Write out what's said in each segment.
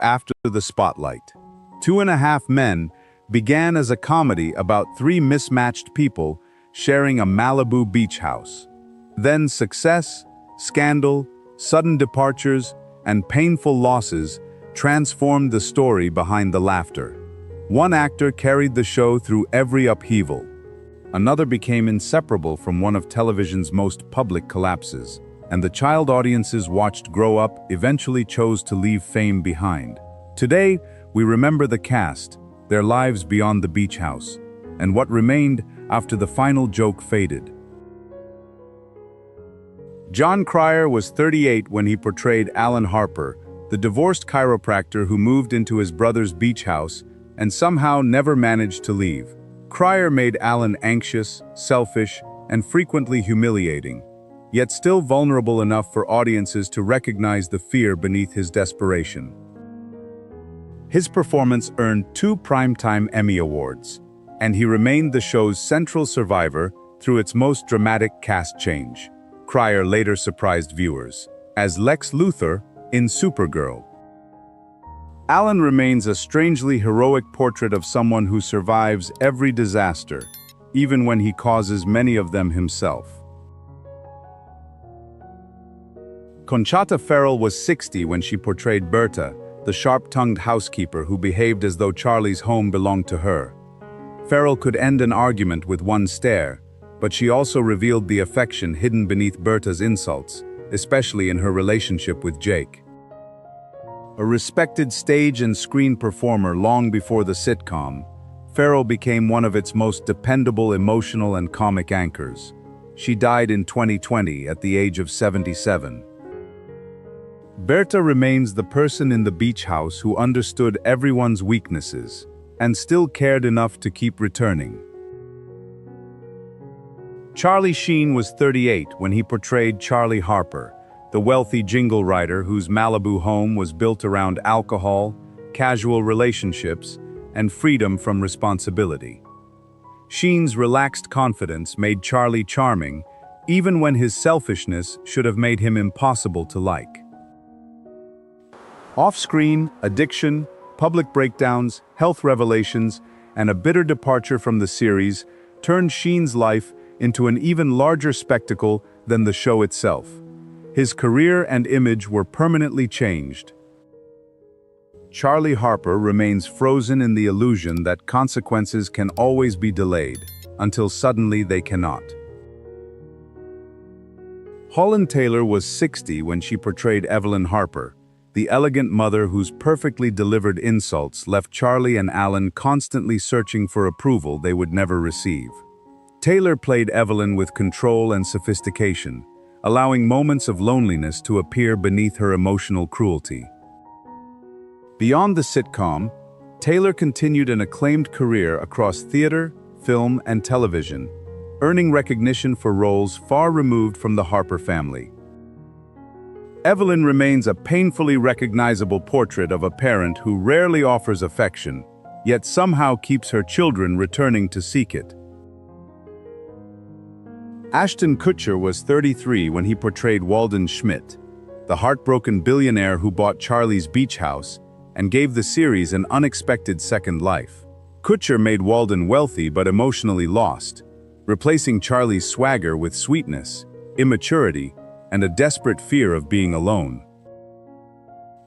after the spotlight. Two and a Half Men began as a comedy about three mismatched people sharing a Malibu beach house. Then success, scandal, sudden departures, and painful losses transformed the story behind the laughter. One actor carried the show through every upheaval. Another became inseparable from one of television's most public collapses, and the child audiences watched grow up eventually chose to leave fame behind. Today, we remember the cast, their lives beyond the beach house, and what remained after the final joke faded. Jon Cryer was 38 when he portrayed Alan Harper, the divorced chiropractor who moved into his brother's beach house and somehow never managed to leave. Cryer made Alan anxious, selfish, and frequently humiliating, yet still vulnerable enough for audiences to recognize the fear beneath his desperation. His performance earned 2 Primetime Emmy Awards, and he remained the show's central survivor through its most dramatic cast change. Cryer later surprised viewers as Lex Luthor in Supergirl. Alan remains a strangely heroic portrait of someone who survives every disaster, even when he causes many of them himself. Conchata Ferrell was 60 when she portrayed Berta, the sharp-tongued housekeeper who behaved as though Charlie's home belonged to her. Ferrell could end an argument with one stare, but she also revealed the affection hidden beneath Berta's insults, especially in her relationship with Jake. A respected stage and screen performer long before the sitcom, Ferrell became one of its most dependable emotional and comic anchors. She died in 2020 at the age of 77. Berta remains the person in the beach house who understood everyone's weaknesses and still cared enough to keep returning. Charlie Sheen was 38 when he portrayed Charlie Harper, the wealthy jingle writer whose Malibu home was built around alcohol, casual relationships, and freedom from responsibility. Sheen's relaxed confidence made Charlie charming, even when his selfishness should have made him impossible to like. Off-screen, addiction, public breakdowns, health revelations, and a bitter departure from the series turned Sheen's life into an even larger spectacle than the show itself. His career and image were permanently changed. Charlie Harper remains frozen in the illusion that consequences can always be delayed, until suddenly they cannot. Holland Taylor was 60 when she portrayed Evelyn Harper, the elegant mother whose perfectly delivered insults left Charlie and Alan constantly searching for approval they would never receive. Taylor played Evelyn with control and sophistication, allowing moments of loneliness to appear beneath her emotional cruelty. Beyond the sitcom, Taylor continued an acclaimed career across theater, film, and television, earning recognition for roles far removed from the Harper family. Evelyn remains a painfully recognizable portrait of a parent who rarely offers affection, yet somehow keeps her children returning to seek it. Ashton Kutcher was 33 when he portrayed Walden Schmidt, the heartbroken billionaire who bought Charlie's beach house and gave the series an unexpected second life. Kutcher made Walden wealthy but emotionally lost, replacing Charlie's swagger with sweetness, immaturity, and a desperate fear of being alone.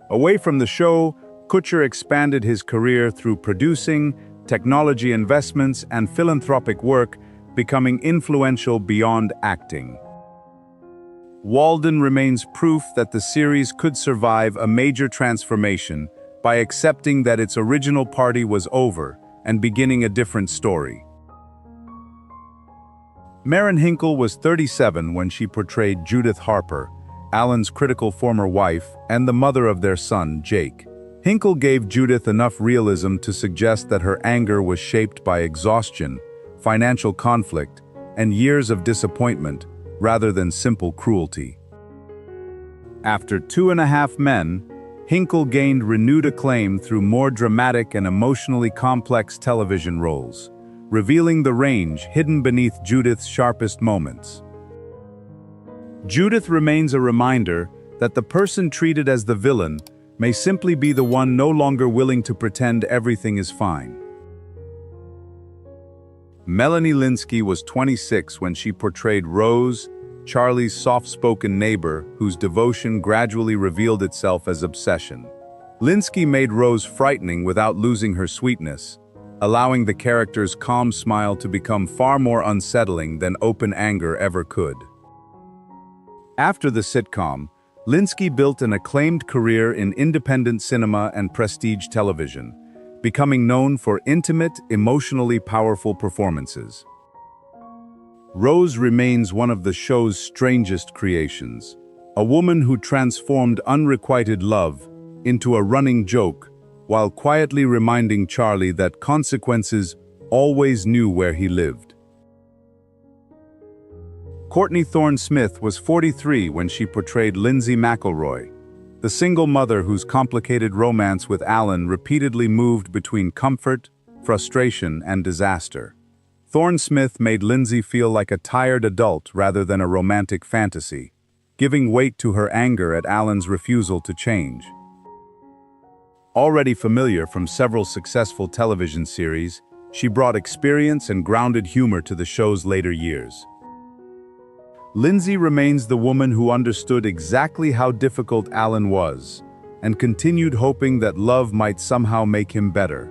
Away from the show, Kutcher expanded his career through producing, technology investments, and philanthropic work, becoming influential beyond acting. Walden remains proof that the series could survive a major transformation by accepting that its original party was over and beginning a different story. Maren Hinkle was 37 when she portrayed Judith Harper, Alan's critical former wife and the mother of their son, Jake. Hinkle gave Judith enough realism to suggest that her anger was shaped by exhaustion, financial conflict, and years of disappointment, rather than simple cruelty. After 2.5 Men, Hinkle gained renewed acclaim through more dramatic and emotionally complex television roles, revealing the range hidden beneath Judith's sharpest moments. Judith remains a reminder that the person treated as the villain may simply be the one no longer willing to pretend everything is fine. Melanie Lynskey was 26 when she portrayed Rose, Charlie's soft-spoken neighbor whose devotion gradually revealed itself as obsession. Lynskey made Rose frightening without losing her sweetness, allowing the character's calm smile to become far more unsettling than open anger ever could. After the sitcom, Lynskey built an acclaimed career in independent cinema and prestige television, becoming known for intimate, emotionally powerful performances. Rose remains one of the show's strangest creations, a woman who transformed unrequited love into a running joke while quietly reminding Charlie that consequences always knew where he lived. Courtney Thorne-Smith was 43 when she portrayed Lindsay McElroy, the single mother whose complicated romance with Alan repeatedly moved between comfort, frustration, and disaster. Thorne-Smith made Lindsay feel like a tired adult rather than a romantic fantasy, giving weight to her anger at Alan's refusal to change. Already familiar from several successful television series, she brought experience and grounded humor to the show's later years. Lindsay remains the woman who understood exactly how difficult Alan was, and continued hoping that love might somehow make him better.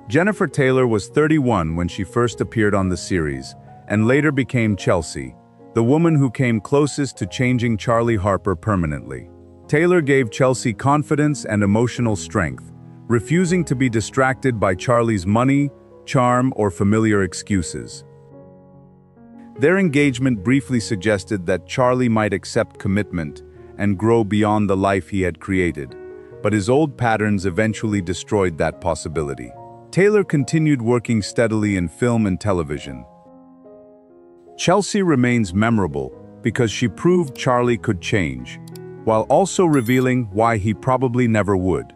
Jennifer Taylor was 31 when she first appeared on the series, and later became Chelsea, the woman who came closest to changing Charlie Harper permanently. Taylor gave Chelsea confidence and emotional strength, refusing to be distracted by Charlie's money, charm, or familiar excuses. Their engagement briefly suggested that Charlie might accept commitment and grow beyond the life he had created, but his old patterns eventually destroyed that possibility. Taylor continued working steadily in film and television. Chelsea remains memorable because she proved Charlie could change, while also revealing why he probably never would.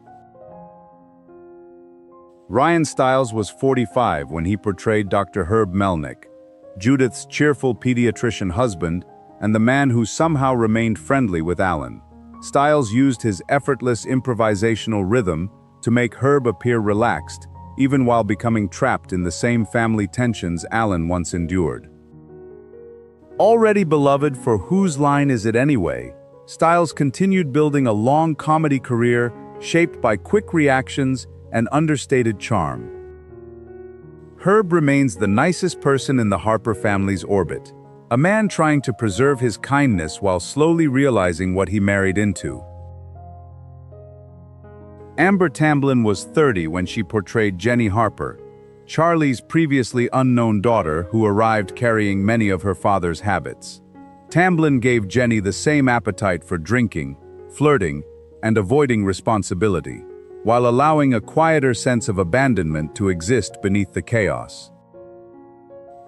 Ryan Stiles was 45 when he portrayed Dr. Herb Melnick, Judith's cheerful pediatrician husband and the man who somehow remained friendly with Alan. Stiles used his effortless improvisational rhythm to make Herb appear relaxed, even while becoming trapped in the same family tensions Alan once endured. Already beloved for Whose Line Is It Anyway?, Stiles continued building a long comedy career shaped by quick reactions and understated charm. Herb remains the nicest person in the Harper family's orbit, a man trying to preserve his kindness while slowly realizing what he married into. Amber Tamblyn was 30 when she portrayed Jenny Harper, Charlie's previously unknown daughter who arrived carrying many of her father's habits. Tamblyn gave Jenny the same appetite for drinking, flirting, and avoiding responsibility, while allowing a quieter sense of abandonment to exist beneath the chaos.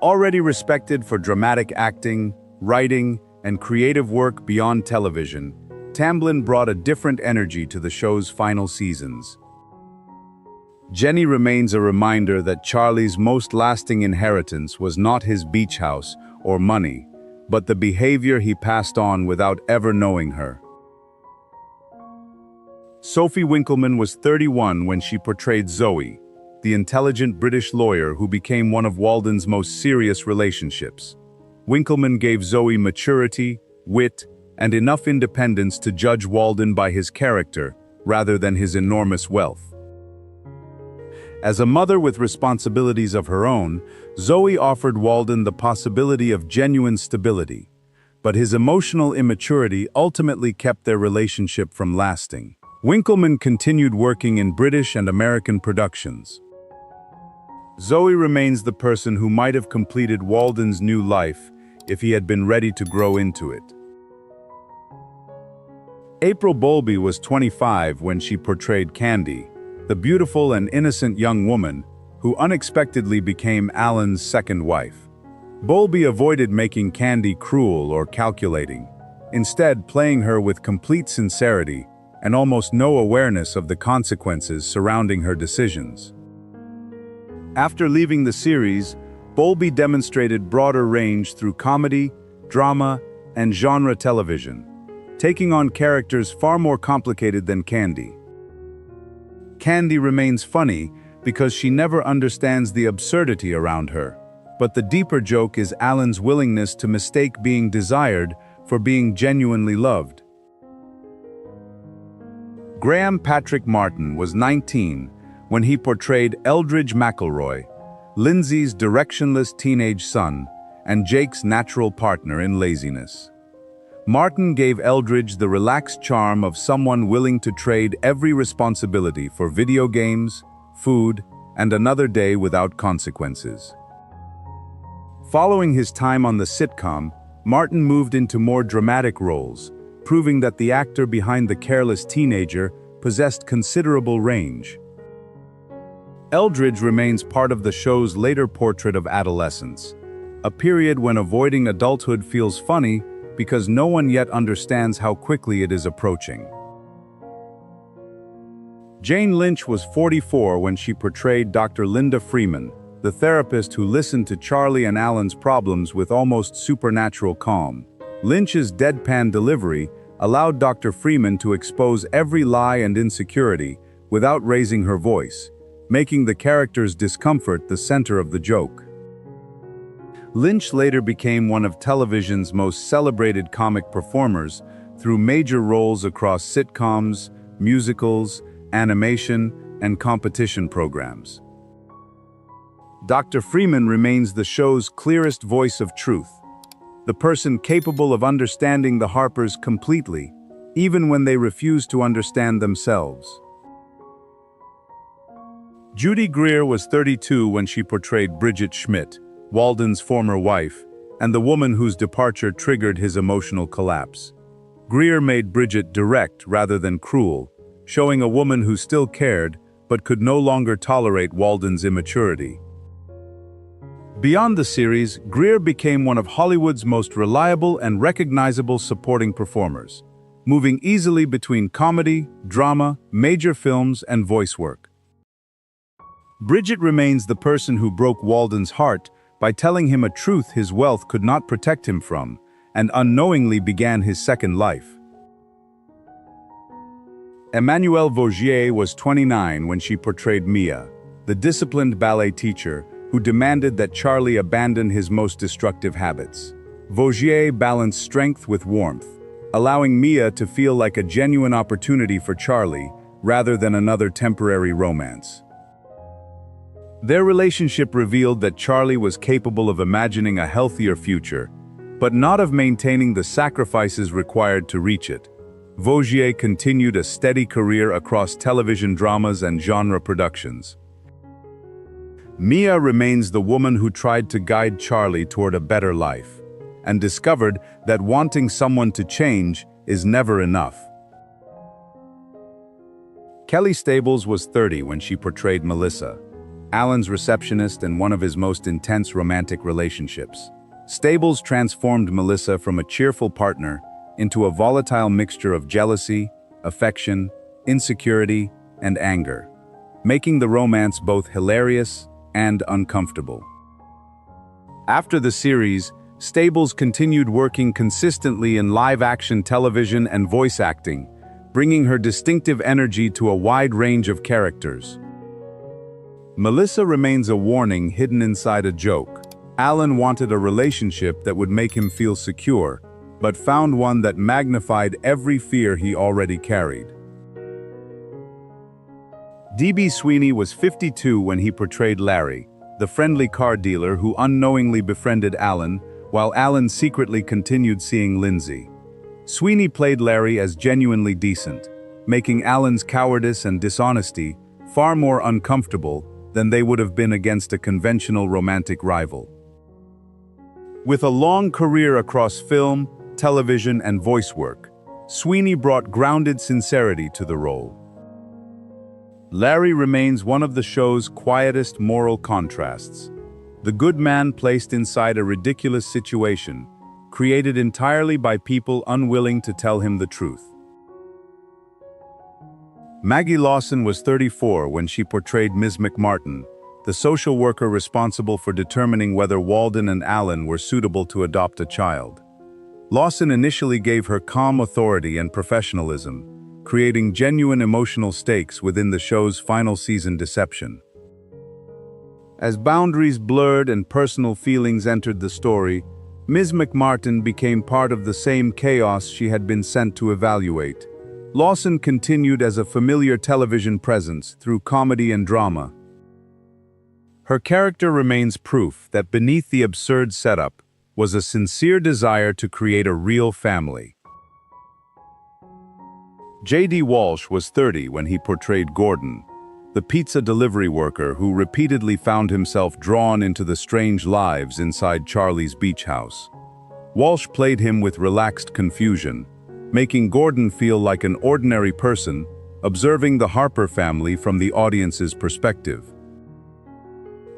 Already respected for dramatic acting, writing, and creative work beyond television, Tamblyn brought a different energy to the show's final seasons. Jenny remains a reminder that Charlie's most lasting inheritance was not his beach house or money, but the behavior he passed on without ever knowing her. Sophie Winkleman was 31 when she portrayed Zoe, the intelligent British lawyer who became one of Walden's most serious relationships. Winkleman gave Zoe maturity, wit, and enough independence to judge Walden by his character rather than his enormous wealth. As a mother with responsibilities of her own, Zoe offered Walden the possibility of genuine stability, but his emotional immaturity ultimately kept their relationship from lasting. Winkleman continued working in British and American productions. Zoe remains the person who might have completed Walden's new life if he had been ready to grow into it. April Bowlby was 25 when she portrayed Candy, the beautiful and innocent young woman who unexpectedly became Alan's second wife. Bowlby avoided making Candy cruel or calculating, instead playing her with complete sincerity and almost no awareness of the consequences surrounding her decisions. After leaving the series, Bowlby demonstrated broader range through comedy, drama, and genre television. taking on characters far more complicated than Candy. Candy remains funny because she never understands the absurdity around her. But the deeper joke is Alan's willingness to mistake being desired for being genuinely loved. Graham Patrick Martin was 19 when he portrayed Eldridge McElroy, Lindsay's directionless teenage son, and Jake's natural partner in Laziness. Martin gave Eldridge the relaxed charm of someone willing to trade every responsibility for video games, food, and another day without consequences. Following his time on the sitcom, Martin moved into more dramatic roles, proving that the actor behind the careless teenager possessed considerable range. Eldridge remains part of the show's later portrait of adolescence, a period when avoiding adulthood feels funny because no one yet understands how quickly it is approaching. Jane Lynch was 44 when she portrayed Dr. Linda Freeman, the therapist who listened to Charlie and Alan's problems with almost supernatural calm. Lynch's deadpan delivery allowed Dr. Freeman to expose every lie and insecurity without raising her voice, making the character's discomfort the center of the joke. Lynch later became one of television's most celebrated comic performers through major roles across sitcoms, musicals, animation, and competition programs. Dr. Freeman remains the show's clearest voice of truth, the person capable of understanding the Harpers completely, even when they refuse to understand themselves. Judy Greer was 32 when she portrayed Bridget Schmidt, Walden's former wife, and the woman whose departure triggered his emotional collapse. Greer made Bridget direct rather than cruel, showing a woman who still cared but could no longer tolerate Walden's immaturity. Beyond the series, Greer became one of Hollywood's most reliable and recognizable supporting performers, moving easily between comedy, drama, major films, and voice work. Bridget remains the person who broke Walden's heart by telling him a truth his wealth could not protect him from, and unknowingly began his second life. Emmanuelle Vaugier was 29 when she portrayed Mia, the disciplined ballet teacher who demanded that Charlie abandon his most destructive habits. Vaugier balanced strength with warmth, allowing Mia to feel like a genuine opportunity for Charlie rather than another temporary romance. Their relationship revealed that Charlie was capable of imagining a healthier future, but not of maintaining the sacrifices required to reach it. Vaugier continued a steady career across television dramas and genre productions. Mia remains the woman who tried to guide Charlie toward a better life, and discovered that wanting someone to change is never enough. Kelly Stables was 30 when she portrayed Melissa, Alan's receptionist and one of his most intense romantic relationships. Stables transformed Melissa from a cheerful partner into a volatile mixture of jealousy, affection, insecurity, and anger, making the romance both hilarious and uncomfortable. After the series, Stables continued working consistently in live-action television and voice acting, bringing her distinctive energy to a wide range of characters. Melissa remains a warning hidden inside a joke. Alan wanted a relationship that would make him feel secure, but found one that magnified every fear he already carried. D.B. Sweeney was 52 when he portrayed Larry, the friendly car dealer who unknowingly befriended Alan, while Alan secretly continued seeing Lindsay. Sweeney played Larry as genuinely decent, making Alan's cowardice and dishonesty far more uncomfortable than they would have been against a conventional romantic rival. With a long career across film, television, and voice work, Sweeney brought grounded sincerity to the role. Larry remains one of the show's quietest moral contrasts. The good man placed inside a ridiculous situation, created entirely by people unwilling to tell him the truth. Maggie Lawson was 34 when she portrayed Ms. McMartin, the social worker responsible for determining whether Walden and Alan were suitable to adopt a child. Lawson initially gave her calm authority and professionalism, creating genuine emotional stakes within the show's final season deception. As boundaries blurred and personal feelings entered the story, Ms. McMartin became part of the same chaos she had been sent to evaluate. Lawson continued as a familiar television presence through comedy and drama. Her character remains proof that beneath the absurd setup was a sincere desire to create a real family. J.D. Walsh was 30 when he portrayed Gordon, the pizza delivery worker who repeatedly found himself drawn into the strange lives inside Charlie's beach house. Walsh played him with relaxed confusion, making Gordon feel like an ordinary person, observing the Harper family from the audience's perspective.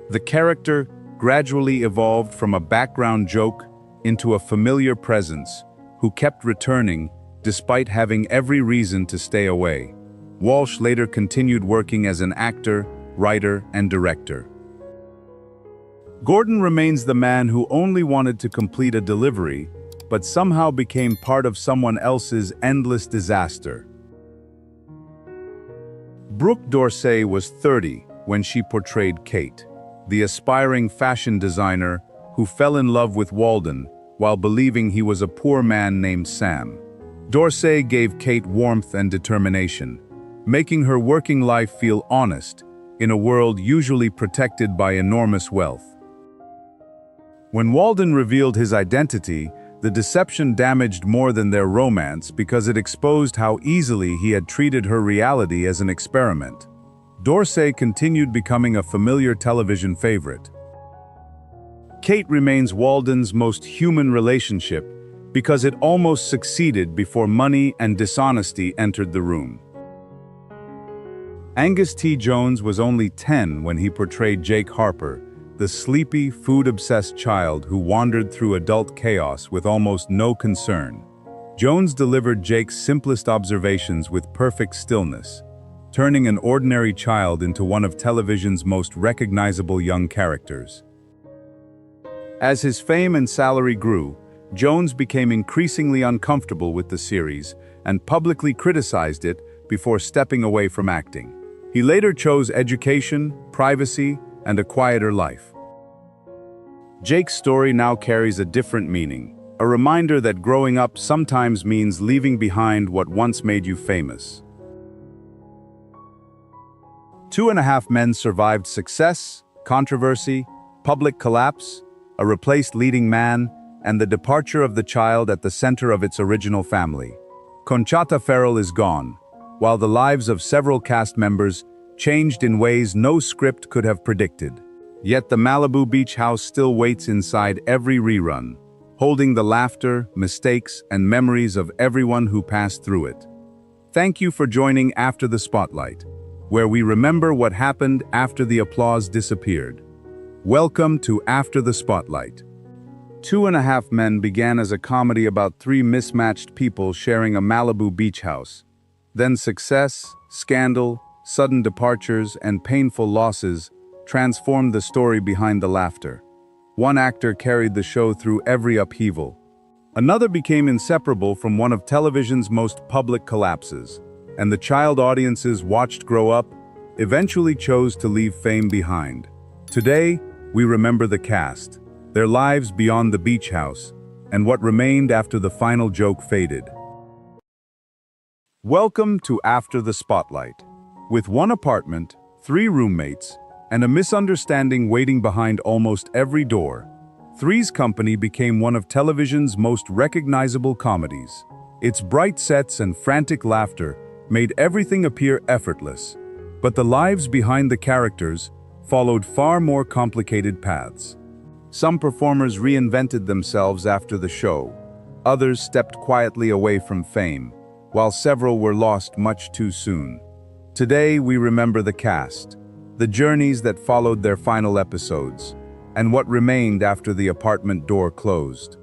The character gradually evolved from a background joke into a familiar presence who kept returning despite having every reason to stay away. Walsh later continued working as an actor, writer, and director. Gordon remains the man who only wanted to complete a delivery, but somehow became part of someone else's endless disaster. Brooke Dorsey was 30 when she portrayed Kate, the aspiring fashion designer who fell in love with Walden while believing he was a poor man named Sam. Dorsey gave Kate warmth and determination, making her working life feel honest in a world usually protected by enormous wealth. When Walden revealed his identity, the deception damaged more than their romance because it exposed how easily he had treated her reality as an experiment. Dorsey continued becoming a familiar television favorite. Kate remains Walden's most human relationship because it almost succeeded before money and dishonesty entered the room. Angus T. Jones was only 10 when he portrayed Jake Harper, the sleepy, food-obsessed child who wandered through adult chaos with almost no concern. Jones delivered Jake's simplest observations with perfect stillness, turning an ordinary child into one of television's most recognizable young characters. As his fame and salary grew, Jones became increasingly uncomfortable with the series and publicly criticized it before stepping away from acting. He later chose education, privacy, and a quieter life. Jake's story now carries a different meaning, a reminder that growing up sometimes means leaving behind what once made you famous. 2.5 Men survived success, controversy, public collapse, a replaced leading man, and the departure of the child at the center of its original family. Conchata Ferrell is gone, while the lives of several cast members changed in ways no script could have predicted. Yet the Malibu Beach house still waits inside every rerun, holding the laughter, mistakes, and memories of everyone who passed through it. Thank you for joining After the Spotlight, where we remember what happened after the applause disappeared. Welcome to After the Spotlight. 2.5 Men began as a comedy about 3 mismatched people sharing a Malibu beach house. Then success, scandal, sudden departures, and painful losses transformed the story behind the laughter. One actor carried the show through every upheaval. Another became inseparable from one of television's most public collapses, and the child audiences watched grow up eventually chose to leave fame behind. Today, we remember the cast, their lives beyond the beach house, and what remained after the final joke faded. Welcome to After the Spotlight. With one apartment, 3 roommates, and a misunderstanding waiting behind almost every door, Three's Company became one of television's most recognizable comedies. Its bright sets and frantic laughter made everything appear effortless, but the lives behind the characters followed far more complicated paths. Some performers reinvented themselves after the show, others stepped quietly away from fame, while several were lost much too soon. Today we remember the cast, the journeys that followed their final episodes, and what remained after the apartment door closed.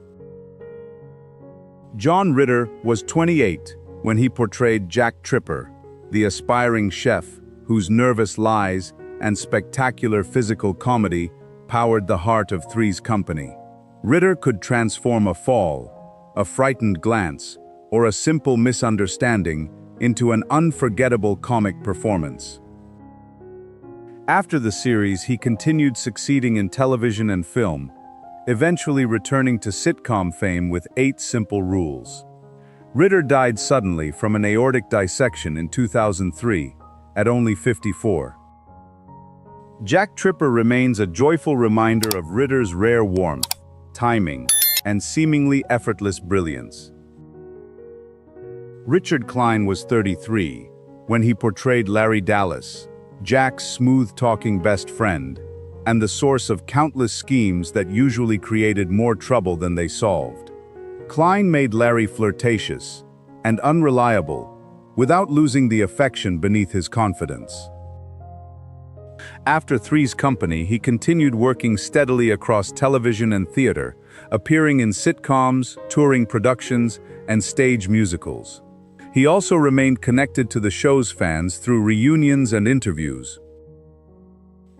John Ritter was 28 when he portrayed Jack Tripper, the aspiring chef whose nervous lies and spectacular physical comedy powered the heart of Three's Company. Ritter could transform a fall, a frightened glance, or a simple misunderstanding into an unforgettable comic performance. After the series, he continued succeeding in television and film, eventually returning to sitcom fame with 8 Simple Rules. Ritter died suddenly from an aortic dissection in 2003, at only 54. Jack Tripper remains a joyful reminder of Ritter's rare warmth, timing, and seemingly effortless brilliance. Richard Klein was 33 when he portrayed Larry Dallas, Jack's smooth-talking best friend, and the source of countless schemes that usually created more trouble than they solved. Klein made Larry flirtatious and unreliable, without losing the affection beneath his confidence. After Three's Company, he continued working steadily across television and theater, appearing in sitcoms, touring productions, and stage musicals. He also remained connected to the show's fans through reunions and interviews.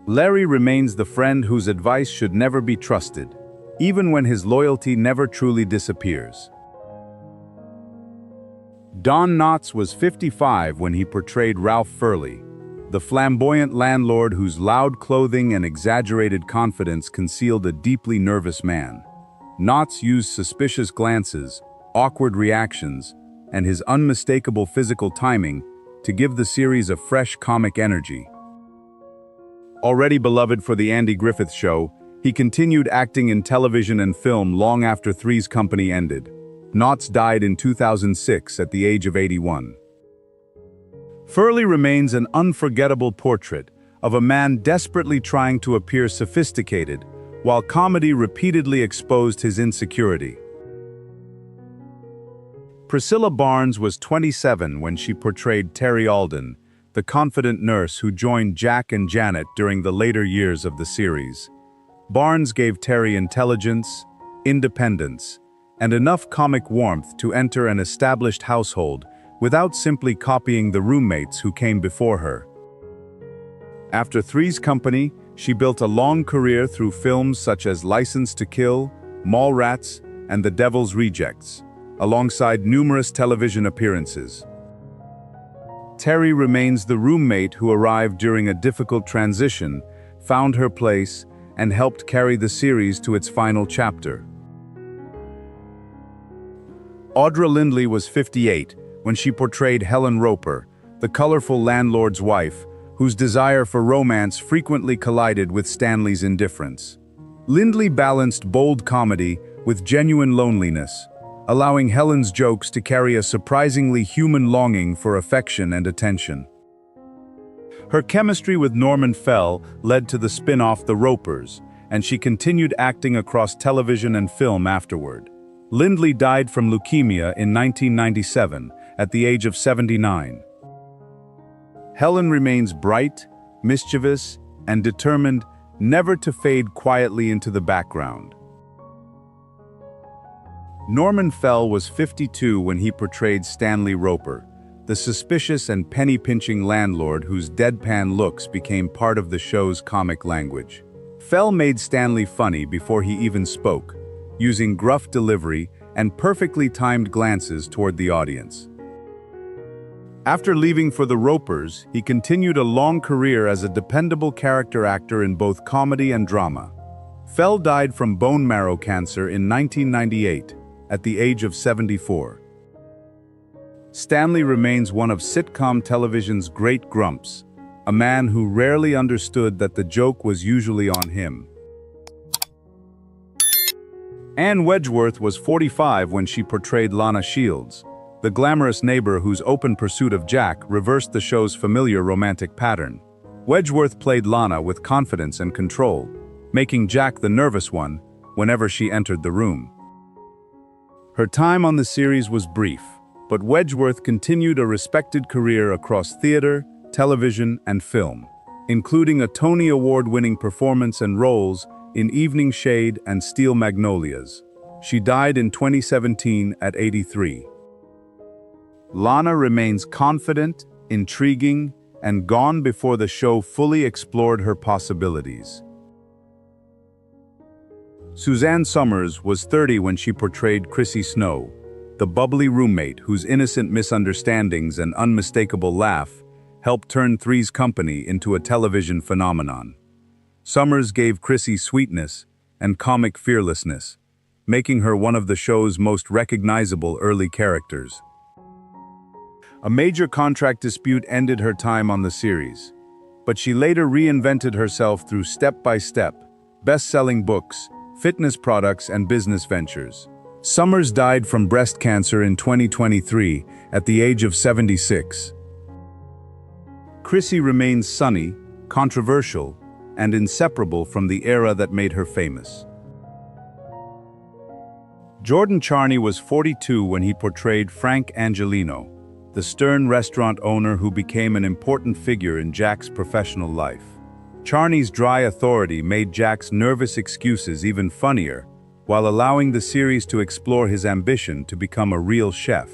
Larry remains the friend whose advice should never be trusted, even when his loyalty never truly disappears. Don Knotts was 55 when he portrayed Ralph Furley, the flamboyant landlord whose loud clothing and exaggerated confidence concealed a deeply nervous man. Knotts used suspicious glances, awkward reactions, and his unmistakable physical timing to give the series a fresh comic energy. Already beloved for The Andy Griffith Show, he continued acting in television and film long after Three's Company ended. Knotts died in 2006 at the age of 81. Furley remains an unforgettable portrait of a man desperately trying to appear sophisticated, while comedy repeatedly exposed his insecurity. Priscilla Barnes was 27 when she portrayed Terry Alden, the confident nurse who joined Jack and Janet during the later years of the series. Barnes gave Terry intelligence, independence, and enough comic warmth to enter an established household without simply copying the roommates who came before her. After Three's Company, she built a long career through films such as License to Kill, Mallrats, and The Devil's Rejects, alongside numerous television appearances. Terry remains the roommate who arrived during a difficult transition, found her place, and helped carry the series to its final chapter. Audra Lindley was 58 when she portrayed Helen Roper, the colorful landlord's wife, whose desire for romance frequently collided with Stanley's indifference. Lindley balanced bold comedy with genuine loneliness, allowing Helen's jokes to carry a surprisingly human longing for affection and attention. Her chemistry with Norman Fell led to the spin-off The Ropers, and she continued acting across television and film afterward. Lindley died from leukemia in 1997 at the age of 79. Helen remains bright, mischievous, and determined never to fade quietly into the background. Norman Fell was 52 when he portrayed Stanley Roper, the suspicious and penny-pinching landlord whose deadpan looks became part of the show's comic language. Fell made Stanley funny before he even spoke, using gruff delivery and perfectly timed glances toward the audience. After leaving for The Ropers, he continued a long career as a dependable character actor in both comedy and drama. Fell died from bone marrow cancer in 1998, at the age of 74. Stanley remains one of sitcom television's great grumps, a man who rarely understood that the joke was usually on him. Anne Wedgeworth was 45 when she portrayed Lana Shields, the glamorous neighbor whose open pursuit of Jack reversed the show's familiar romantic pattern. Wedgeworth played Lana with confidence and control, making Jack the nervous one whenever she entered the room. Her time on the series was brief, but Wedgeworth continued a respected career across theater, television, and film, including a Tony Award-winning performance and roles in Evening Shade and Steel Magnolias. She died in 2017 at 83. Lana remains confident, intriguing, and gone before the show fully explored her possibilities. Suzanne Summers was 30 when she portrayed Chrissy Snow, the bubbly roommate whose innocent misunderstandings and unmistakable laugh helped turn Three's Company into a television phenomenon. Summers gave Chrissy sweetness and comic fearlessness, making her one of the show's most recognizable early characters. A major contract dispute ended her time on the series, but she later reinvented herself through step-by-step, best-selling books, fitness products, and business ventures. Summers died from breast cancer in 2023 at the age of 76. Chrissy remains sunny, controversial, and inseparable from the era that made her famous. Jordan Charney was 42 when he portrayed Frank Angelino, the stern restaurant owner who became an important figure in Jack's professional life. Charney's dry authority made Jack's nervous excuses even funnier, while allowing the series to explore his ambition to become a real chef.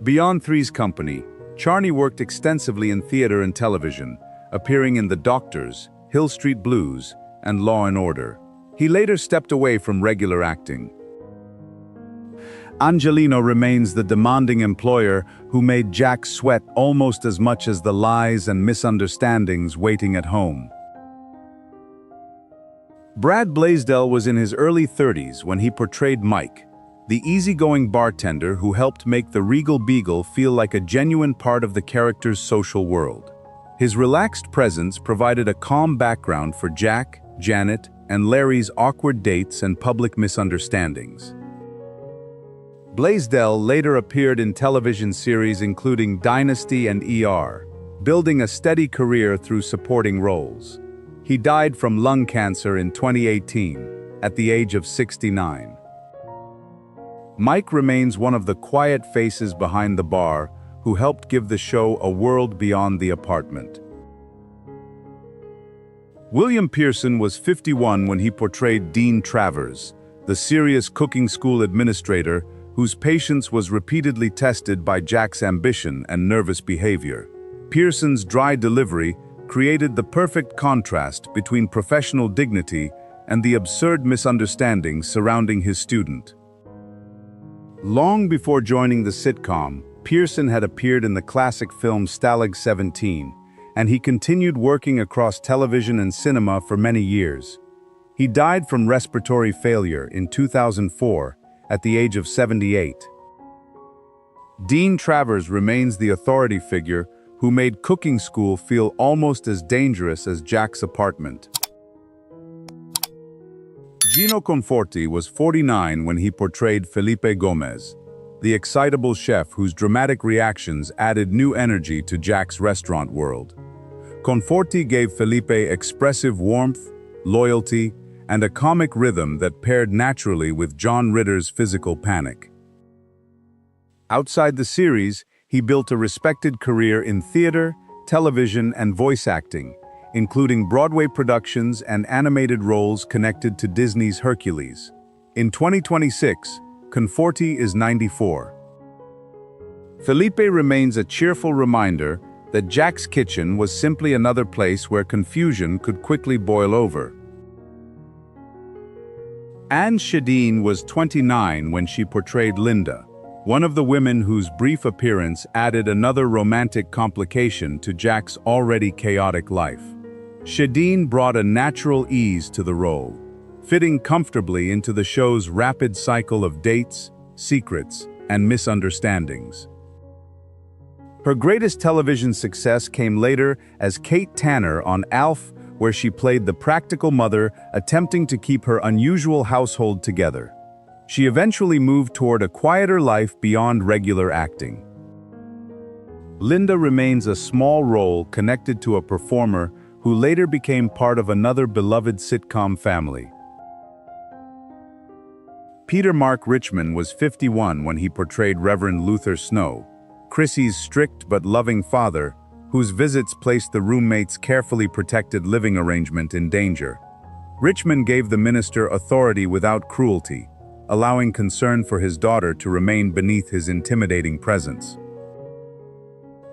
Beyond Three's Company, Charney worked extensively in theater and television, appearing in The Doctors, Hill Street Blues, and Law and Order. He later stepped away from regular acting. Angelino remains the demanding employer who made Jack sweat almost as much as the lies and misunderstandings waiting at home. Brad Blaisdell was in his early 30s when he portrayed Mike, the easygoing bartender who helped make the Regal Beagle feel like a genuine part of the character's social world. His relaxed presence provided a calm background for Jack, Janet, and Larry's awkward dates and public misunderstandings. Blaisdell later appeared in television series including Dynasty and ER, building a steady career through supporting roles. He died from lung cancer in 2018, at the age of 69. Mike remains one of the quiet faces behind the bar who helped give the show a world beyond the apartment. William Pearson was 51 when he portrayed Dean Travers, the serious cooking school administrator whose patience was repeatedly tested by Jack's ambition and nervous behavior. Pearson's dry delivery created the perfect contrast between professional dignity and the absurd misunderstandings surrounding his student. Long before joining the sitcom, Pearson had appeared in the classic film Stalag 17, and he continued working across television and cinema for many years. He died from respiratory failure in 2004 at the age of 78. Dean Travers remains the authority figure who made cooking school feel almost as dangerous as Jack's apartment. Gino Conforti was 49 when he portrayed Felipe Gomez, the excitable chef whose dramatic reactions added new energy to Jack's restaurant world. Conforti gave Felipe expressive warmth, loyalty, and a comic rhythm that paired naturally with John Ritter's physical panic. Outside the series, he built a respected career in theater, television, and voice acting, including Broadway productions and animated roles connected to Disney's Hercules. In 2026, Conforti is 94. Felipe remains a cheerful reminder that Jack's Kitchen was simply another place where confusion could quickly boil over. Anne Shadeen was 29 when she portrayed Linda, one of the women whose brief appearance added another romantic complication to Jack's already chaotic life. Shadeen brought a natural ease to the role, fitting comfortably into the show's rapid cycle of dates, secrets, and misunderstandings. Her greatest television success came later as Kate Tanner on Alf, where she played the practical mother attempting to keep her unusual household together. She eventually moved toward a quieter life beyond regular acting. Linda remains a small role connected to a performer who later became part of another beloved sitcom family. Peter Mark Richmond was 51 when he portrayed Reverend Luther Snow, Chrissy's strict but loving father, whose visits placed the roommate's carefully protected living arrangement in danger. Richmond gave the minister authority without cruelty, allowing concern for his daughter to remain beneath his intimidating presence.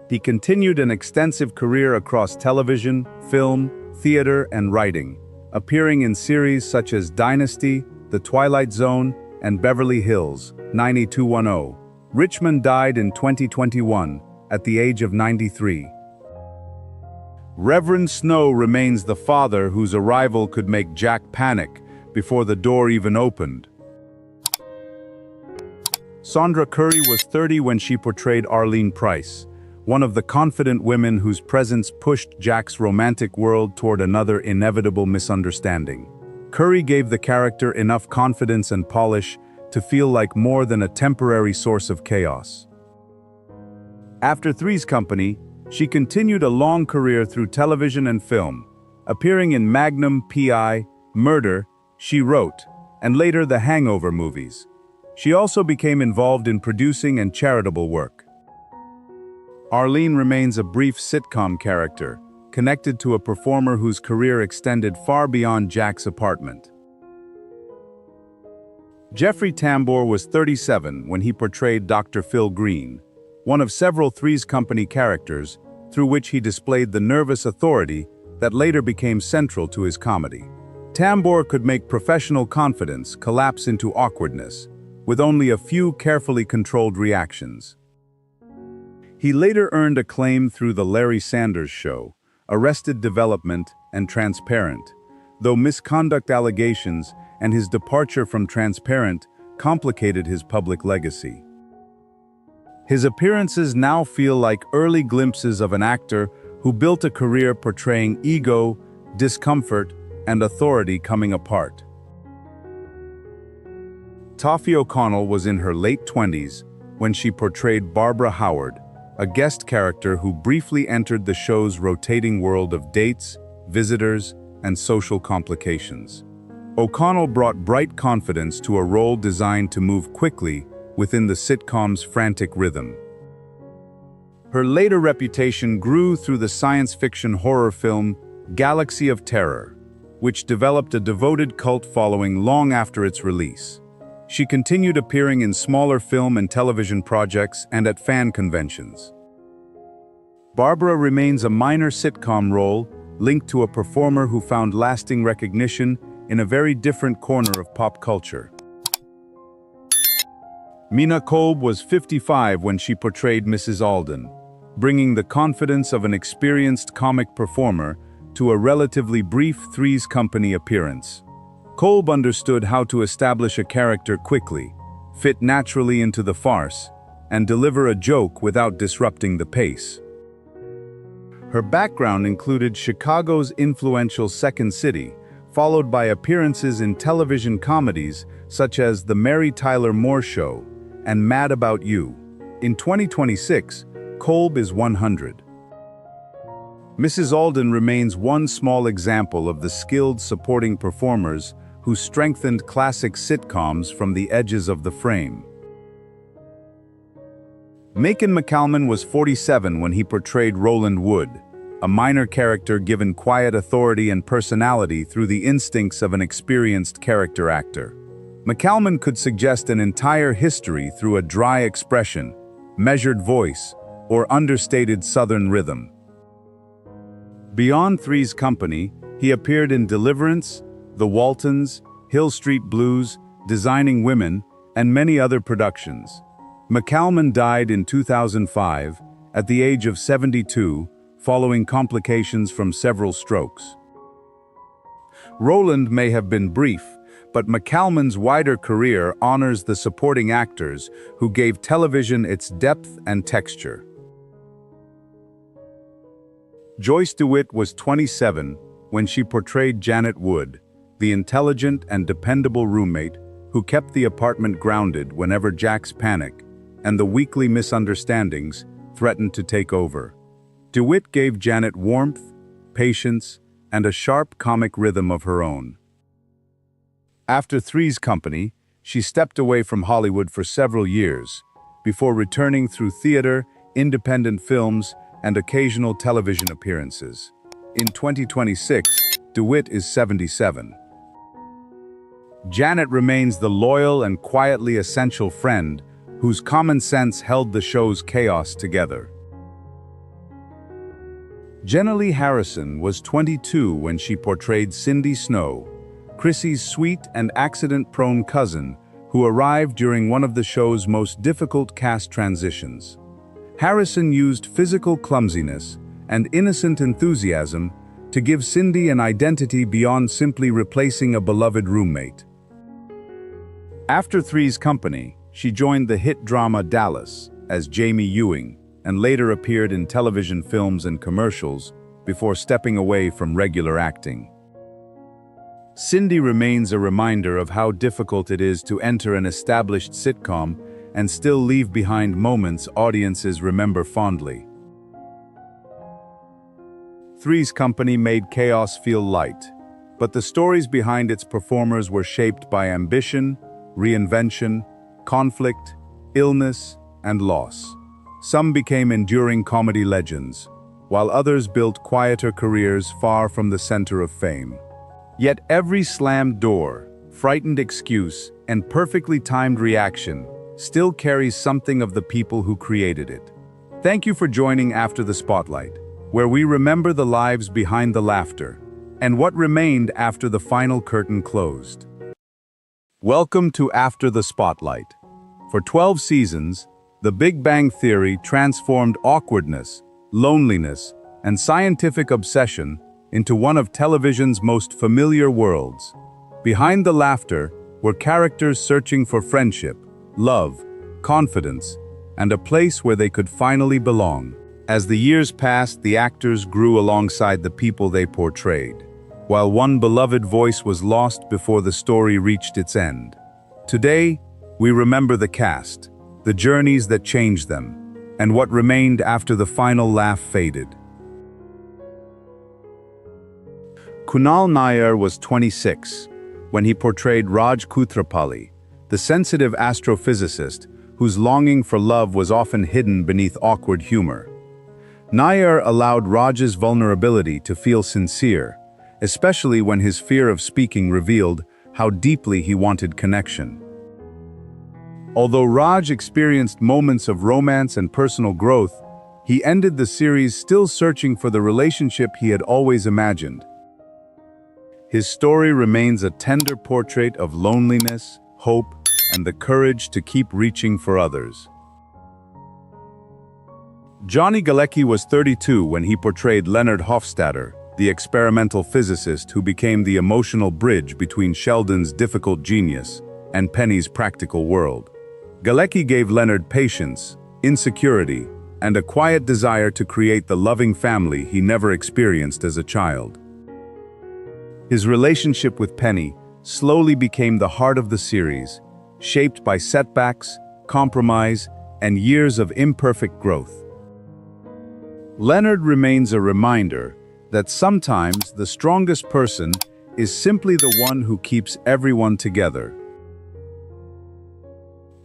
He continued an extensive career across television, film, theater, and writing, appearing in series such as Dynasty, The Twilight Zone, and Beverly Hills 90210. Richmond died in 2021 at the age of 93. Reverend Snow remains the father whose arrival could make Jack panic before the door even opened. Sondra Curry was 30 when she portrayed Arlene Price, one of the confident women whose presence pushed Jack's romantic world toward another inevitable misunderstanding. Curry gave the character enough confidence and polish to feel like more than a temporary source of chaos. After Three's Company, she continued a long career through television and film, appearing in Magnum, P.I., Murder, She Wrote, and later the Hangover movies. She also became involved in producing and charitable work. Arlene remains a brief sitcom character, connected to a performer whose career extended far beyond Jack's apartment. Jeffrey Tambor was 37 when he portrayed Dr. Phil Green, one of several Three's Company characters through which he displayed the nervous authority that later became central to his comedy. Tambor could make professional confidence collapse into awkwardness, with only a few carefully controlled reactions. He later earned acclaim through The Larry Sanders Show, Arrested Development, and Transparent, though misconduct allegations and his departure from Transparent complicated his public legacy. His appearances now feel like early glimpses of an actor who built a career portraying ego, discomfort, and authority coming apart. Toffee O'Connell was in her late 20s when she portrayed Barbara Howard, a guest character who briefly entered the show's rotating world of dates, visitors, and social complications. O'Connell brought bright confidence to a role designed to move quickly within the sitcom's frantic rhythm. Her later reputation grew through the science fiction horror film Galaxy of Terror, which developed a devoted cult following long after its release. She continued appearing in smaller film and television projects and at fan conventions. Barbara remains a minor sitcom role linked to a performer who found lasting recognition in a very different corner of pop culture. Mina Kolb was 55 when she portrayed Mrs. Alden, bringing the confidence of an experienced comic performer to a relatively brief Three's Company appearance. Kolb understood how to establish a character quickly, fit naturally into the farce, and deliver a joke without disrupting the pace. Her background included Chicago's influential Second City, followed by appearances in television comedies such as The Mary Tyler Moore Show and Mad About You. In 2026, Kolb is 100. Mrs. Alden remains one small example of the skilled supporting performers who strengthened classic sitcoms from the edges of the frame. Macon McCalman was 47 when he portrayed Roland Wood, a minor character given quiet authority and personality through the instincts of an experienced character actor. McCalman could suggest an entire history through a dry expression, measured voice, or understated Southern rhythm. Beyond Three's Company, he appeared in Deliverance, The Waltons, Hill Street Blues, Designing Women, and many other productions. McCalman died in 2005 at the age of 72, following complications from several strokes. Roland may have been brief, but McCalman's wider career honors the supporting actors who gave television its depth and texture. Joyce DeWitt was 27 when she portrayed Janet Wood, the intelligent and dependable roommate who kept the apartment grounded whenever Jack's panic and the weekly misunderstandings threatened to take over. DeWitt gave Janet warmth, patience, and a sharp comic rhythm of her own. After Three's Company, she stepped away from Hollywood for several years, before returning through theater, independent films, and occasional television appearances. In 2026, DeWitt is 77. Janet remains the loyal and quietly essential friend whose common sense held the show's chaos together. Jenna Lee Harrison was 22 when she portrayed Cindy Snow, Chrissy's sweet and accident-prone cousin who arrived during one of the show's most difficult cast transitions. Harrison used physical clumsiness and innocent enthusiasm to give Cindy an identity beyond simply replacing a beloved roommate. After Three's Company, she joined the hit drama Dallas as Jamie Ewing and later appeared in television films and commercials before stepping away from regular acting. Cindy remains a reminder of how difficult it is to enter an established sitcom and still leave behind moments audiences remember fondly. Three's Company made chaos feel light, but the stories behind its performers were shaped by ambition, reinvention, conflict, illness, and loss. Some became enduring comedy legends, while others built quieter careers far from the center of fame. Yet every slammed door, frightened excuse, and perfectly timed reaction still carries something of the people who created it. Thank you for joining After the Spotlight, where we remember the lives behind the laughter and what remained after the final curtain closed. Welcome to After the Spotlight. For 12 seasons, The Big Bang Theory transformed awkwardness, loneliness, and scientific obsession into one of television's most familiar worlds. Behind the laughter were characters searching for friendship, love, confidence, and a place where they could finally belong. As the years passed, the actors grew alongside the people they portrayed, while one beloved voice was lost before the story reached its end. Today, we remember the cast, the journeys that changed them, and what remained after the final laugh faded. Kunal Nair was 26 when he portrayed Raj Koothrappali, the sensitive astrophysicist whose longing for love was often hidden beneath awkward humor. Nair allowed Raj's vulnerability to feel sincere, especially when his fear of speaking revealed how deeply he wanted connection. Although Raj experienced moments of romance and personal growth, he ended the series still searching for the relationship he had always imagined. His story remains a tender portrait of loneliness, hope, and the courage to keep reaching for others. Johnny Galecki was 32 when he portrayed Leonard Hofstadter, the experimental physicist who became the emotional bridge between Sheldon's difficult genius and Penny's practical world. Galecki gave Leonard patience, insecurity, and a quiet desire to create the loving family he never experienced as a child. His relationship with Penny slowly became the heart of the series, shaped by setbacks, compromise, and years of imperfect growth. Leonard remains a reminder that sometimes the strongest person is simply the one who keeps everyone together.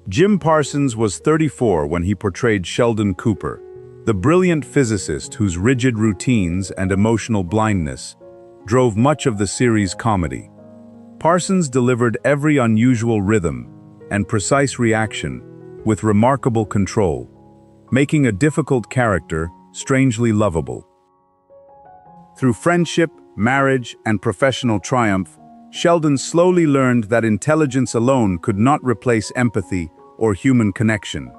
Jim Parsons was 34 when he portrayed Sheldon Cooper, the brilliant physicist whose rigid routines and emotional blindness drove much of the series' comedy. Parsons delivered every unusual rhythm and precise reaction with remarkable control, making a difficult character strangely lovable. Through friendship, marriage, and professional triumph, Sheldon slowly learned that intelligence alone could not replace empathy or human connection.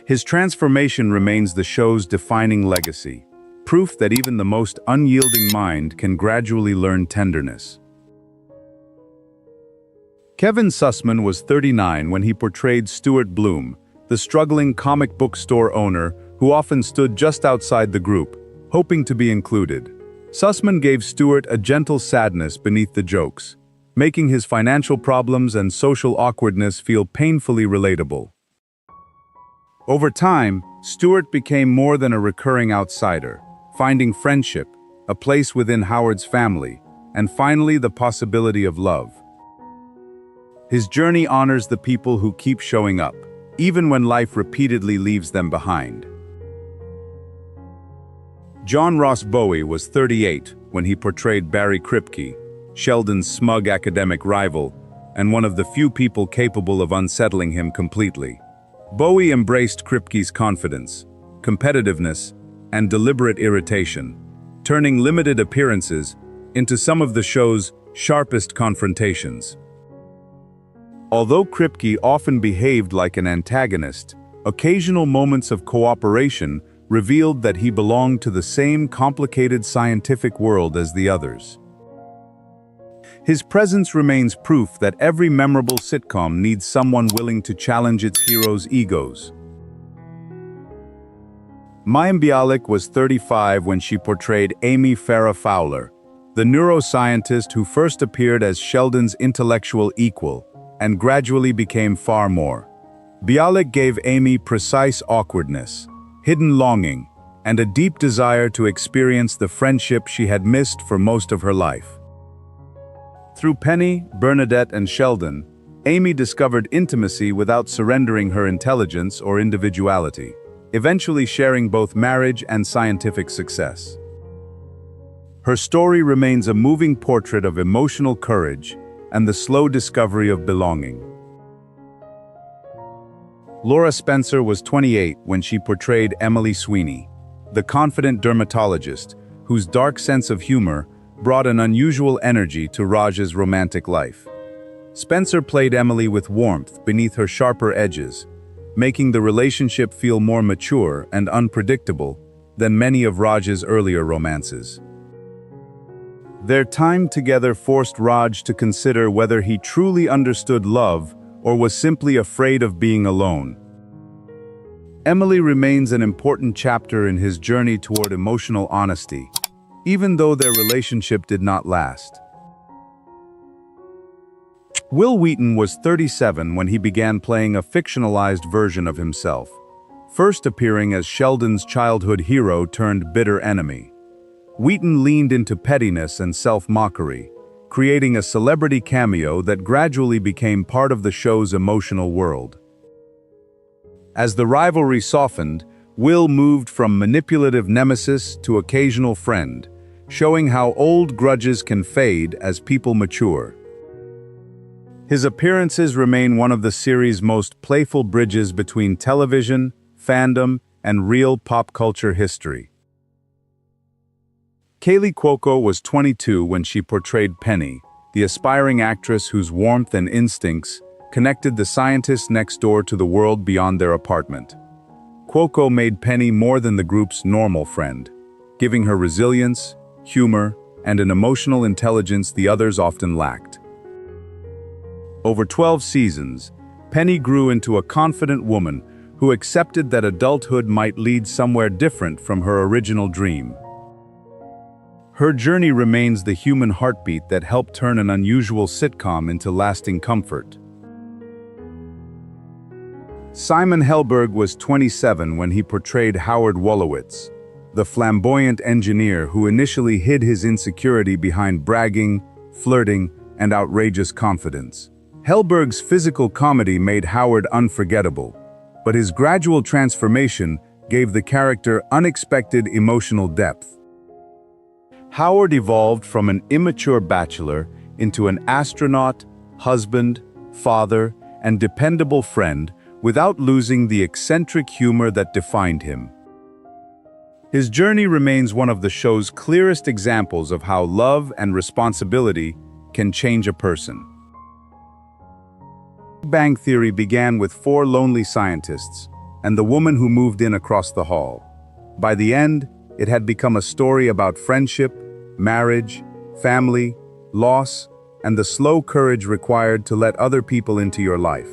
His transformation remains the show's defining legacy, proof that even the most unyielding mind can gradually learn tenderness. Kevin Sussman was 39 when he portrayed Stuart Bloom, the struggling comic book store owner who often stood just outside the group, hoping to be included. Sussman gave Stuart a gentle sadness beneath the jokes, making his financial problems and social awkwardness feel painfully relatable. Over time, Stuart became more than a recurring outsider, finding friendship, a place within Howard's family, and finally the possibility of love. His journey honors the people who keep showing up, even when life repeatedly leaves them behind. John Ross Bowie was 38 when he portrayed Barry Kripke, Sheldon's smug academic rival, and one of the few people capable of unsettling him completely. Bowie embraced Kripke's confidence, competitiveness, and deliberate irritation, turning limited appearances into some of the show's sharpest confrontations. Although Kripke often behaved like an antagonist, occasional moments of cooperation revealed that he belonged to the same complicated scientific world as the others. His presence remains proof that every memorable sitcom needs someone willing to challenge its heroes' egos. Mayim Bialik was 35 when she portrayed Amy Farrah Fowler, the neuroscientist who first appeared as Sheldon's intellectual equal and gradually became far more. Bialik gave Amy precise awkwardness, hidden longing, and a deep desire to experience the friendship she had missed for most of her life. Through Penny, Bernadette, and Sheldon, Amy discovered intimacy without surrendering her intelligence or individuality, eventually sharing both marriage and scientific success. Her story remains a moving portrait of emotional courage and the slow discovery of belonging. Laura Spencer was 28 when she portrayed Emily Sweeney, the confident dermatologist whose dark sense of humor brought an unusual energy to Raj's romantic life. Spencer played Emily with warmth beneath her sharper edges, making the relationship feel more mature and unpredictable than many of Raj's earlier romances. Their time together forced Raj to consider whether he truly understood love or was simply afraid of being alone. Emily remains an important chapter in his journey toward emotional honesty, even though their relationship did not last. Wil Wheaton was 37 when he began playing a fictionalized version of himself, first appearing as Sheldon's childhood hero turned bitter enemy. Wheaton leaned into pettiness and self-mockery, creating a celebrity cameo that gradually became part of the show's emotional world. As the rivalry softened, Will moved from manipulative nemesis to occasional friend, showing how old grudges can fade as people mature. His appearances remain one of the series' most playful bridges between television, fandom, and real pop culture history. Kaley Cuoco was 22 when she portrayed Penny, the aspiring actress whose warmth and instincts connected the scientists next door to the world beyond their apartment. Cuoco made Penny more than the group's normal friend, giving her resilience, humor, and an emotional intelligence the others often lacked. Over 12 seasons, Penny grew into a confident woman who accepted that adulthood might lead somewhere different from her original dream. Her journey remains the human heartbeat that helped turn an unusual sitcom into lasting comfort. Simon Helberg was 27 when he portrayed Howard Wolowitz, the flamboyant engineer who initially hid his insecurity behind bragging, flirting, and outrageous confidence. Helberg's physical comedy made Howard unforgettable, but his gradual transformation gave the character unexpected emotional depth. Howard evolved from an immature bachelor into an astronaut, husband, father, and dependable friend without losing the eccentric humor that defined him. His journey remains one of the show's clearest examples of how love and responsibility can change a person. Big Bang Theory began with 4 lonely scientists and the woman who moved in across the hall. By the end, it had become a story about friendship, marriage, family, loss, and the slow courage required to let other people into your life.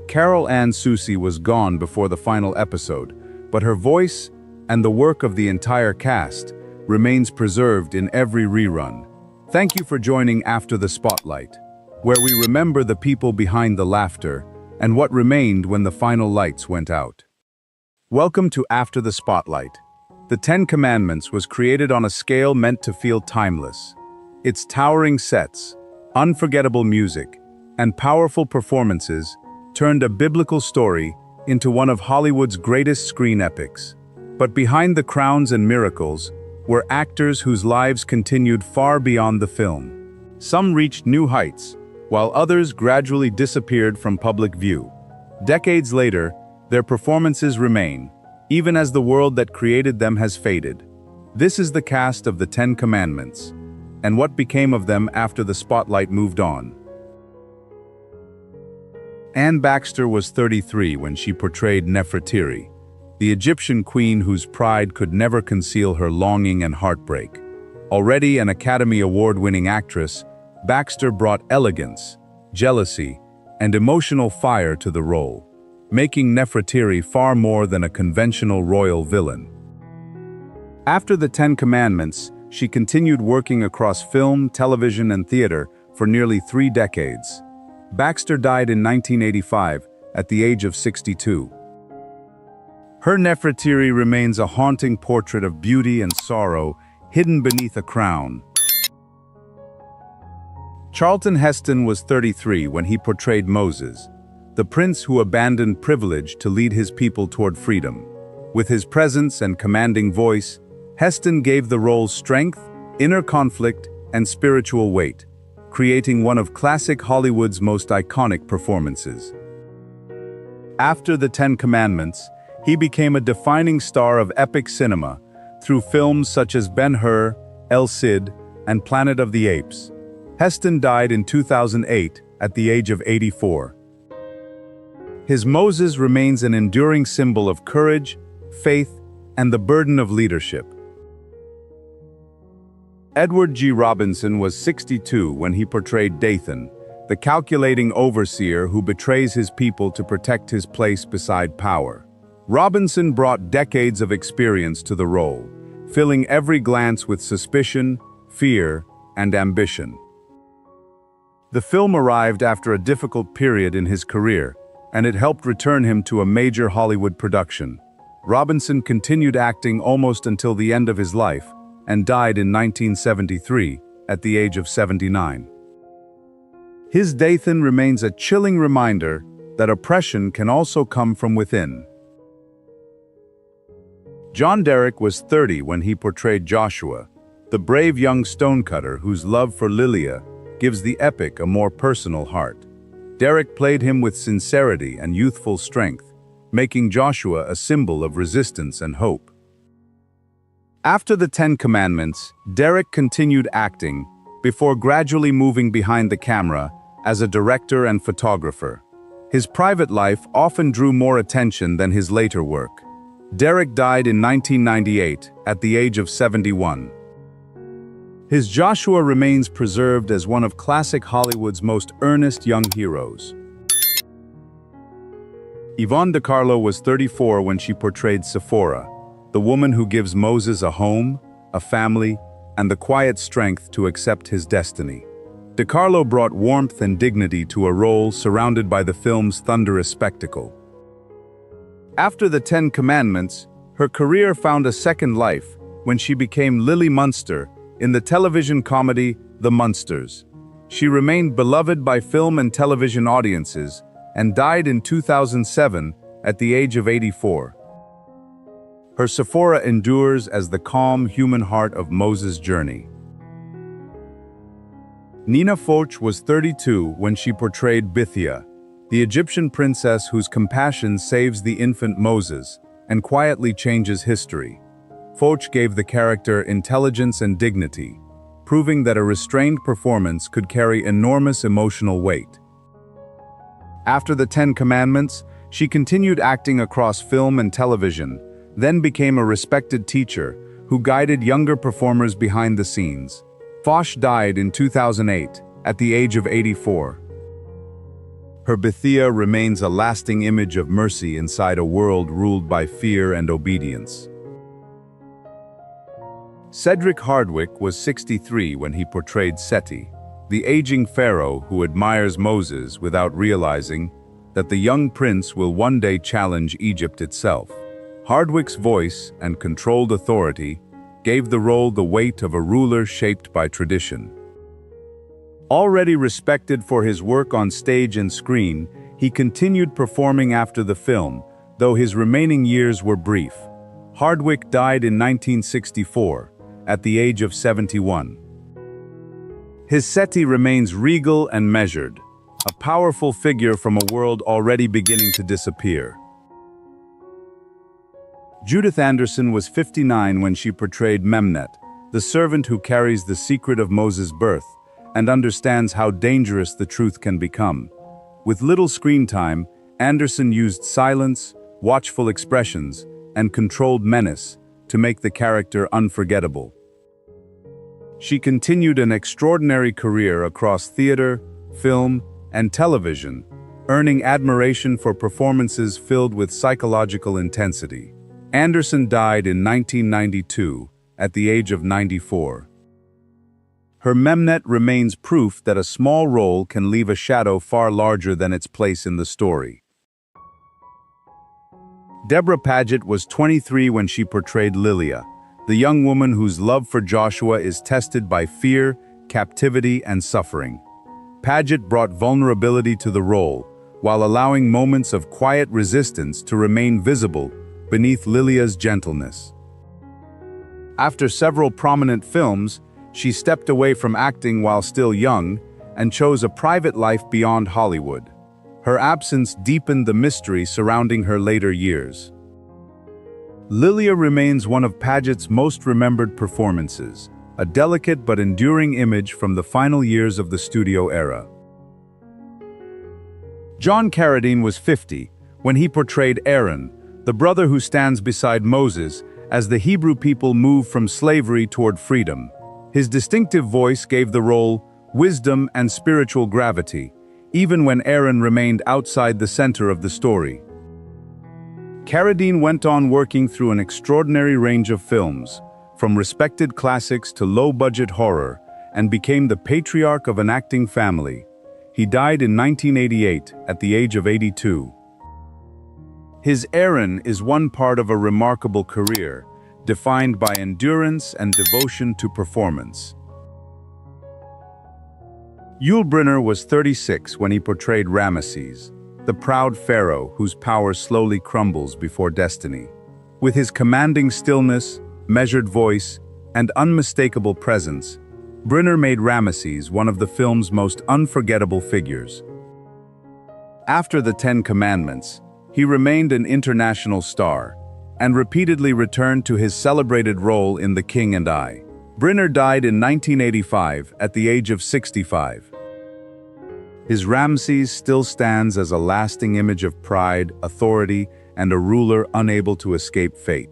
Carol Ann Susi was gone before the final episode, but her voice and the work of the entire cast remains preserved in every rerun. Thank you for joining After the Spotlight, where we remember the people behind the laughter and what remained when the final lights went out. Welcome to After the Spotlight. The 10 Commandments was created on a scale meant to feel timeless. Its towering sets, unforgettable music, and powerful performances turned a biblical story into one of Hollywood's greatest screen epics. But behind the crowns and miracles were actors whose lives continued far beyond the film. Some reached new heights, while others gradually disappeared from public view. Decades later, their performances remain, even as the world that created them has faded. This is the cast of the Ten Commandments, and what became of them after the spotlight moved on. Anne Baxter was 33 when she portrayed Nefertiri, the Egyptian queen whose pride could never conceal her longing and heartbreak. Already an Academy Award-winning actress, Baxter brought elegance, jealousy, and emotional fire to the role, making Nefertiri far more than a conventional royal villain. After the Ten Commandments, she continued working across film, television, and theater for nearly 3 decades. Baxter died in 1985 at the age of 62. Her Nefertiri remains a haunting portrait of beauty and sorrow hidden beneath a crown. Charlton Heston was 33 when he portrayed Moses, the prince who abandoned privilege to lead his people toward freedom. With his presence and commanding voice, Heston gave the role strength, inner conflict, and spiritual weight, creating one of classic Hollywood's most iconic performances. After the Ten Commandments, he became a defining star of epic cinema through films such as Ben-Hur, El Cid, and Planet of the Apes. Heston died in 2008 at the age of 84. His Moses remains an enduring symbol of courage, faith, and the burden of leadership. Edward G. Robinson was 62 when he portrayed Dathan, the calculating overseer who betrays his people to protect his place beside power. Robinson brought decades of experience to the role, filling every glance with suspicion, fear, and ambition. The film arrived after a difficult period in his career, and it helped return him to a major Hollywood production. Robinson continued acting almost until the end of his life, and died in 1973 at the age of 79. His Dathan remains a chilling reminder that oppression can also come from within. John Derek was 30 when he portrayed Joshua, the brave young stonecutter whose love for Lilia gives the epic a more personal heart. Derek played him with sincerity and youthful strength, making Joshua a symbol of resistance and hope. After the Ten Commandments, Derek continued acting before gradually moving behind the camera as a director and photographer. His private life often drew more attention than his later work. Derek died in 1998 at the age of 71. His Joshua remains preserved as one of classic Hollywood's most earnest young heroes. Yvonne De Carlo was 34 when she portrayed Sephora, the woman who gives Moses a home, a family, and the quiet strength to accept his destiny. De Carlo brought warmth and dignity to a role surrounded by the film's thunderous spectacle. After the Ten Commandments, her career found a second life when she became Lily Munster in the television comedy The Munsters. She remained beloved by film and television audiences and died in 2007 at the age of 84. Her Sephora endures as the calm human heart of Moses' journey. Nina Foch was 32 when she portrayed Bithia, the Egyptian princess whose compassion saves the infant Moses and quietly changes history. Foch gave the character intelligence and dignity, proving that a restrained performance could carry enormous emotional weight. After the Ten Commandments, she continued acting across film and television, then became a respected teacher who guided younger performers behind the scenes. Foch died in 2008 at the age of 84. Her Bithia remains a lasting image of mercy inside a world ruled by fear and obedience. Cedric Hardwicke was 63 when he portrayed Seti, the aging pharaoh who admires Moses without realizing that the young prince will one day challenge Egypt itself. Hardwicke's voice and controlled authority gave the role the weight of a ruler shaped by tradition. Already respected for his work on stage and screen, he continued performing after the film, though his remaining years were brief. Hardwicke died in 1964, at the age of 71. His Seti remains regal and measured, a powerful figure from a world already beginning to disappear. Judith Anderson was 59 when she portrayed Memnet, the servant who carries the secret of Moses' birth and understands how dangerous the truth can become. With little screen time, Anderson used silence, watchful expressions, and controlled menace to make the character unforgettable. She continued an extraordinary career across theater, film, and television, earning admiration for performances filled with psychological intensity. Anderson died in 1992 at the age of 94. Her Memnet remains proof that a small role can leave a shadow far larger than its place in the story. Deborah Paget was 23 when she portrayed Lilia, the young woman whose love for Joshua is tested by fear, captivity, and suffering. Paget brought vulnerability to the role, while allowing moments of quiet resistance to remain visible beneath Lilia's gentleness. After several prominent films, she stepped away from acting while still young and chose a private life beyond Hollywood. Her absence deepened the mystery surrounding her later years. Lilia remains one of Paget's most remembered performances, a delicate but enduring image from the final years of the studio era. John Carradine was 50 when he portrayed Aaron, the brother who stands beside Moses as the Hebrew people move from slavery toward freedom. His distinctive voice gave the role wisdom and spiritual gravity, even when Aaron remained outside the center of the story. Carradine went on working through an extraordinary range of films, from respected classics to low-budget horror, and became the patriarch of an acting family. He died in 1988 at the age of 82. His Aaron is one part of a remarkable career, defined by endurance and devotion to performance. Yul Brynner was 36 when he portrayed Ramesses, the proud pharaoh whose power slowly crumbles before destiny. With his commanding stillness, measured voice, and unmistakable presence, Brynner made Ramesses one of the film's most unforgettable figures. After the Ten Commandments, he remained an international star, and repeatedly returned to his celebrated role in The King and I. Brynner died in 1985 at the age of 65. His Ramesses still stands as a lasting image of pride, authority, and a ruler unable to escape fate.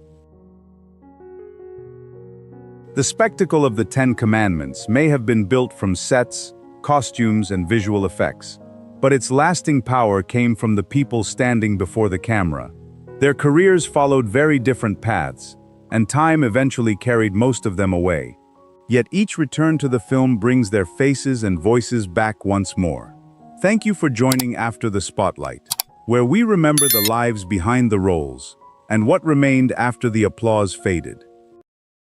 The spectacle of the Ten Commandments may have been built from sets, costumes, and visual effects, but its lasting power came from the people standing before the camera. Their careers followed very different paths, and time eventually carried most of them away. Yet each return to the film brings their faces and voices back once more. Thank you for joining After the Spotlight, where we remember the lives behind the roles and what remained after the applause faded.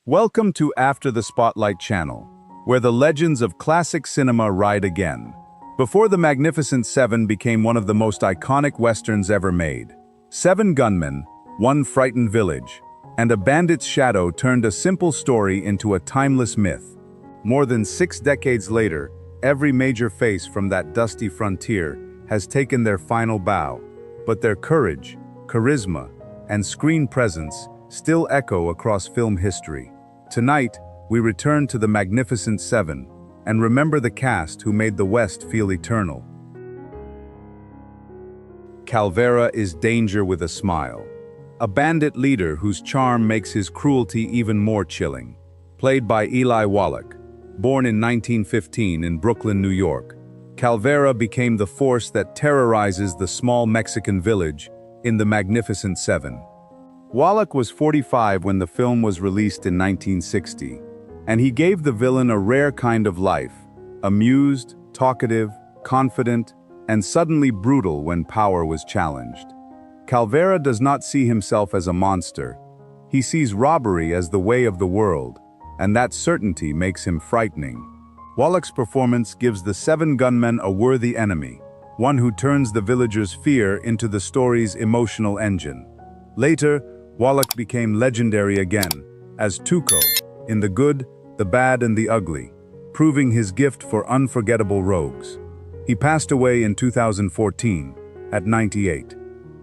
Welcome to After the Spotlight channel, where the legends of classic cinema ride again. Before The Magnificent Seven became one of the most iconic westerns ever made, 7 gunmen, 1 frightened village, and a bandit's shadow turned a simple story into a timeless myth. More than 6 decades later, every major face from that dusty frontier has taken their final bow, but their courage, charisma, and screen presence still echo across film history. Tonight, we return to The Magnificent Seven and remember the cast who made the West feel eternal. Calvera is danger with a smile, a bandit leader whose charm makes his cruelty even more chilling. Played by Eli Wallach, born in 1915 in Brooklyn, New York, Calvera became the force that terrorizes the small Mexican village in The Magnificent Seven. Wallach was 45 when the film was released in 1960, and he gave the villain a rare kind of life, amused, talkative, confident, and suddenly brutal when power was challenged. Calvera does not see himself as a monster. He sees robbery as the way of the world, and that certainty makes him frightening. Wallach's performance gives the 7 gunmen a worthy enemy, one who turns the villagers' fear into the story's emotional engine. Later, Wallach became legendary again as Tuco in The Good, the Bad, and the Ugly, proving his gift for unforgettable rogues. He passed away in 2014 at 98.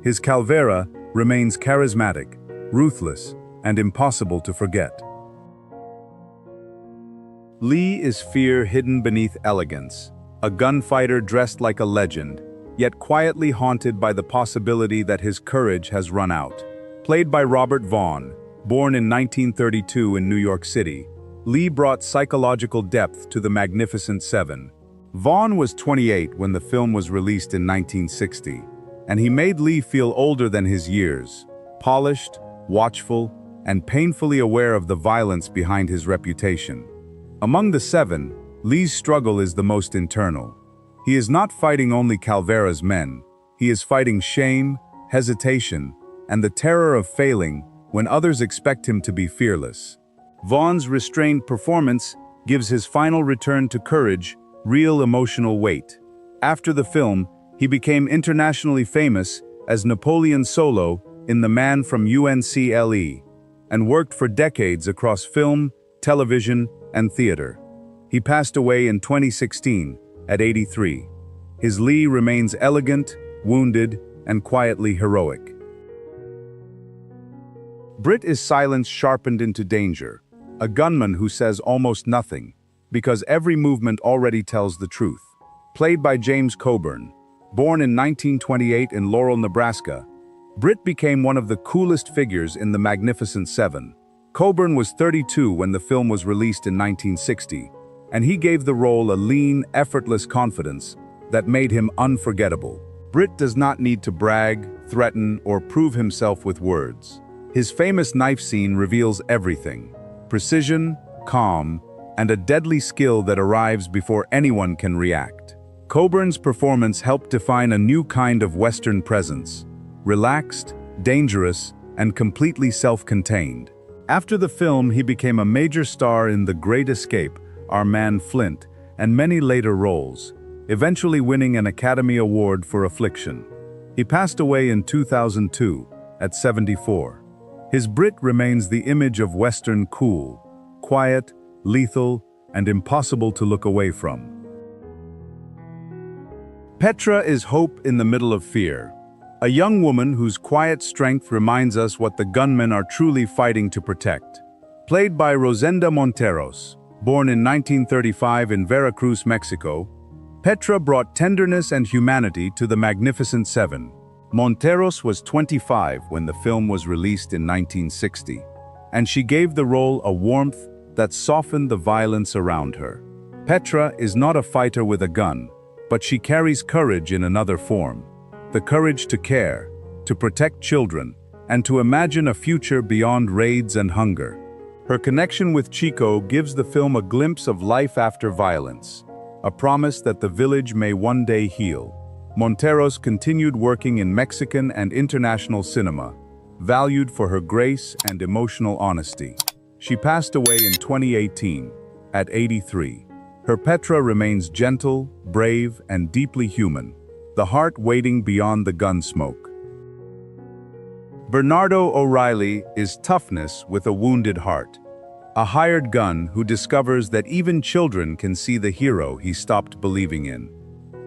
His Calvera remains charismatic, ruthless, and impossible to forget. Lee is fear hidden beneath elegance, a gunfighter dressed like a legend, yet quietly haunted by the possibility that his courage has run out. Played by Robert Vaughn, born in 1932 in New York City, Lee brought psychological depth to the Magnificent Seven. Vaughn was 28 when the film was released in 1960, and he made Lee feel older than his years, polished, watchful, and painfully aware of the violence behind his reputation. Among the seven, Lee's struggle is the most internal. He is not fighting only Calvera's men. He is fighting shame, hesitation, and the terror of failing when others expect him to be fearless. Vaughn's restrained performance gives his final return to courage real emotional weight. After the film, he became internationally famous as Napoleon Solo in The Man from UNCLE, and worked for decades across film, television, and theater. He passed away in 2016 at 83. His Lee remains elegant, wounded, and quietly heroic. Britt is silence sharpened into danger, a gunman who says almost nothing, because every movement already tells the truth. Played by James Coburn, born in 1928 in Laurel, Nebraska, Britt became one of the coolest figures in the Magnificent Seven. Coburn was 32 when the film was released in 1960, and he gave the role a lean, effortless confidence that made him unforgettable. Britt does not need to brag, threaten, or prove himself with words. His famous knife scene reveals everything: precision, calm, and a deadly skill that arrives before anyone can react. Coburn's performance helped define a new kind of Western presence: relaxed, dangerous, and completely self-contained. After the film, he became a major star in The Great Escape, Our Man Flint, and many later roles, eventually winning an Academy Award for Affliction. He passed away in 2002, at 74. His Brit remains the image of Western cool, quiet, lethal, and impossible to look away from. Petra is hope in the middle of fear, a young woman whose quiet strength reminds us what the gunmen are truly fighting to protect. Played by Rosenda Monteros, born in 1935 in Veracruz, Mexico, Petra brought tenderness and humanity to the Magnificent Seven. Monteros was 25 when the film was released in 1960, and she gave the role a warmth that softened the violence around her. Petra is not a fighter with a gun, but she carries courage in another form: the courage to care, to protect children, and to imagine a future beyond raids and hunger. Her connection with Chico gives the film a glimpse of life after violence, a promise that the village may one day heal. Monteros continued working in Mexican and international cinema, valued for her grace and emotional honesty. She passed away in 2018, at 83. Her Petra remains gentle, brave, and deeply human, the heart waiting beyond the gun smoke. Bernardo O'Reilly is toughness with a wounded heart, a hired gun who discovers that even children can see the hero he stopped believing in.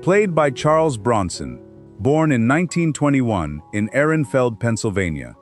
Played by Charles Bronson, born in 1921 in Ehrenfeld, Pennsylvania,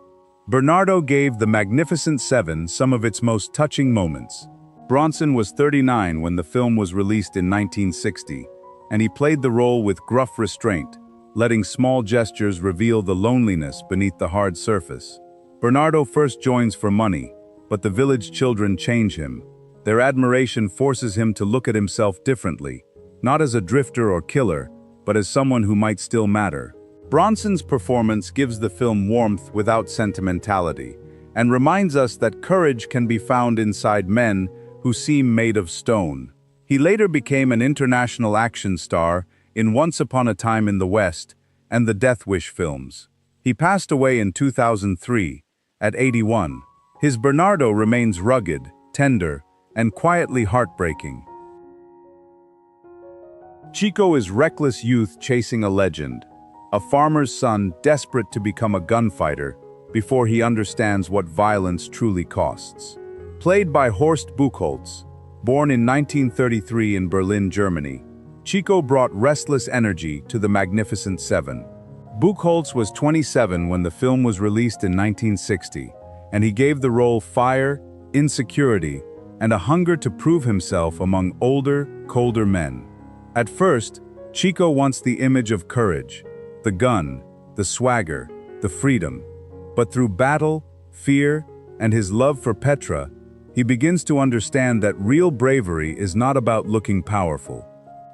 Bernardo gave the Magnificent Seven some of its most touching moments. Bronson was 39 when the film was released in 1960, and he played the role with gruff restraint, letting small gestures reveal the loneliness beneath the hard surface. Bernardo first joins for money, but the village children change him. Their admiration forces him to look at himself differently, not as a drifter or killer, but as someone who might still matter. Bronson's performance gives the film warmth without sentimentality, and reminds us that courage can be found inside men who seem made of stone. He later became an international action star in Once Upon a Time in the West and the Death Wish films. He passed away in 2003, at 81. His Bernardo remains rugged, tender, and quietly heartbreaking. Chico is reckless youth chasing a legend, a farmer's son desperate to become a gunfighter before he understands what violence truly costs. Played by Horst Buchholz, born in 1933 in Berlin, Germany, Chico brought restless energy to the Magnificent Seven. Buchholz was 27 when the film was released in 1960, and he gave the role fire, insecurity, and a hunger to prove himself among older, colder men. At first, Chico wants the image of courage, the gun, the swagger, the freedom. But through battle, fear, and his love for Petra, he begins to understand that real bravery is not about looking powerful.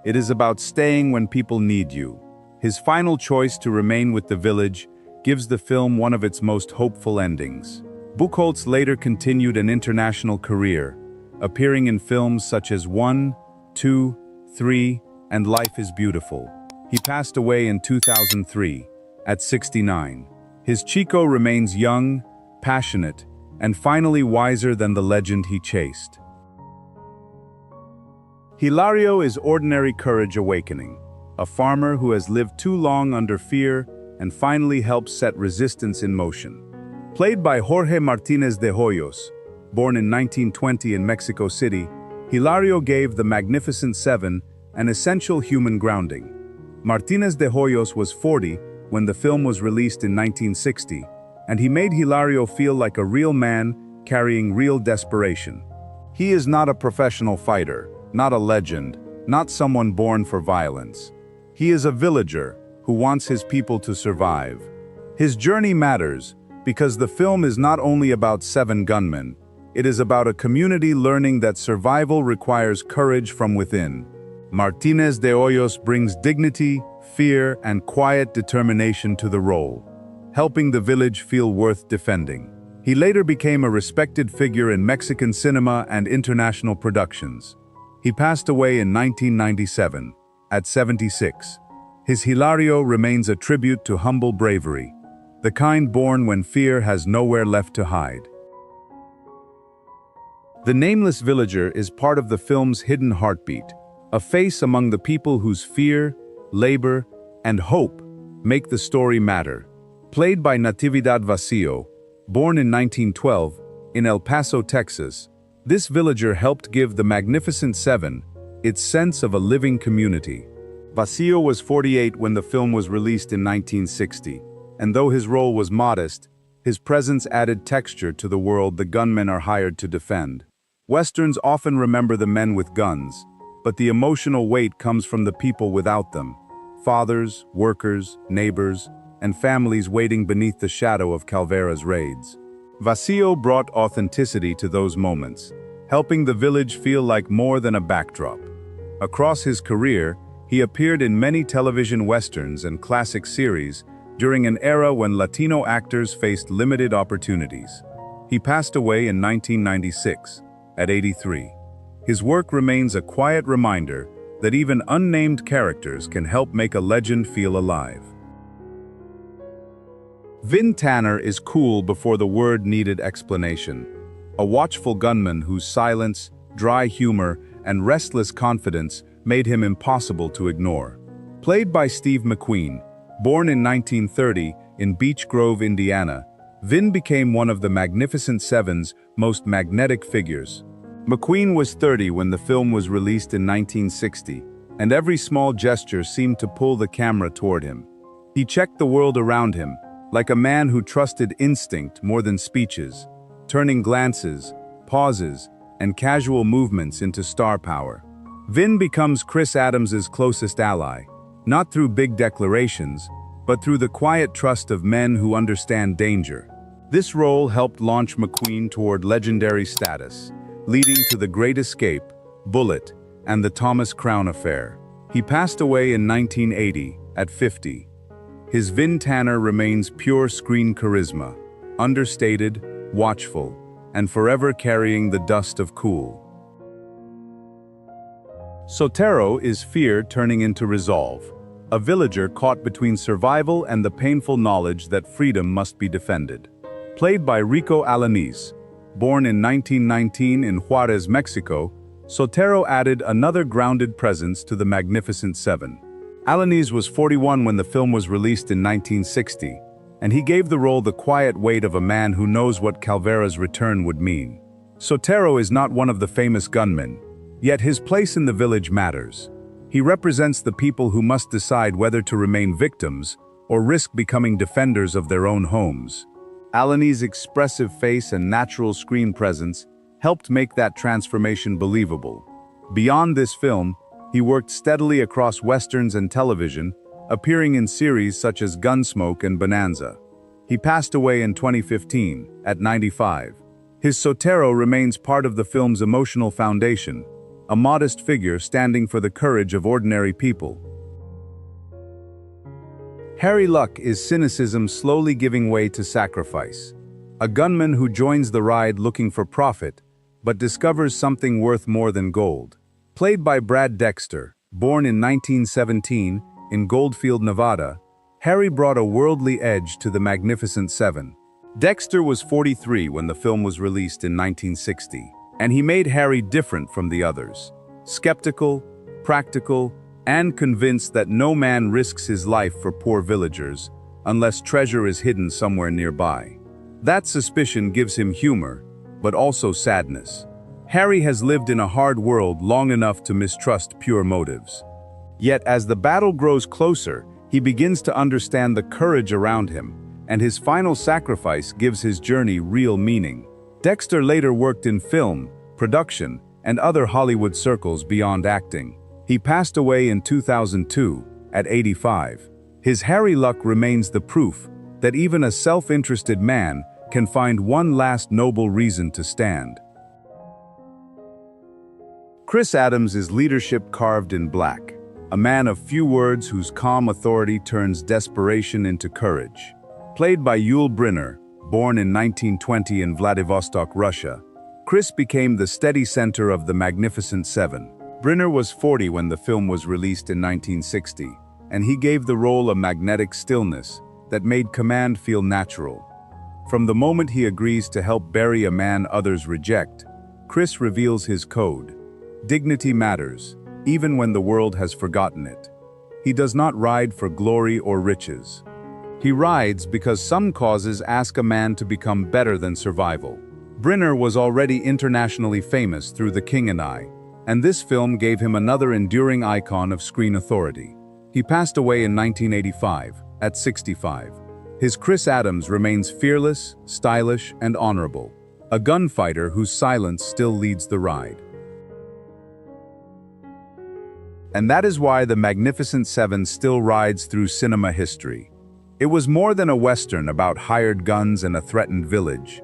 It is about staying when people need you. His final choice to remain with the village gives the film one of its most hopeful endings. Buchholz later continued an international career, appearing in films such as 1, 2, 3, and Life is Beautiful. He passed away in 2003, at 69. His Chico remains young, passionate, and finally wiser than the legend he chased. Hilario is ordinary courage awakening, a farmer who has lived too long under fear and finally helps set resistance in motion. Played by Jorge Martínez de Hoyos, born in 1920 in Mexico City, Hilario gave The Magnificent Seven an essential human grounding. Martínez de Hoyos was 40 when the film was released in 1960, and he made Hilario feel like a real man carrying real desperation. He is not a professional fighter, not a legend, not someone born for violence. He is a villager who wants his people to survive. His journey matters because the film is not only about 7 gunmen, it is about a community learning that survival requires courage from within. Martínez de Hoyos brings dignity, fear, and quiet determination to the role, helping the village feel worth defending. He later became a respected figure in Mexican cinema and international productions. He passed away in 1997, at 76. His Hilario remains a tribute to humble bravery, the kind born when fear has nowhere left to hide. The nameless villager is part of the film's hidden heartbeat, a face among the people whose fear, labor, and hope make the story matter. Played by Natividad Vacío, born in 1912 in El Paso, Texas, this villager helped give The Magnificent Seven its sense of a living community. Vacío was 48 when the film was released in 1960, and though his role was modest, his presence added texture to the world the gunmen are hired to defend. Westerns often remember the men with guns, but the emotional weight comes from the people without them: fathers, workers, neighbors, and families waiting beneath the shadow of Calvera's raids. Vacío brought authenticity to those moments, helping the village feel like more than a backdrop. Across his career, he appeared in many television westerns and classic series during an era when Latino actors faced limited opportunities. He passed away in 1996, at 83. His work remains a quiet reminder that even unnamed characters can help make a legend feel alive. Vin Tanner is cool before the word needed explanation. A watchful gunman whose silence, dry humor, and restless confidence made him impossible to ignore. Played by Steve McQueen, born in 1930 in Beech Grove, Indiana, Vin became one of the Magnificent Seven's most magnetic figures. McQueen was 30 when the film was released in 1960, and every small gesture seemed to pull the camera toward him. He checked the world around him, like a man who trusted instinct more than speeches, turning glances, pauses, and casual movements into star power. Vin becomes Chris Adams's closest ally, not through big declarations, but through the quiet trust of men who understand danger. This role helped launch McQueen toward legendary status, leading to The Great Escape, Bullet, and The Thomas Crown Affair. He passed away in 1980, at 50. His Vin Tanner remains pure screen charisma, understated, watchful, and forever carrying the dust of cool. Sotero is fear turning into resolve, a villager caught between survival and the painful knowledge that freedom must be defended. Played by Rico Alanis, born in 1919 in Juarez, Mexico, Sotero added another grounded presence to The Magnificent Seven. Alanis was 41 when the film was released in 1960, and he gave the role the quiet weight of a man who knows what Calvera's return would mean. Sotero is not one of the famous gunmen, yet his place in the village matters. He represents the people who must decide whether to remain victims or risk becoming defenders of their own homes. Alan's expressive face and natural screen presence helped make that transformation believable. Beyond this film, he worked steadily across westerns and television, appearing in series such as Gunsmoke and Bonanza. He passed away in 2015, at 95. His Sotero remains part of the film's emotional foundation, a modest figure standing for the courage of ordinary people. Harry Luck is cynicism slowly giving way to sacrifice. A gunman who joins the ride looking for profit, but discovers something worth more than gold. Played by Brad Dexter, born in 1917 in Goldfield, Nevada, Harry brought a worldly edge to the Magnificent Seven. Dexter was 43 when the film was released in 1960, and he made Harry different from the others. Skeptical, practical, and convinced that no man risks his life for poor villagers unless treasure is hidden somewhere nearby. That suspicion gives him humor, but also sadness. Harry has lived in a hard world long enough to mistrust pure motives. Yet as the battle grows closer, he begins to understand the courage around him, and his final sacrifice gives his journey real meaning. Dexter later worked in film, production, and other Hollywood circles beyond acting. He passed away in 2002, at 85. His Harry Luck remains the proof that even a self-interested man can find one last noble reason to stand. Chris Adams is leadership carved in black, a man of few words whose calm authority turns desperation into courage. Played by Yul Brynner, born in 1920 in Vladivostok, Russia, Chris became the steady center of the Magnificent Seven. Brynner was 40 when the film was released in 1960, and he gave the role a magnetic stillness that made command feel natural. From the moment he agrees to help bury a man others reject, Chris reveals his code. Dignity matters, even when the world has forgotten it. He does not ride for glory or riches. He rides because some causes ask a man to become better than survival. Brynner was already internationally famous through The King and I, and this film gave him another enduring icon of screen authority. He passed away in 1985, at 65. His Chris Adams remains fearless, stylish, and honorable, a gunfighter whose silence still leads the ride. And that is why the Magnificent Seven still rides through cinema history. It was more than a Western about hired guns and a threatened village.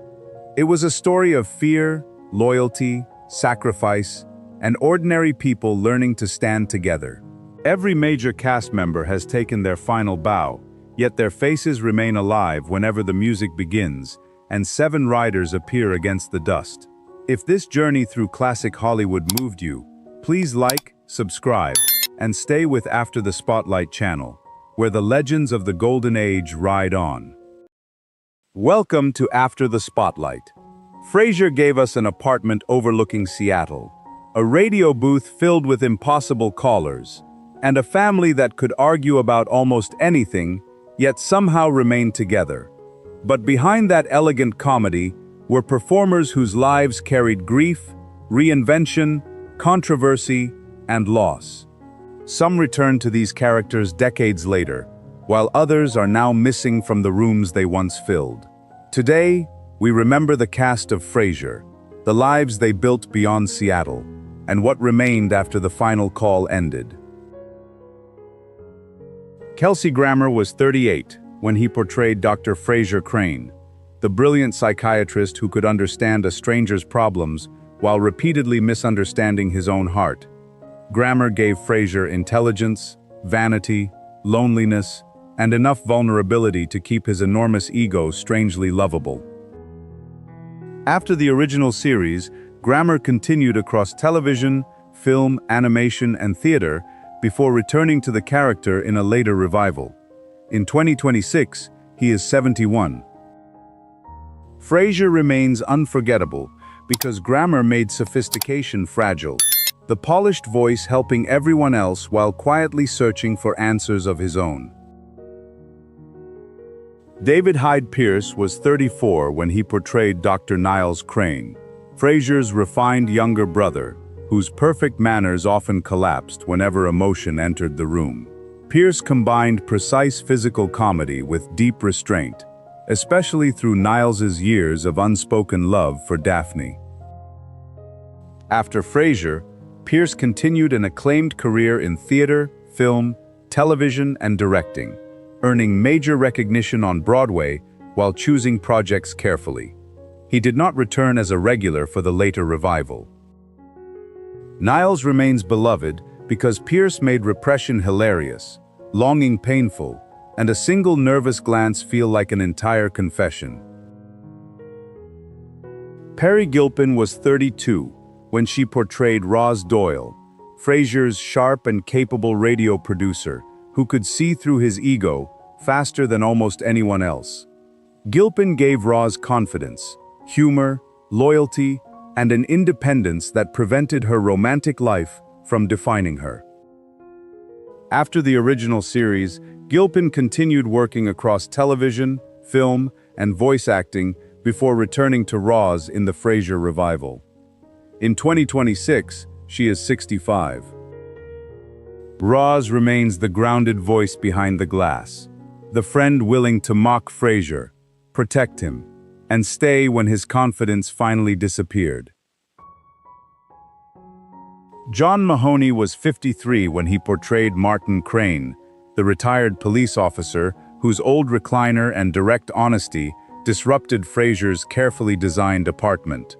It was a story of fear, loyalty, sacrifice, and ordinary people learning to stand together. Every major cast member has taken their final bow, yet their faces remain alive whenever the music begins, and seven riders appear against the dust. If this journey through classic Hollywood moved you, please like, subscribe, and stay with After the Spotlight channel, where the legends of the Golden Age ride on. Welcome to After the Spotlight. Frasier gave us an apartment overlooking Seattle, a radio booth filled with impossible callers, and a family that could argue about almost anything, yet somehow remain together. But behind that elegant comedy were performers whose lives carried grief, reinvention, controversy, and loss. Some return to these characters decades later, while others are now missing from the rooms they once filled. Today, we remember the cast of Frasier, the lives they built beyond Seattle, and what remained after the final call ended. Kelsey Grammer was 38 when he portrayed Dr. Frasier Crane, the brilliant psychiatrist who could understand a stranger's problems while repeatedly misunderstanding his own heart. Grammer gave Frasier intelligence, vanity, loneliness, and enough vulnerability to keep his enormous ego strangely lovable. After the original series, Grammer continued across television, film, animation, and theater before returning to the character in a later revival. In 2026, he is 71. Frasier remains unforgettable because Grammer made sophistication fragile, the polished voice helping everyone else while quietly searching for answers of his own. David Hyde Pierce was 34 when he portrayed Dr. Niles Crane, Frasier's refined younger brother, whose perfect manners often collapsed whenever emotion entered the room. Pierce combined precise physical comedy with deep restraint, especially through Niles's years of unspoken love for Daphne. After Frasier, Pierce continued an acclaimed career in theater, film, television, and directing, earning major recognition on Broadway while choosing projects carefully. He did not return as a regular for the later revival. Niles remains beloved because Pierce made repression hilarious, longing painful, and a single nervous glance feel like an entire confession. Peri Gilpin was 32 when she portrayed Roz Doyle, Frasier's sharp and capable radio producer who could see through his ego faster than almost anyone else. Gilpin gave Roz confidence, humor, loyalty, and an independence that prevented her romantic life from defining her. After the original series, Gilpin continued working across television, film, and voice acting before returning to Roz in the Frasier revival. In 2026, she is 65. Roz remains the grounded voice behind the glass, the friend willing to mock Frasier, protect him, and stay when his confidence finally disappeared. John Mahoney was 53 when he portrayed Martin Crane, the retired police officer whose old recliner and direct honesty disrupted Frasier's carefully designed apartment.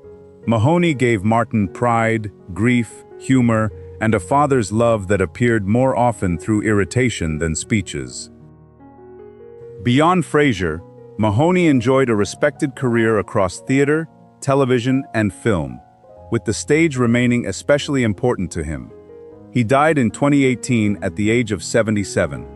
Mahoney gave Martin pride, grief, humor, and a father's love that appeared more often through irritation than speeches. Beyond Frasier, Mahoney enjoyed a respected career across theater, television, and film, with the stage remaining especially important to him. He died in 2018 at the age of 77.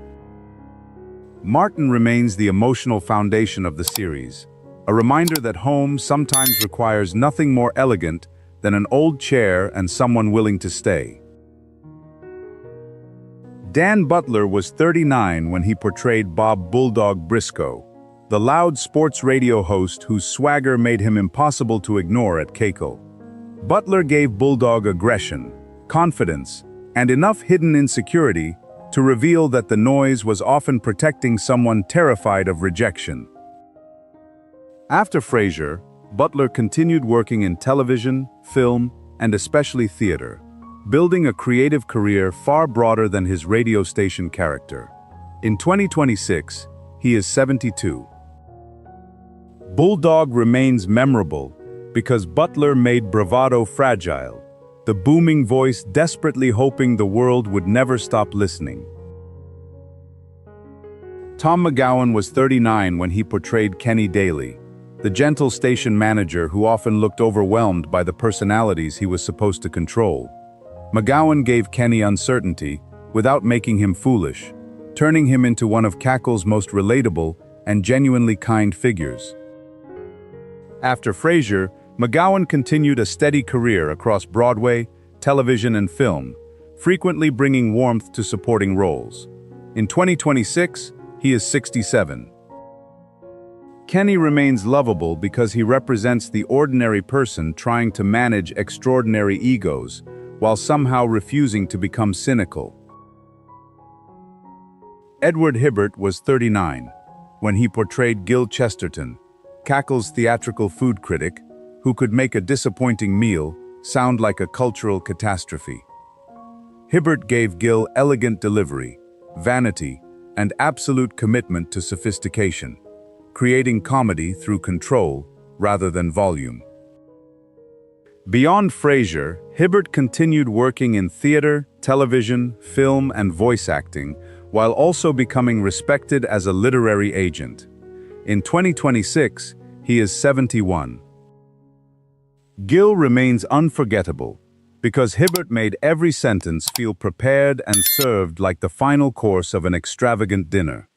Martin remains the emotional foundation of the series, a reminder that home sometimes requires nothing more elegant than an old chair and someone willing to stay. Dan Butler was 39 when he portrayed Bob Bulldog Briscoe, the loud sports radio host whose swagger made him impossible to ignore at Keiko. Butler gave Bulldog aggression, confidence, and enough hidden insecurity to reveal that the noise was often protecting someone terrified of rejection. After Frasier, Butler continued working in television, film, and especially theater, building a creative career far broader than his radio station character. In 2026, he is 72. Bulldog remains memorable because Butler made bravado fragile, the booming voice desperately hoping the world would never stop listening. Tom McGowan was 39 when he portrayed Kenny Daly, the gentle station manager who often looked overwhelmed by the personalities he was supposed to control. McGowan gave Kenny uncertainty without making him foolish, turning him into one of Cackle's most relatable and genuinely kind figures. After Frasier, McGowan continued a steady career across Broadway, television, and film, frequently bringing warmth to supporting roles. In 2026, he is 67. Kenny remains lovable because he represents the ordinary person trying to manage extraordinary egos while somehow refusing to become cynical. Edward Hibbert was 39 when he portrayed Gil Chesterton, Cackle's theatrical food critic, who could make a disappointing meal sound like a cultural catastrophe. Hibbert gave Gil elegant delivery, vanity, and absolute commitment to sophistication, creating comedy through control rather than volume. Beyond Frasier, Hibbert continued working in theater, television, film, and voice acting, while also becoming respected as a literary agent. In 2026, he is 71. Gil remains unforgettable because Hibbert made every sentence feel prepared and served like the final course of an extravagant dinner.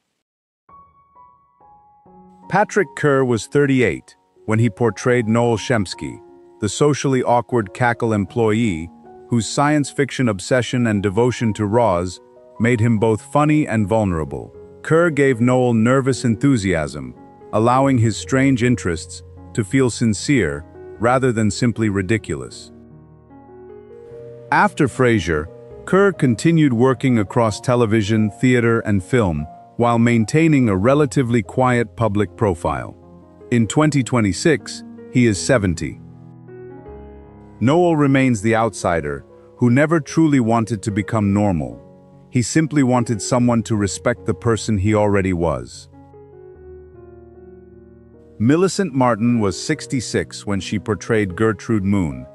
Patrick Kerr was 38 when he portrayed Noel Shempsky, the socially awkward Cackle employee whose science fiction obsession and devotion to Roz made him both funny and vulnerable. Kerr gave Noel nervous enthusiasm, allowing his strange interests to feel sincere rather than simply ridiculous. After Frasier, Kerr continued working across television, theater, and film while maintaining a relatively quiet public profile. In 2026, he is 70. Noel remains the outsider, who never truly wanted to become normal. He simply wanted someone to respect the person he already was. Millicent Martin was 66 when she portrayed Gertrude Moon,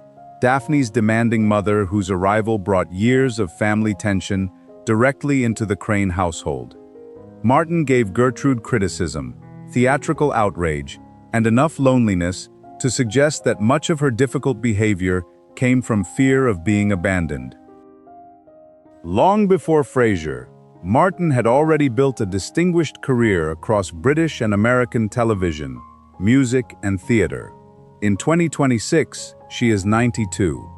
Daphne's demanding mother whose arrival brought years of family tension directly into the Crane household. Martin gave Gertrude criticism, theatrical outrage, and enough loneliness to suggest that much of her difficult behavior came from fear of being abandoned. Long before Frasier, Martin had already built a distinguished career across British and American television, music, and theater. In 2026, she is 92.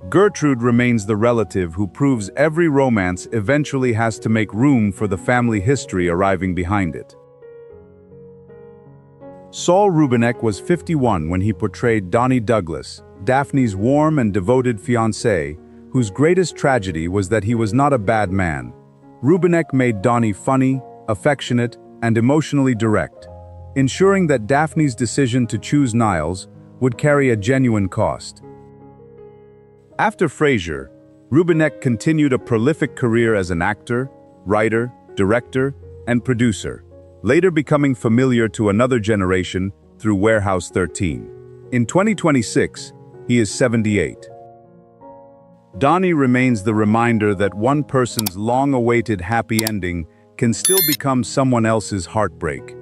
Gertrude remains the relative who proves every romance eventually has to make room for the family history arriving behind it. Saul Rubinek was 51 when he portrayed Donnie Douglas, Daphne's warm and devoted fiancé, whose greatest tragedy was that he was not a bad man. Rubinek made Donnie funny, affectionate, and emotionally direct, ensuring that Daphne's decision to choose Niles would carry a genuine cost. After Frasier, Rubinek continued a prolific career as an actor, writer, director, and producer, later becoming familiar to another generation through Warehouse 13. In 2026, he is 78. Donnie remains the reminder that one person's long-awaited happy ending can still become someone else's heartbreak.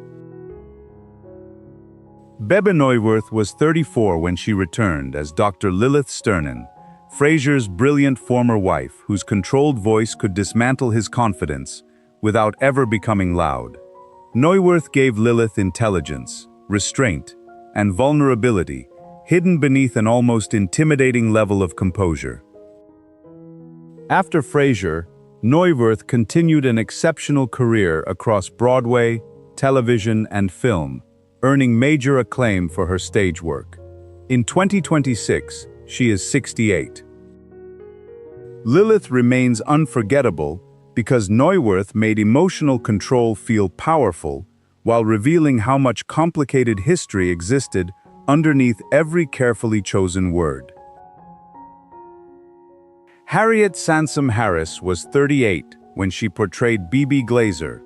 Bebe Neuwirth was 34 when she returned as Dr. Lilith Sternin, Frasier's brilliant former wife whose controlled voice could dismantle his confidence without ever becoming loud. Neuwirth gave Lilith intelligence, restraint, and vulnerability hidden beneath an almost intimidating level of composure. After Frasier, Neuwirth continued an exceptional career across Broadway, television, and film, earning major acclaim for her stage work. In 2026, she is 68. Lilith remains unforgettable because Neuwirth made emotional control feel powerful while revealing how much complicated history existed underneath every carefully chosen word. Harriet Sansom Harris was 38 when she portrayed Bebe Glazer,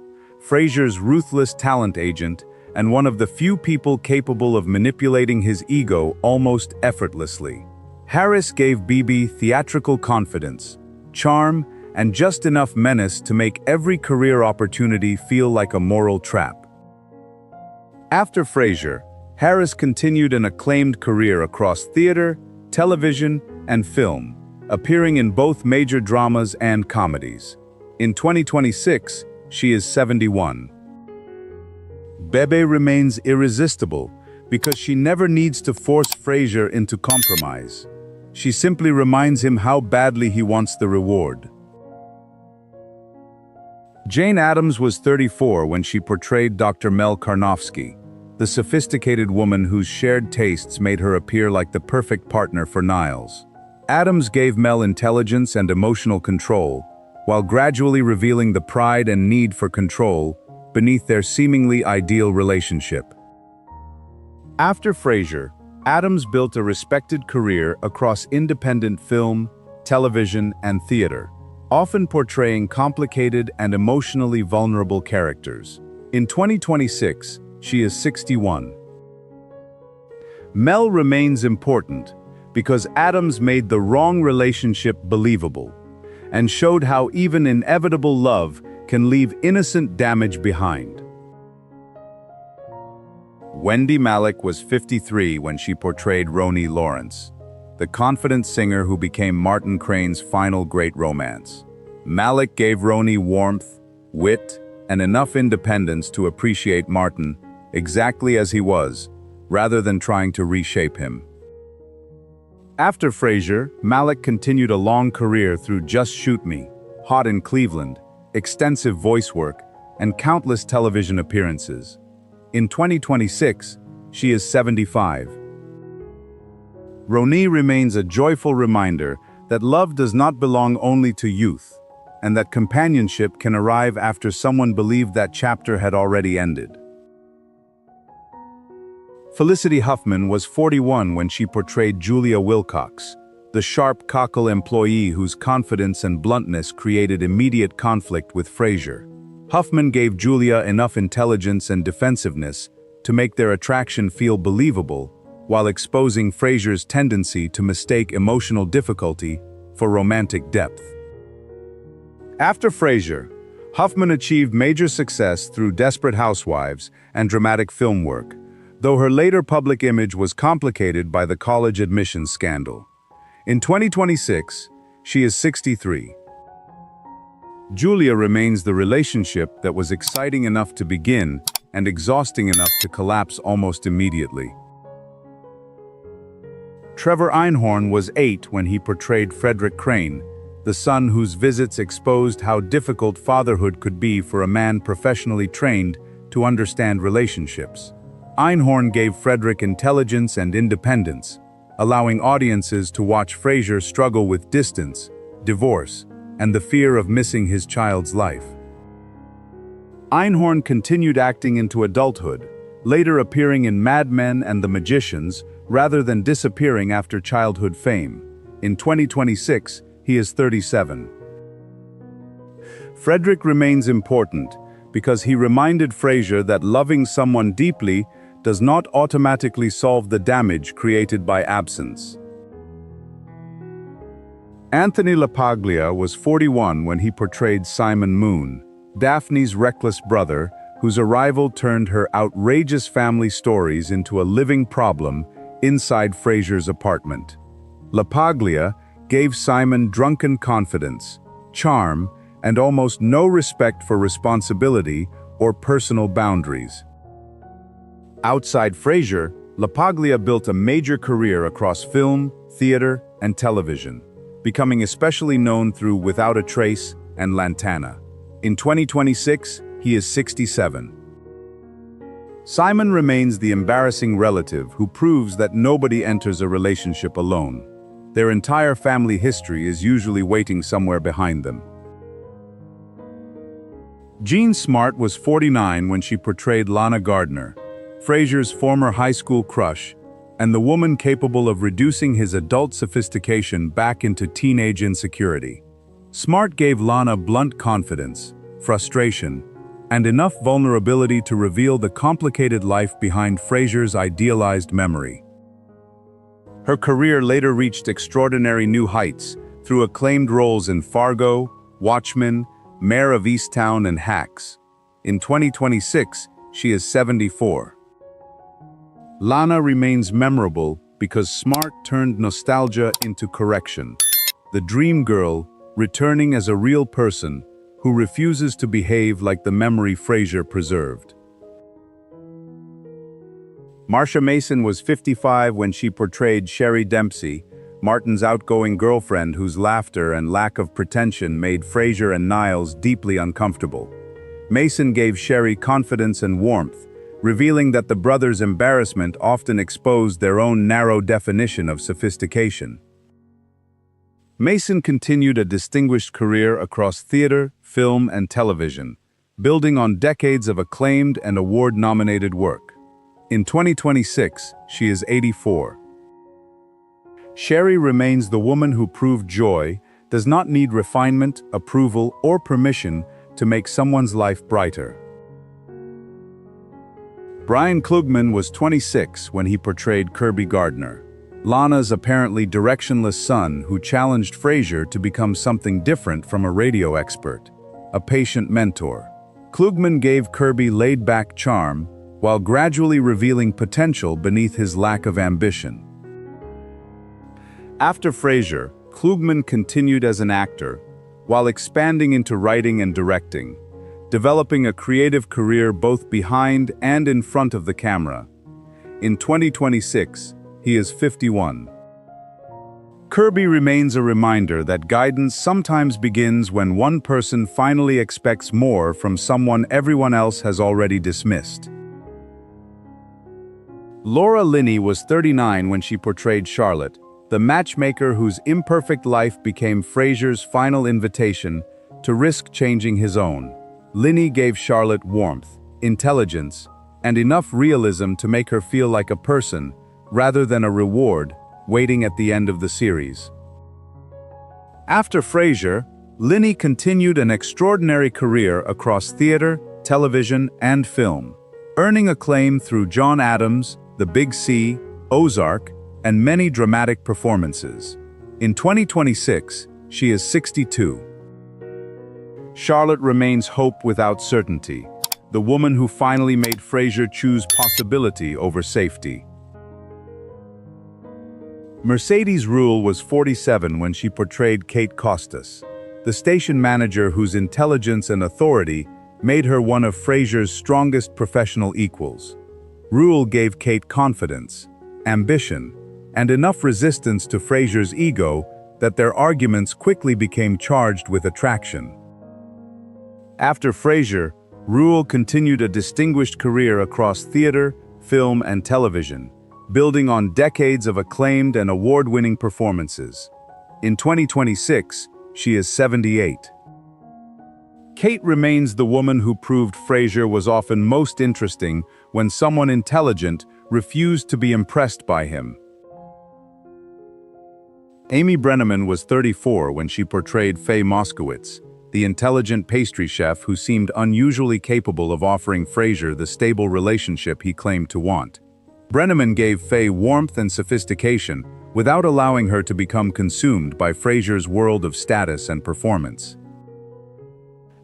Frasier's ruthless talent agent and one of the few people capable of manipulating his ego almost effortlessly. Harris gave Bebe theatrical confidence, charm, and just enough menace to make every career opportunity feel like a moral trap. After Frasier, Harris continued an acclaimed career across theater, television, and film, appearing in both major dramas and comedies. In 2026, she is 71. Bebe remains irresistible because she never needs to force Frasier into compromise. She simply reminds him how badly he wants the reward. Jane Addams was 34 when she portrayed Dr. Mel Karnofsky, the sophisticated woman whose shared tastes made her appear like the perfect partner for Niles. Addams gave Mel intelligence and emotional control, while gradually revealing the pride and need for control beneath their seemingly ideal relationship. After Frasier, Addams built a respected career across independent film, television, and theater, often portraying complicated and emotionally vulnerable characters. In 2026, she is 61. Mel remains important because Addams made the wrong relationship believable and showed how even inevitable love can leave innocent damage behind. Wendy Malick was 53 when she portrayed Roni Lawrence, the confident singer who became Martin Crane's final great romance. Malick gave Roni warmth, wit, and enough independence to appreciate Martin exactly as he was, rather than trying to reshape him. After Frasier, Malick continued a long career through Just Shoot Me, Hot in Cleveland, extensive voice work, and countless television appearances. In 2026, she is 75. Roni remains a joyful reminder that love does not belong only to youth. and that companionship can arrive after someone believed that chapter had already ended. Felicity Huffman was 41 when she portrayed Julia Wilcox, the sharp cockle employee whose confidence and bluntness created immediate conflict with Frasier. Huffman gave Julia enough intelligence and defensiveness to make their attraction feel believable, while exposing Frasier's tendency to mistake emotional difficulty for romantic depth. After Frasier, Huffman achieved major success through Desperate Housewives and dramatic film work, though her later public image was complicated by the college admissions scandal. In 2026, she is 63. Julia remains the relationship that was exciting enough to begin and exhausting enough to collapse almost immediately. Trevor Einhorn was 8 when he portrayed Frederick Crane, the son whose visits exposed how difficult fatherhood could be for a man professionally trained to understand relationships. Einhorn gave Frederick intelligence and independence, allowing audiences to watch Frasier struggle with distance, divorce, and the fear of missing his child's life. Einhorn continued acting into adulthood, later appearing in Mad Men and The Magicians, rather than disappearing after childhood fame. In 2026, he is 37. Frederick remains important because he reminded Frasier that loving someone deeply does not automatically solve the damage created by absence. Anthony LaPaglia was 41 when he portrayed Simon Moon, Daphne's reckless brother, whose arrival turned her outrageous family stories into a living problem inside Frasier's apartment. LaPaglia gave Simon drunken confidence, charm, and almost no respect for responsibility or personal boundaries. Outside Frasier, LaPaglia built a major career across film, theater, and television, becoming especially known through Without a Trace and Lantana. In 2026, he is 67. Simon remains the embarrassing relative who proves that nobody enters a relationship alone. Their entire family history is usually waiting somewhere behind them. Jean Smart was 49 when she portrayed Lana Gardner, Frasier's former high school crush, and the woman capable of reducing his adult sophistication back into teenage insecurity. Smart gave Lana blunt confidence, frustration, and enough vulnerability to reveal the complicated life behind Frasier's idealized memory. Her career later reached extraordinary new heights through acclaimed roles in Fargo, Watchmen, Mayor of Easttown, and Hacks. In 2026, she is 74. Lana remains memorable because Smart turned nostalgia into correction. The dream girl, returning as a real person who refuses to behave like the memory Frasier preserved. Marsha Mason was 55 when she portrayed Sherry Dempsey, Martin's outgoing girlfriend whose laughter and lack of pretension made Frasier and Niles deeply uncomfortable. Mason gave Sherry confidence and warmth, revealing that the brothers' embarrassment often exposed their own narrow definition of sophistication. Mason continued a distinguished career across theater, film, and television, building on decades of acclaimed and award-nominated work. In 2026, she is 84. Sherry remains the woman who proved joy does not need refinement, approval, or permission to make someone's life brighter. Brian Klugman was 26 when he portrayed Kirby Gardner, Lana's apparently directionless son who challenged Frasier to become something different from a radio expert, a patient mentor. Klugman gave Kirby laid-back charm while gradually revealing potential beneath his lack of ambition. After Frasier, Klugman continued as an actor, while expanding into writing and directing, developing a creative career both behind and in front of the camera. In 2026, he is 51. Kirby remains a reminder that guidance sometimes begins when one person finally expects more from someone everyone else has already dismissed. Laura Linney was 39 when she portrayed Charlotte, the matchmaker whose imperfect life became Frasier's final invitation to risk changing his own. Linney gave Charlotte warmth, intelligence, and enough realism to make her feel like a person, rather than a reward, waiting at the end of the series. After Frasier, Linney continued an extraordinary career across theater, television, and film, earning acclaim through John Adams, The Big C, Ozark, and many dramatic performances. In 2026, she is 62. Charlotte remains hope without certainty, the woman who finally made Frasier choose possibility over safety. Mercedes Ruehl was 47 when she portrayed Kate Costas, the station manager whose intelligence and authority made her one of Frasier's strongest professional equals. Ruehl gave Kate confidence, ambition, and enough resistance to Frasier's ego that their arguments quickly became charged with attraction. After Frasier, Ruehl continued a distinguished career across theater, film, and television, building on decades of acclaimed and award-winning performances. In 2026, she is 78. Kate remains the woman who proved Frasier was often most interesting when someone intelligent refused to be impressed by him. Amy Brenneman was 34 when she portrayed Faye Moskowitz, the intelligent pastry chef who seemed unusually capable of offering Frasier the stable relationship he claimed to want. Brenneman gave Faye warmth and sophistication without allowing her to become consumed by Frasier's world of status and performance.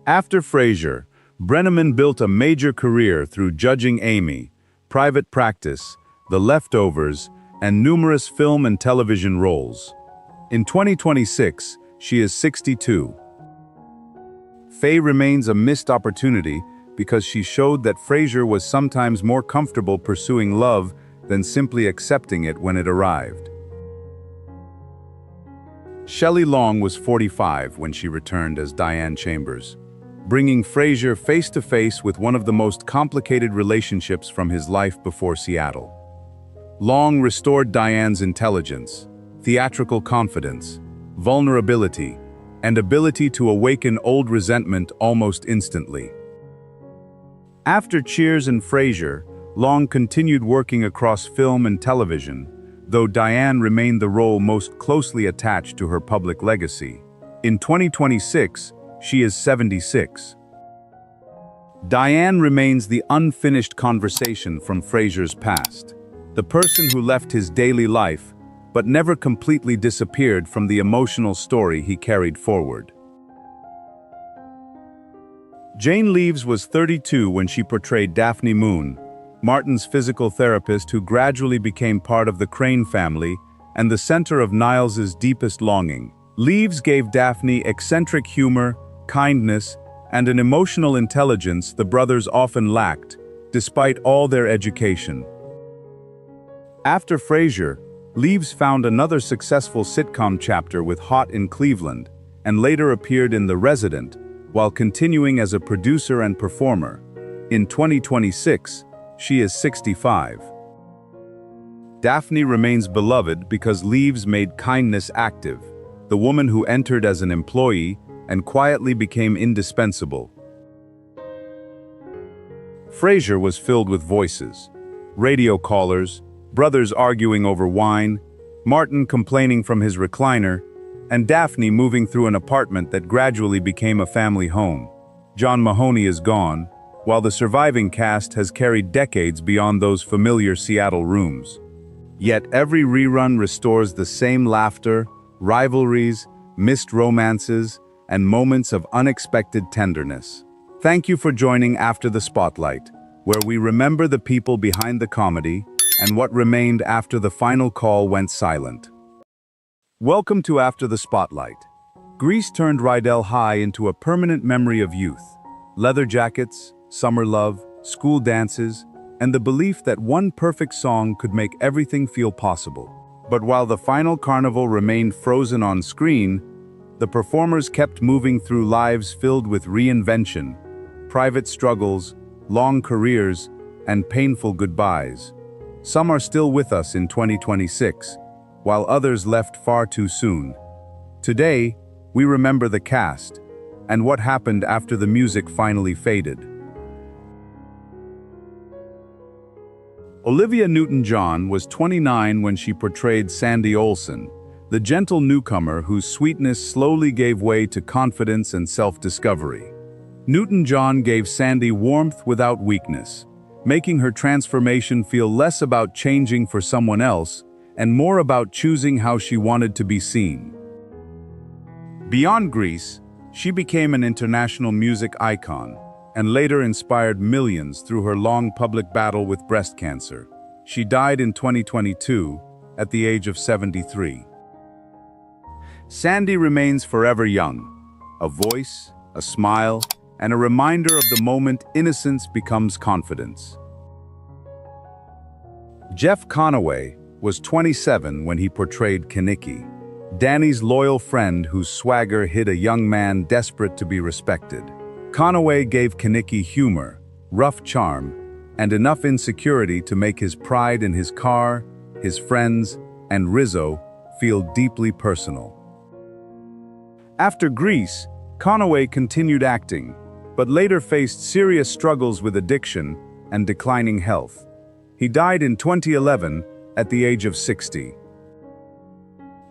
After Frasier, Brenneman built a major career through Judging Amy, Private Practice, The Leftovers, and numerous film and television roles. In 2026, she is 62. Faye remains a missed opportunity because she showed that Frasier was sometimes more comfortable pursuing love than simply accepting it when it arrived. Shelley Long was 45 when she returned as Diane Chambers, bringing Frasier face-to-face with one of the most complicated relationships from his life before Seattle. Long restored Diane's intelligence, theatrical confidence, vulnerability, and ability to awaken old resentment almost instantly. After Cheers and Frasier, Long continued working across film and television, though Diane remained the role most closely attached to her public legacy. In 2026, she is 76. Diane remains the unfinished conversation from Frasier's past, the person who left his daily life but never completely disappeared from the emotional story he carried forward. Jane Leeves was 32 when she portrayed Daphne Moon, Martin's physical therapist who gradually became part of the Crane family and the center of Niles's deepest longing. Leeves gave Daphne eccentric humor, kindness, and an emotional intelligence the brothers often lacked, despite all their education. After Frasier, Leeves found another successful sitcom chapter with Hot in Cleveland, and later appeared in The Resident, while continuing as a producer and performer. In 2026, she is 65. Daphne remains beloved because Leeves made kindness active, the woman who entered as an employee and quietly became indispensable. Frasier was filled with voices, radio callers, brothers arguing over wine, Martin complaining from his recliner, and Daphne moving through an apartment that gradually became a family home. John Mahoney is gone, while the surviving cast has carried decades beyond those familiar Seattle rooms. Yet every rerun restores the same laughter, rivalries, missed romances, and moments of unexpected tenderness. Thank you for joining After the Spotlight, where we remember the people behind the comedy and what remained after the final call went silent. Welcome to After the Spotlight. Grease turned Rydell High into a permanent memory of youth. Leather jackets, summer love, school dances, and the belief that one perfect song could make everything feel possible. But while the final carnival remained frozen on screen, the performers kept moving through lives filled with reinvention, private struggles, long careers, and painful goodbyes. Some are still with us in 2026, while others left far too soon. Today, we remember the cast, and what happened after the music finally faded. Olivia Newton-John was 29 when she portrayed Sandy Olsen, the gentle newcomer whose sweetness slowly gave way to confidence and self-discovery. Newton-John gave Sandy warmth without weakness, making her transformation feel less about changing for someone else and more about choosing how she wanted to be seen. Beyond Greece, she became an international music icon and later inspired millions through her long public battle with breast cancer. She died in 2022 at the age of 73. Sandy remains forever young, a voice, a smile, and a reminder of the moment innocence becomes confidence. Jeff Conaway was 27 when he portrayed Kinnicky, Danny's loyal friend whose swagger hid a young man desperate to be respected. Conaway gave Kinnicky humor, rough charm, and enough insecurity to make his pride in his car, his friends, and Rizzo feel deeply personal. After Grease, Conaway continued acting, but later faced serious struggles with addiction and declining health. He died in 2011 at the age of 60.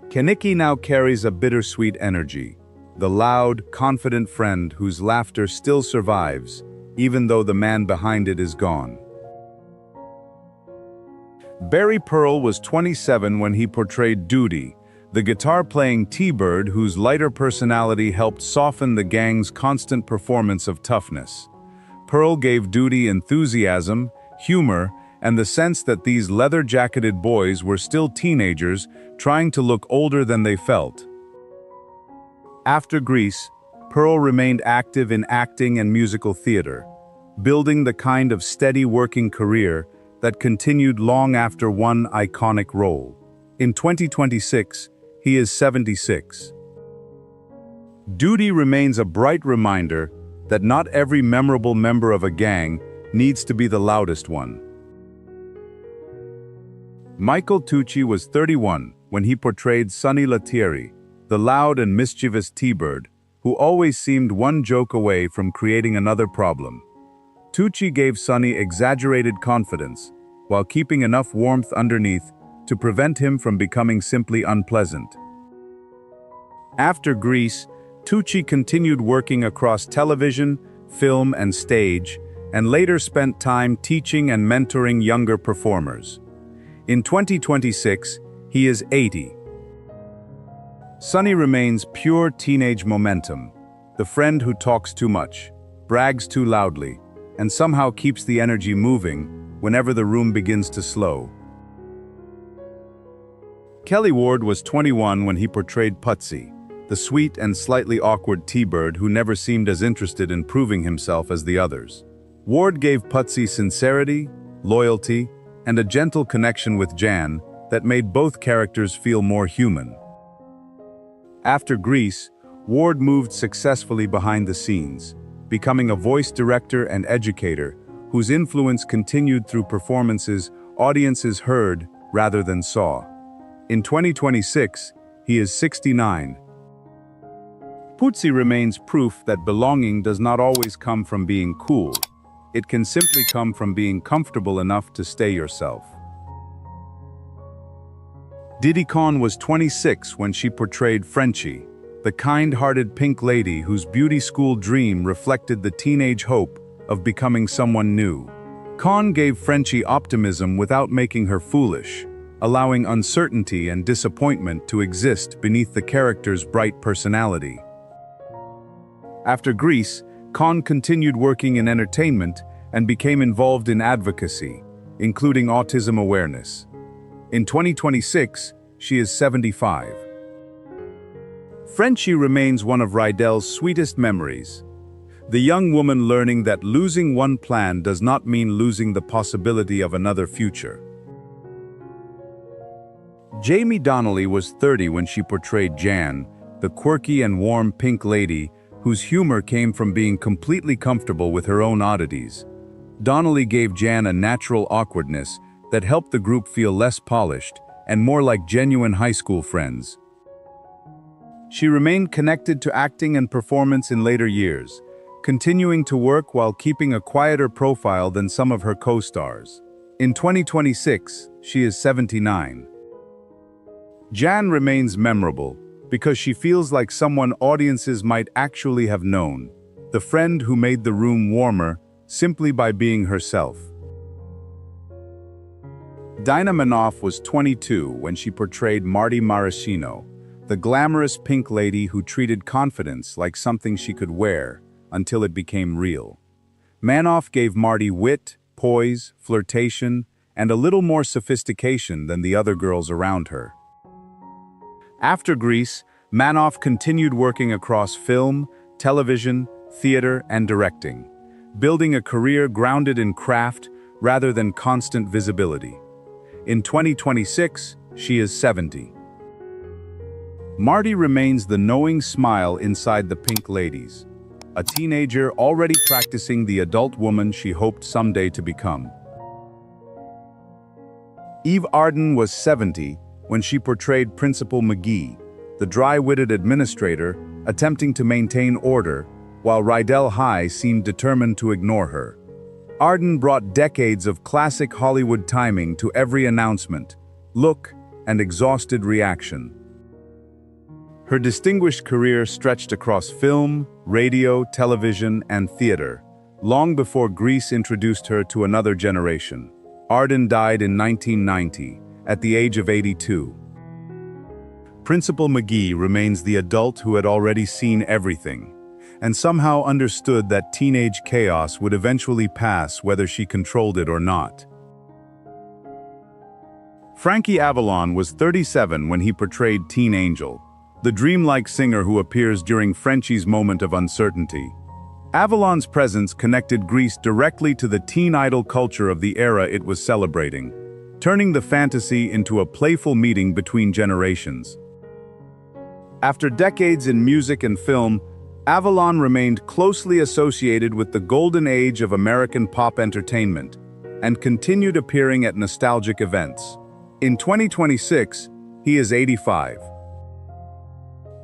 Kinnicky now carries a bittersweet energy, the loud, confident friend whose laughter still survives, even though the man behind it is gone. Barry Pearl was 27 when he portrayed Duty, the guitar-playing T-Bird whose lighter personality helped soften the gang's constant performance of toughness. Pearl gave Duty enthusiasm, humor, and the sense that these leather-jacketed boys were still teenagers trying to look older than they felt. After Grease, Pearl remained active in acting and musical theater, building the kind of steady working career that continued long after one iconic role. In 2026, he is 76. Duty remains a bright reminder that not every memorable member of a gang needs to be the loudest one. Michael Tucci was 31 when he portrayed Sonny Lettieri, the loud and mischievous T-Bird, who always seemed one joke away from creating another problem. Tucci gave Sonny exaggerated confidence, while keeping enough warmth underneath to prevent him from becoming simply unpleasant. After Grease, Tucci continued working across television, film, and stage, and later spent time teaching and mentoring younger performers. In 2026, he is 80. Sonny remains pure teenage momentum, the friend who talks too much, brags too loudly, and somehow keeps the energy moving whenever the room begins to slow. Kelly Ward was 21 when he portrayed Putsy, the sweet and slightly awkward T-Bird who never seemed as interested in proving himself as the others. Ward gave Putsy sincerity, loyalty, and a gentle connection with Jan that made both characters feel more human. After Grease, Ward moved successfully behind the scenes, becoming a voice director and educator whose influence continued through performances audiences heard rather than saw. In 2026, he is 69. Putsy remains proof that belonging does not always come from being cool. It can simply come from being comfortable enough to stay yourself. Diddy Kong was 26 when she portrayed Frenchie, the kind-hearted pink lady whose beauty school dream reflected the teenage hope of becoming someone new. Kong gave Frenchie optimism without making her foolish, allowing uncertainty and disappointment to exist beneath the character's bright personality. After Grease, Kong continued working in entertainment and became involved in advocacy, including autism awareness. In 2026, she is 75. Frenchie remains one of Rydell's sweetest memories. The young woman learning that losing one plan does not mean losing the possibility of another future. Jamie Donnelly was 30 when she portrayed Jan, the quirky and warm pink lady whose humor came from being completely comfortable with her own oddities. Donnelly gave Jan a natural awkwardness that helped the group feel less polished and more like genuine high school friends. She remained connected to acting and performance in later years, continuing to work while keeping a quieter profile than some of her co-stars. In 2026, she is 79. Jan remains memorable because she feels like someone audiences might actually have known, the friend who made the room warmer simply by being herself. Dinah Manoff was 22 when she portrayed Marty Maraschino, the glamorous pink lady who treated confidence like something she could wear until it became real. Manoff gave Marty wit, poise, flirtation, and a little more sophistication than the other girls around her. After Grease, Manoff continued working across film, television, theater, and directing, building a career grounded in craft rather than constant visibility. In 2026, she is 70. Marty remains the knowing smile inside the Pink Ladies, a teenager already practicing the adult woman she hoped someday to become. Eve Arden was 70 when she portrayed Principal McGee, the dry-witted administrator attempting to maintain order, while Rydell High seemed determined to ignore her. Arden brought decades of classic Hollywood timing to every announcement, look, and exhausted reaction. Her distinguished career stretched across film, radio, television, and theater, long before Grease introduced her to another generation. Arden died in 1990, at the age of 82. Principal McGee remains the adult who had already seen everything, and somehow understood that teenage chaos would eventually pass whether she controlled it or not. Frankie Avalon was 37 when he portrayed Teen Angel, the dreamlike singer who appears during Frenchie's moment of uncertainty. Avalon's presence connected Grease directly to the teen idol culture of the era it was celebrating, turning the fantasy into a playful meeting between generations. After decades in music and film, Avalon remained closely associated with the golden age of American pop entertainment and continued appearing at nostalgic events. In 2026, he is 85.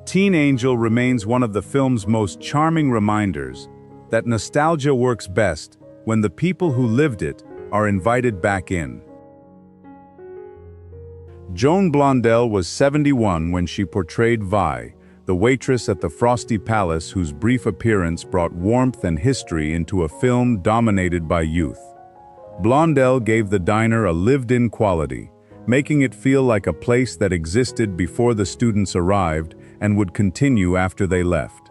Teen Angel remains one of the film's most charming reminders that nostalgia works best when the people who lived it are invited back in. Joan Blondell was 71 when she portrayed Vi, the waitress at the Frosty Palace whose brief appearance brought warmth and history into a film dominated by youth. Blondell gave the diner a lived-in quality, making it feel like a place that existed before the students arrived and would continue after they left.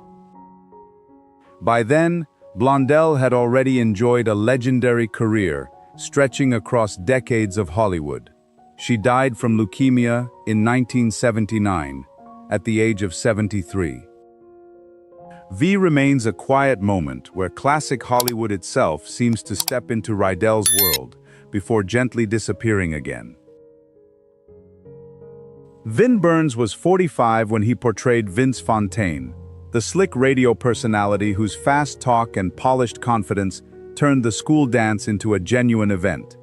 By then, Blondell had already enjoyed a legendary career, stretching across decades of Hollywood. She died from leukemia in 1979, at the age of 73. V remains a quiet moment where classic Hollywood itself seems to step into Rydell's world before gently disappearing again. Vin Burns was 45 when he portrayed Vince Fontaine, the slick radio personality whose fast talk and polished confidence turned the school dance into a genuine event.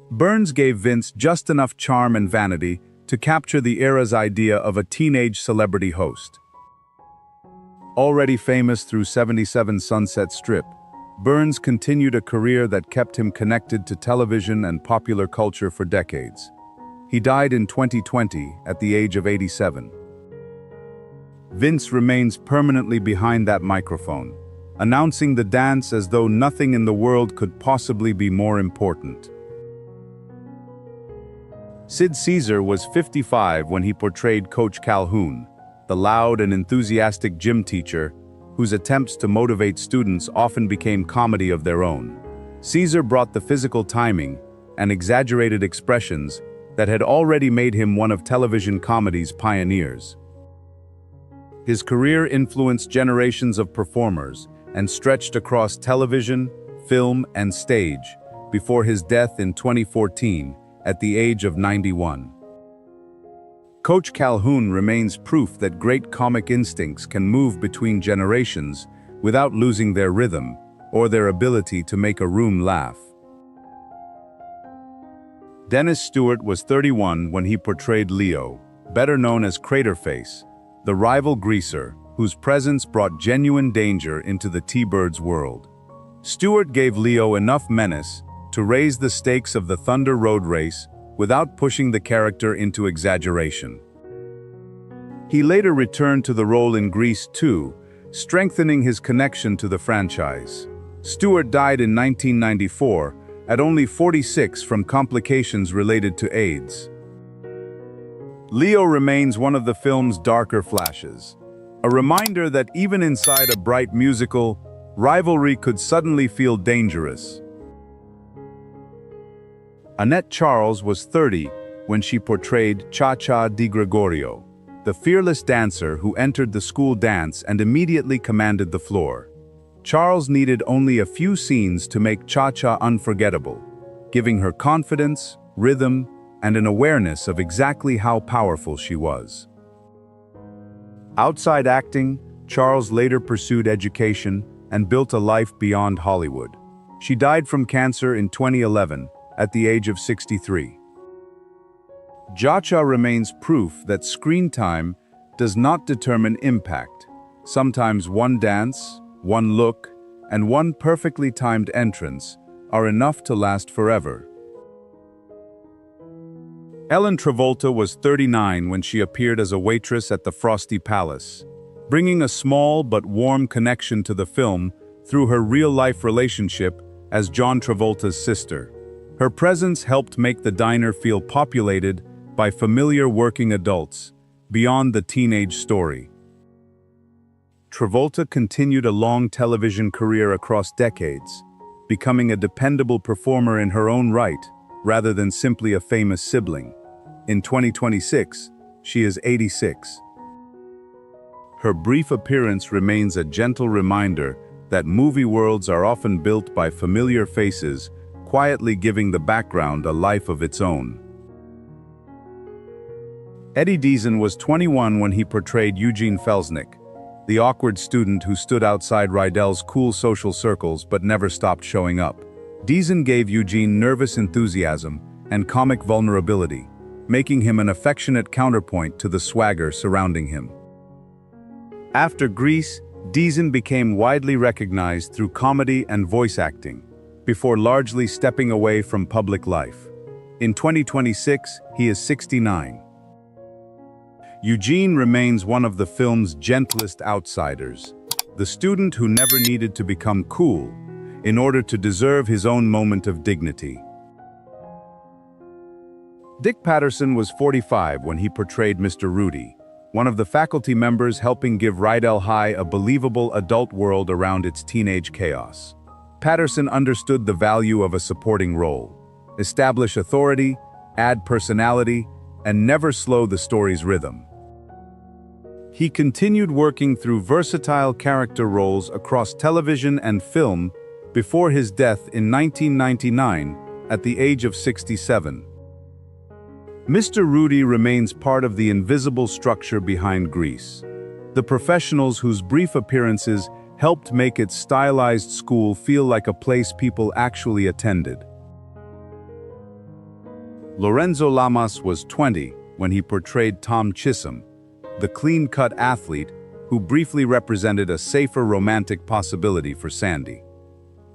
Burns gave Vince just enough charm and vanity to capture the era's idea of a teenage celebrity host. Already famous through 77 Sunset Strip, Burns continued a career that kept him connected to television and popular culture for decades. He died in 2020 at the age of 87. Vince remains permanently behind that microphone, announcing the dance as though nothing in the world could possibly be more important. Sid Caesar was 55 when he portrayed Coach Calhoun, the loud and enthusiastic gym teacher whose attempts to motivate students often became comedy of their own. Caesar brought the physical timing and exaggerated expressions that had already made him one of television comedy's pioneers. His career influenced generations of performers and stretched across television, film, and stage before his death in 2014 at the age of 91. Coach Calhoun remains proof that great comic instincts can move between generations without losing their rhythm or their ability to make a room laugh. Dennis Stewart was 31 when he portrayed Leo, better known as Craterface, the rival greaser, whose presence brought genuine danger into the T-Bird's world. Stewart gave Leo enough menace to raise the stakes of the Thunder Road race without pushing the character into exaggeration. He later returned to the role in Grease 2, strengthening his connection to the franchise. Stewart died in 1994, at only 46 from complications related to AIDS. Leo remains one of the film's darker flashes, a reminder that even inside a bright musical, rivalry could suddenly feel dangerous. Annette Charles was 30 when she portrayed Cha-Cha Di Gregorio, the fearless dancer who entered the school dance and immediately commanded the floor. Charles needed only a few scenes to make Cha-Cha unforgettable, giving her confidence, rhythm, and an awareness of exactly how powerful she was. Outside acting, Charles later pursued education and built a life beyond Hollywood. She died from cancer in 2011 at the age of 63. Cha-Cha remains proof that screen time does not determine impact. Sometimes one dance, one look, and one perfectly timed entrance are enough to last forever. Ellen Travolta was 39 when she appeared as a waitress at the Frosty Palace, bringing a small but warm connection to the film through her real-life relationship as John Travolta's sister. Her presence helped make the diner feel populated by familiar working adults, beyond the teenage story. Travolta continued a long television career across decades, becoming a dependable performer in her own right, rather than simply a famous sibling. In 2026, she is 86. Her brief appearance remains a gentle reminder that movie worlds are often built by familiar faces, quietly giving the background a life of its own. Eddie Deezen was 21 when he portrayed Eugene Felsnick, the awkward student who stood outside Rydell's cool social circles but never stopped showing up. Deezen gave Eugene nervous enthusiasm and comic vulnerability, making him an affectionate counterpoint to the swagger surrounding him. After Grease, Deezen became widely recognized through comedy and voice acting, before largely stepping away from public life. In 2026, he is 69. Eugene remains one of the film's gentlest outsiders, the student who never needed to become cool in order to deserve his own moment of dignity. Dick Patterson was 45 when he portrayed Mr. Rudy, one of the faculty members helping give Rydell High a believable adult world around its teenage chaos. Patterson understood the value of a supporting role: establish authority, add personality, and never slow the story's rhythm. He continued working through versatile character roles across television and film before his death in 1999 at the age of 67. Mr. Rudy remains part of the invisible structure behind Grease, the professionals whose brief appearances helped make its stylized school feel like a place people actually attended. Lorenzo Lamas was 20 when he portrayed Tom Chisholm, the clean-cut athlete who briefly represented a safer romantic possibility for Sandy.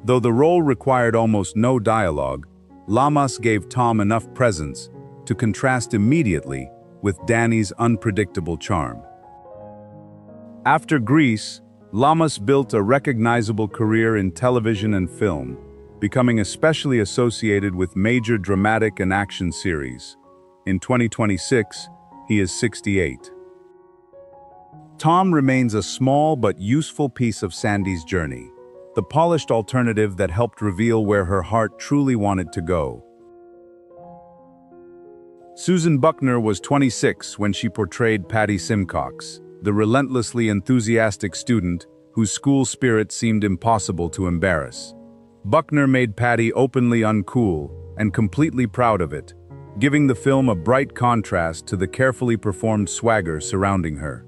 Though the role required almost no dialogue, Lamas gave Tom enough presence to contrast immediately with Danny's unpredictable charm. After Grease, Lamas built a recognizable career in television and film, becoming especially associated with major dramatic and action series. In 2026, he is 68. Tom remains a small but useful piece of Sandy's journey, the polished alternative that helped reveal where her heart truly wanted to go. Susan Buckner was 26 when she portrayed Patty Simcox, the relentlessly enthusiastic student whose school spirit seemed impossible to embarrass. Buckner made Patty openly uncool and completely proud of it, giving the film a bright contrast to the carefully performed swagger surrounding her.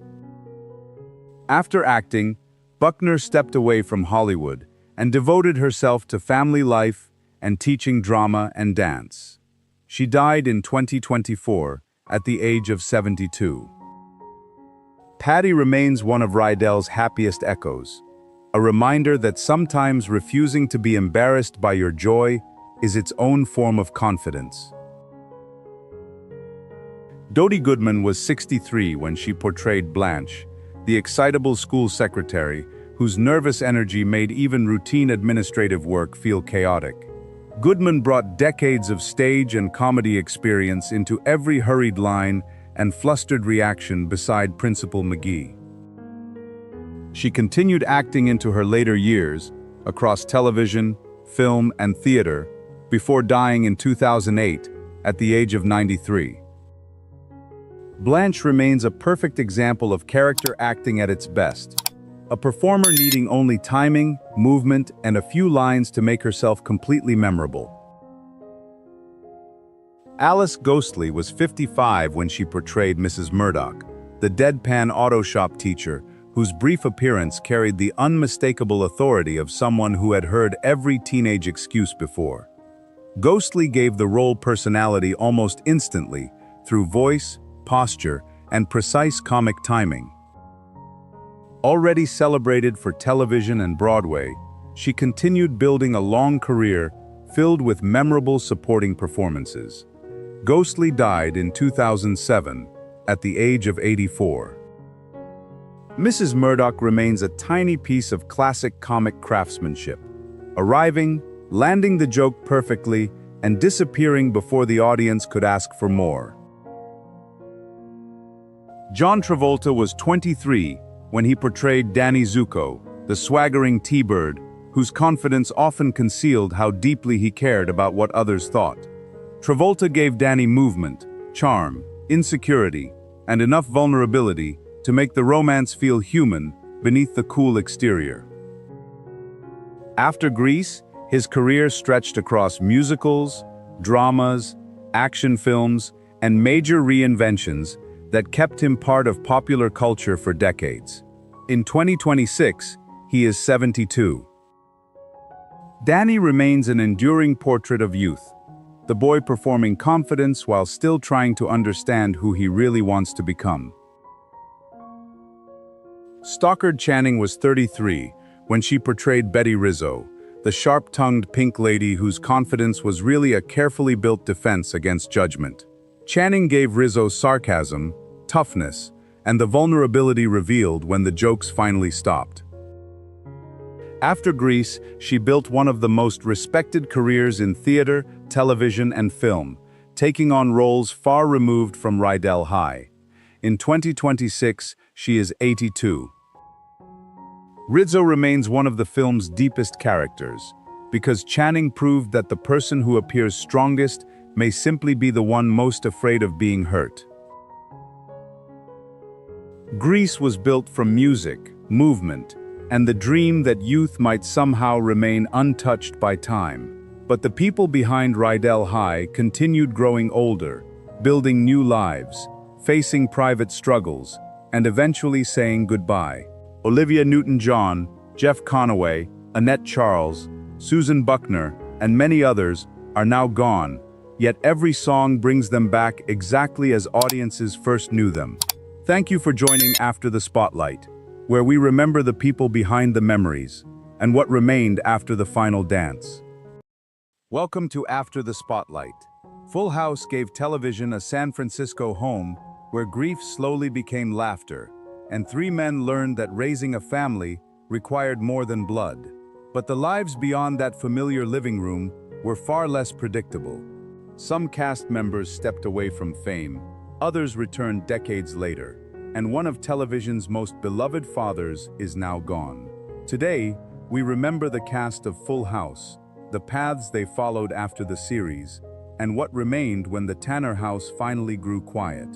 After acting, Buckner stepped away from Hollywood and devoted herself to family life and teaching drama and dance. She died in 2024 at the age of 72. Patty remains one of Rydell's happiest echoes, a reminder that sometimes refusing to be embarrassed by your joy is its own form of confidence. Dodie Goodman was 63 when she portrayed Blanche, the excitable school secretary whose nervous energy made even routine administrative work feel chaotic. Goodman brought decades of stage and comedy experience into every hurried line and flustered reaction beside Principal McGee. She continued acting into her later years, across television, film, and theater, before dying in 2008 at the age of 93. Blanche remains a perfect example of character acting at its best, a performer needing only timing, movement, and a few lines to make herself completely memorable. Alice Ghostley was 55 when she portrayed Mrs. Murdoch, the deadpan auto shop teacher whose brief appearance carried the unmistakable authority of someone who had heard every teenage excuse before. Ghostley gave the role personality almost instantly through voice, posture, and precise comic timing. Already celebrated for television and Broadway, she continued building a long career filled with memorable supporting performances. Ghostley died in 2007 at the age of 84. Mrs. Murdoch remains a tiny piece of classic comic craftsmanship, arriving, landing the joke perfectly, and disappearing before the audience could ask for more. John Travolta was 23 when he portrayed Danny Zuko, the swaggering T-Bird, whose confidence often concealed how deeply he cared about what others thought. Travolta gave Danny movement, charm, insecurity, and enough vulnerability to make the romance feel human beneath the cool exterior. After Grease, his career stretched across musicals, dramas, action films, and major reinventions that kept him part of popular culture for decades. In 2026, he is 72. Danny remains an enduring portrait of youth, the boy performing confidence while still trying to understand who he really wants to become. Stockard Channing was 33 when she portrayed Betty Rizzo, the sharp-tongued pink lady whose confidence was really a carefully built defense against judgment. Channing gave Rizzo sarcasm, toughness, and the vulnerability revealed when the jokes finally stopped. After Grease, she built one of the most respected careers in theater, television, and film, taking on roles far removed from Rydell High. In 2026, she is 82. Rizzo remains one of the film's deepest characters, because Channing proved that the person who appears strongest may simply be the one most afraid of being hurt. Grease was built from music, movement, and the dream that youth might somehow remain untouched by time. But the people behind Rydell High continued growing older, building new lives, facing private struggles, and eventually saying goodbye. Olivia Newton-John, Jeff Conaway, Annette Charles, Susan Buckner, and many others are now gone, yet every song brings them back exactly as audiences first knew them. Thank you for joining After the Spotlight, where we remember the people behind the memories and what remained after the final dance. Welcome to After the Spotlight. Full House gave television a San Francisco home where grief slowly became laughter, and three men learned that raising a family required more than blood. But the lives beyond that familiar living room were far less predictable. Some cast members stepped away from fame, others returned decades later, and one of television's most beloved fathers is now gone. Today, we remember the cast of Full House, the paths they followed after the series, and what remained when the Tanner house finally grew quiet.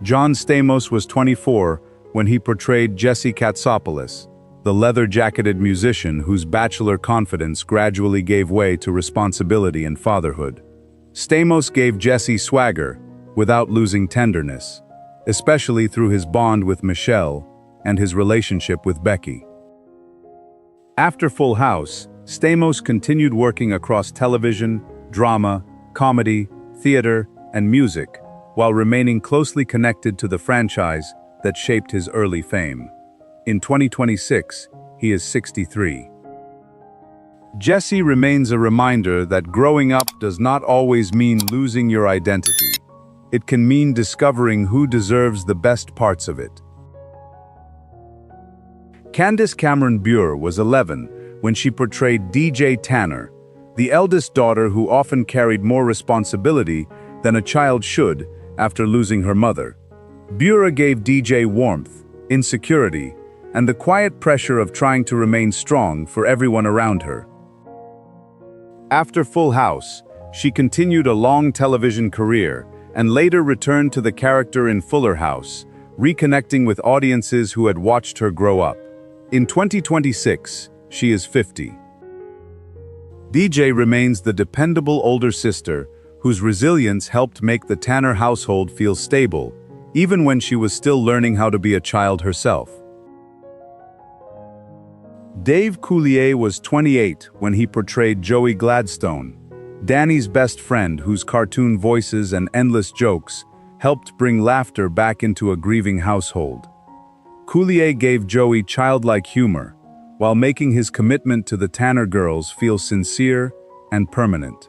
John Stamos was 24 when he portrayed Jesse Katsopoulos, the leather-jacketed musician whose bachelor confidence gradually gave way to responsibility and fatherhood. Stamos gave Jesse swagger without losing tenderness, especially through his bond with Michelle and his relationship with Becky. After Full House, Stamos continued working across television, drama, comedy, theater, and music, while remaining closely connected to the franchise that shaped his early fame. In 2026, he is 63. Jesse remains a reminder that growing up does not always mean losing your identity. It can mean discovering who deserves the best parts of it. Candace Cameron Bure was 11 when she portrayed DJ Tanner, the eldest daughter who often carried more responsibility than a child should after losing her mother. Bure gave DJ warmth, insecurity, and the quiet pressure of trying to remain strong for everyone around her. After Full House, she continued a long television career and later returned to the character in Fuller House, reconnecting with audiences who had watched her grow up. In 2026, she is 50. DJ remains the dependable older sister whose resilience helped make the Tanner household feel stable, even when she was still learning how to be a child herself. Dave Coulier was 28 when he portrayed Joey Gladstone, Danny's best friend whose cartoon voices and endless jokes helped bring laughter back into a grieving household. Coulier gave Joey childlike humor, while making his commitment to the Tanner girls feel sincere and permanent.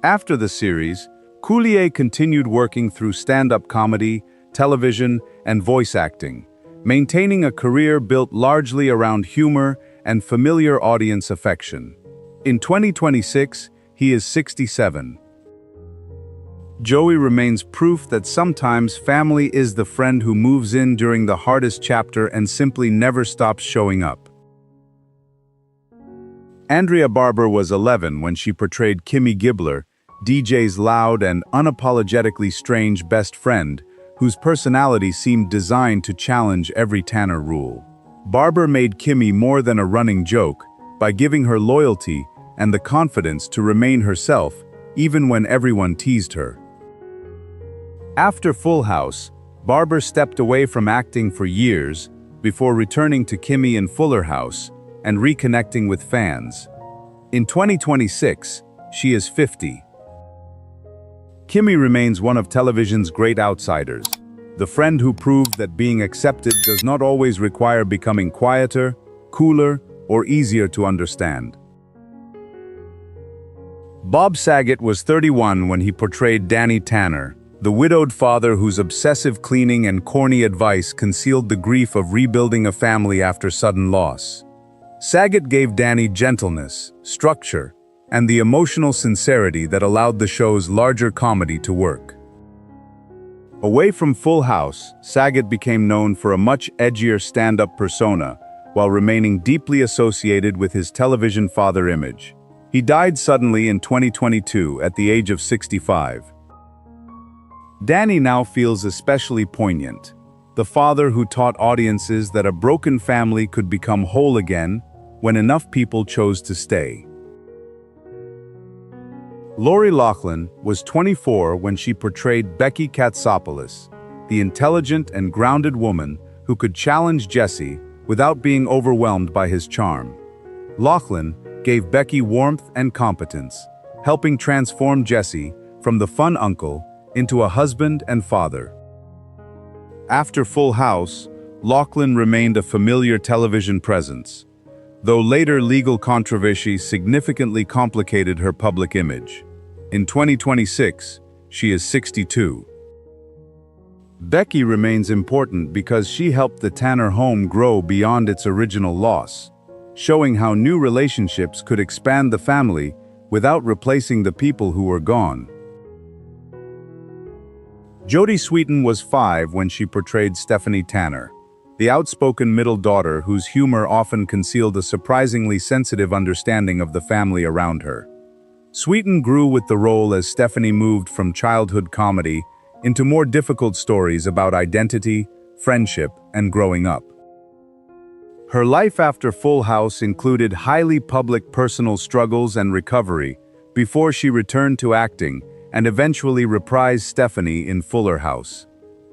After the series, Coulier continued working through stand-up comedy, television, and voice acting, maintaining a career built largely around humor and familiar audience affection. In 2026, he is 67. Joey remains proof that sometimes family is the friend who moves in during the hardest chapter and simply never stops showing up. Andrea Barber was 11 when she portrayed Kimmy Gibbler, DJ's loud and unapologetically strange best friend, whose personality seemed designed to challenge every Tanner rule. Barber made Kimmy more than a running joke by giving her loyalty and the confidence to remain herself, even when everyone teased her. After Full House, Barber stepped away from acting for years before returning to Kimmy in Fuller House and reconnecting with fans. In 2026, she is 50. Kimmy remains one of television's great outsiders, the friend who proved that being accepted does not always require becoming quieter, cooler, or easier to understand. Bob Saget was 31 when he portrayed Danny Tanner, the widowed father whose obsessive cleaning and corny advice concealed the grief of rebuilding a family after sudden loss. Saget gave Danny gentleness, structure, and the emotional sincerity that allowed the show's larger comedy to work. Away from Full House, Saget became known for a much edgier stand-up persona, while remaining deeply associated with his television father image. He died suddenly in 2022 at the age of 65. Danny now feels especially poignant, the father who taught audiences that a broken family could become whole again when enough people chose to stay. Lori Loughlin was 24 when she portrayed Becky Katsopoulos, the intelligent and grounded woman who could challenge Jesse without being overwhelmed by his charm. Loughlin gave Becky warmth and competence, helping transform Jesse from the fun uncle into a husband and father. After Full House, Loughlin remained a familiar television presence, though later legal controversy significantly complicated her public image. In 2026, she is 62. Becky remains important because she helped the Tanner home grow beyond its original loss, showing how new relationships could expand the family without replacing the people who were gone. Jodie Sweetin was 5 when she portrayed Stephanie Tanner, the outspoken middle daughter whose humor often concealed a surprisingly sensitive understanding of the family around her. Sweetin grew with the role as Stephanie moved from childhood comedy into more difficult stories about identity, friendship, and growing up. Her life after Full House included highly public personal struggles and recovery before she returned to acting and eventually reprised Stephanie in Fuller House.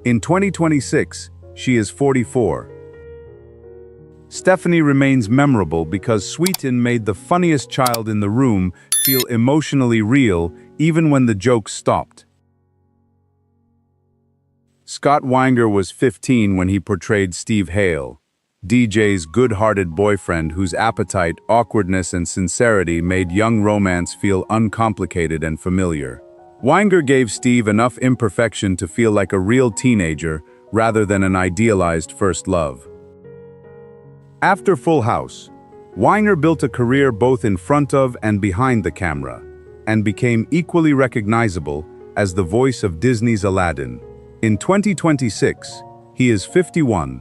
In 2026, she is 44. Stephanie remains memorable because Sweetin made the funniest child in the room feel emotionally real even when the jokes stopped. Scott Weinger was 15 when he portrayed Steve Hale, DJ's good-hearted boyfriend whose appetite, awkwardness, and sincerity made young romance feel uncomplicated and familiar. Weinger gave Steve enough imperfection to feel like a real teenager rather than an idealized first love. After Full House, Weinger built a career both in front of and behind the camera, and became equally recognizable as the voice of Disney's Aladdin. In 2026, he is 51.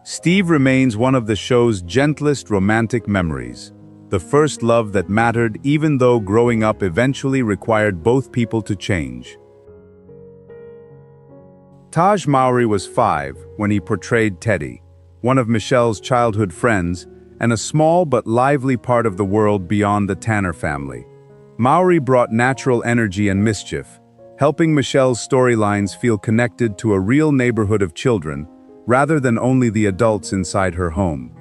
Steve remains one of the show's gentlest romantic memories, the first love that mattered even though growing up eventually required both people to change. Taj Mowry was 5 when he portrayed Teddy, one of Michelle's childhood friends and a small but lively part of the world beyond the Tanner family. Mowry brought natural energy and mischief, helping Michelle's storylines feel connected to a real neighborhood of children rather than only the adults inside her home.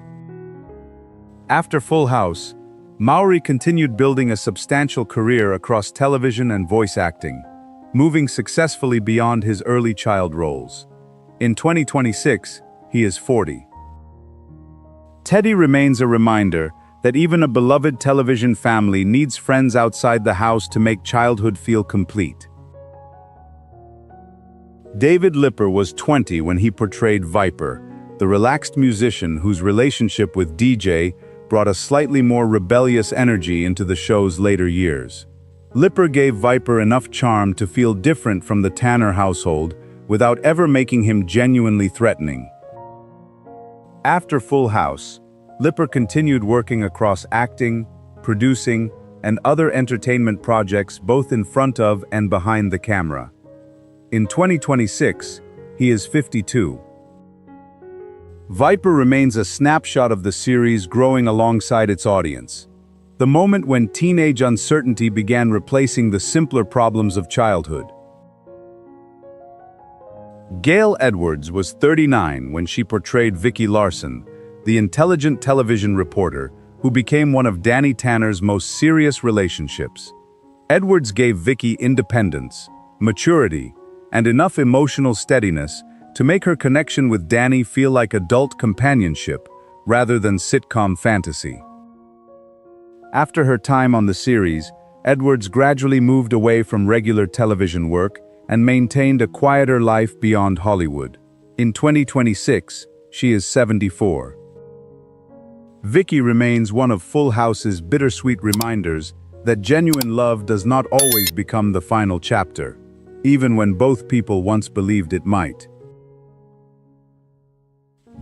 After Full House, Mowry continued building a substantial career across television and voice acting, moving successfully beyond his early child roles. In 2026, he is 40. Teddy remains a reminder that even a beloved television family needs friends outside the house to make childhood feel complete. David Lipper was 20 when he portrayed Viper, the relaxed musician whose relationship with DJ brought a slightly more rebellious energy into the show's later years. Lipper gave Viper enough charm to feel different from the Tanner household without ever making him genuinely threatening. After Full House, Lipper continued working across acting, producing, and other entertainment projects both in front of and behind the camera. In 2026, he is 52. Viper remains a snapshot of the series growing alongside its audience. The moment when teenage uncertainty began replacing the simpler problems of childhood. Gail Edwards was 39 when she portrayed Vicki Larson, the intelligent television reporter who became one of Danny Tanner's most serious relationships. Edwards gave Vicki independence, maturity, and enough emotional steadiness to make her connection with Danny feel like adult companionship rather than sitcom fantasy. After her time on the series, Edwards gradually moved away from regular television work and maintained a quieter life beyond Hollywood. In 2026, she is 74. Vicki remains one of Full House's bittersweet reminders that genuine love does not always become the final chapter, even when both people once believed it might.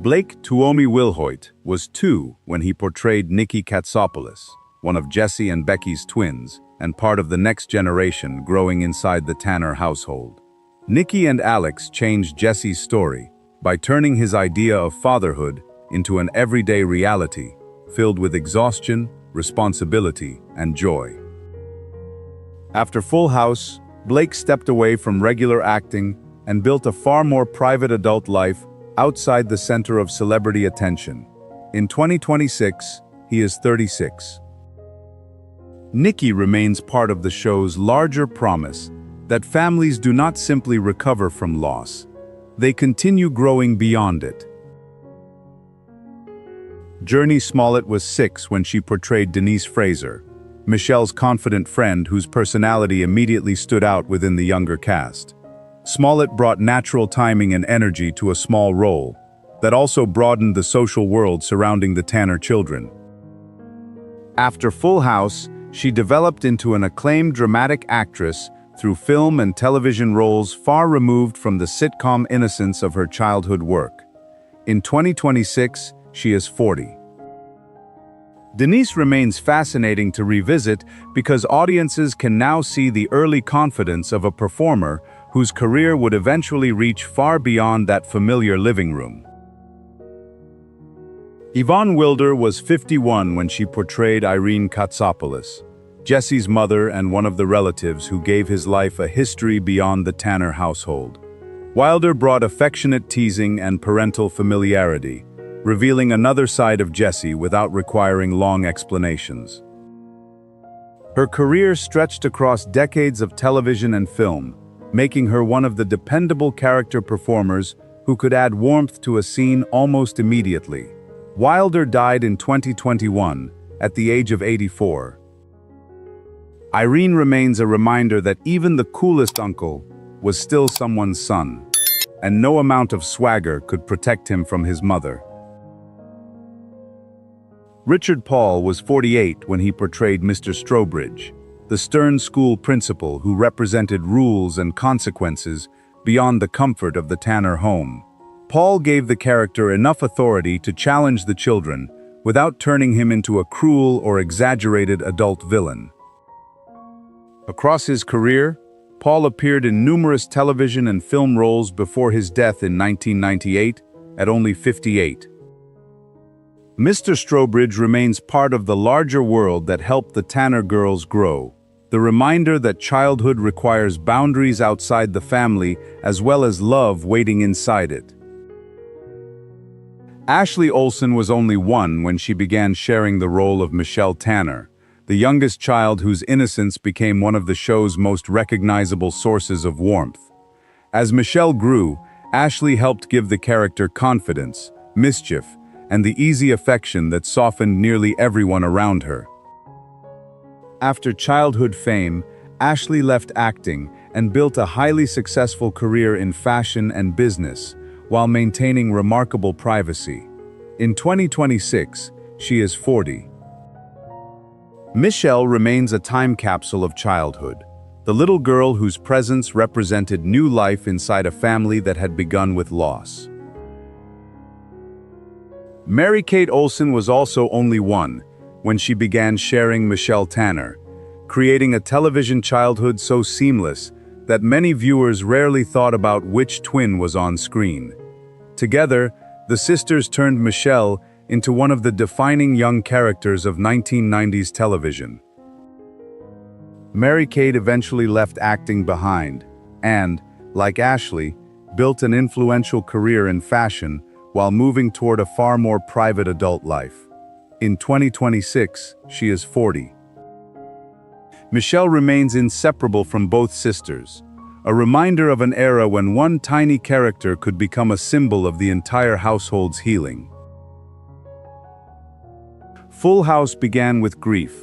Blake Tuomi Wilhoit was 2 when he portrayed Nikki Katsopoulos, one of Jesse and Becky's twins, and part of the next generation growing inside the Tanner household. Nikki and Alex changed Jesse's story by turning his idea of fatherhood into an everyday reality, filled with exhaustion, responsibility, and joy. After Full House, Blake stepped away from regular acting and built a far more private adult life outside the center of celebrity attention. In 2026, he is 36. Nikki remains part of the show's larger promise that families do not simply recover from loss. They continue growing beyond it. Journey Smollett was 6 when she portrayed Denise Fraser, Michelle's confident friend whose personality immediately stood out within the younger cast. Smollett brought natural timing and energy to a small role that also broadened the social world surrounding the Tanner children. After Full House, she developed into an acclaimed dramatic actress through film and television roles far removed from the sitcom innocence of her childhood work. In 2026, she is 40. Denise remains fascinating to revisit because audiences can now see the early confidence of a performer whose career would eventually reach far beyond that familiar living room. Yvonne Wilder was 51 when she portrayed Irene Katsopoulos, Jesse's mother and one of the relatives who gave his life a history beyond the Tanner household. Wilder brought affectionate teasing and parental familiarity, revealing another side of Jesse without requiring long explanations. Her career stretched across decades of television and film, making her one of the dependable character performers who could add warmth to a scene almost immediately. Wilder died in 2021 at the age of 84. Irene remains a reminder that even the coolest uncle was still someone's son, and no amount of swagger could protect him from his mother. Richard Paul was 48 when he portrayed Mr. Strobridge, the stern school principal who represented rules and consequences beyond the comfort of the Tanner home. Paul gave the character enough authority to challenge the children without turning him into a cruel or exaggerated adult villain. Across his career, Paul appeared in numerous television and film roles before his death in 1998 at only 58. Mr. Strobridge remains part of the larger world that helped the Tanner girls grow, the reminder that childhood requires boundaries outside the family as well as love waiting inside it. Ashley Olsen was only 1 when she began sharing the role of Michelle Tanner, the youngest child whose innocence became one of the show's most recognizable sources of warmth. As Michelle grew, Ashley helped give the character confidence, mischief, and the easy affection that softened nearly everyone around her. After childhood fame, Ashley left acting and built a highly successful career in fashion and business, while maintaining remarkable privacy. In 2026, she is 40. Michelle remains a time capsule of childhood, the little girl whose presence represented new life inside a family that had begun with loss. Mary-Kate Olsen was also only 1 when she began sharing Michelle Tanner, creating a television childhood so seamless that many viewers rarely thought about which twin was on screen. Together, the sisters turned Michelle into one of the defining young characters of 1990s television. Mary-Kate eventually left acting behind and, like Ashley, built an influential career in fashion while moving toward a far more private adult life. In 2026, she is 40. Michelle remains inseparable from both sisters, a reminder of an era when one tiny character could become a symbol of the entire household's healing. Full House began with grief,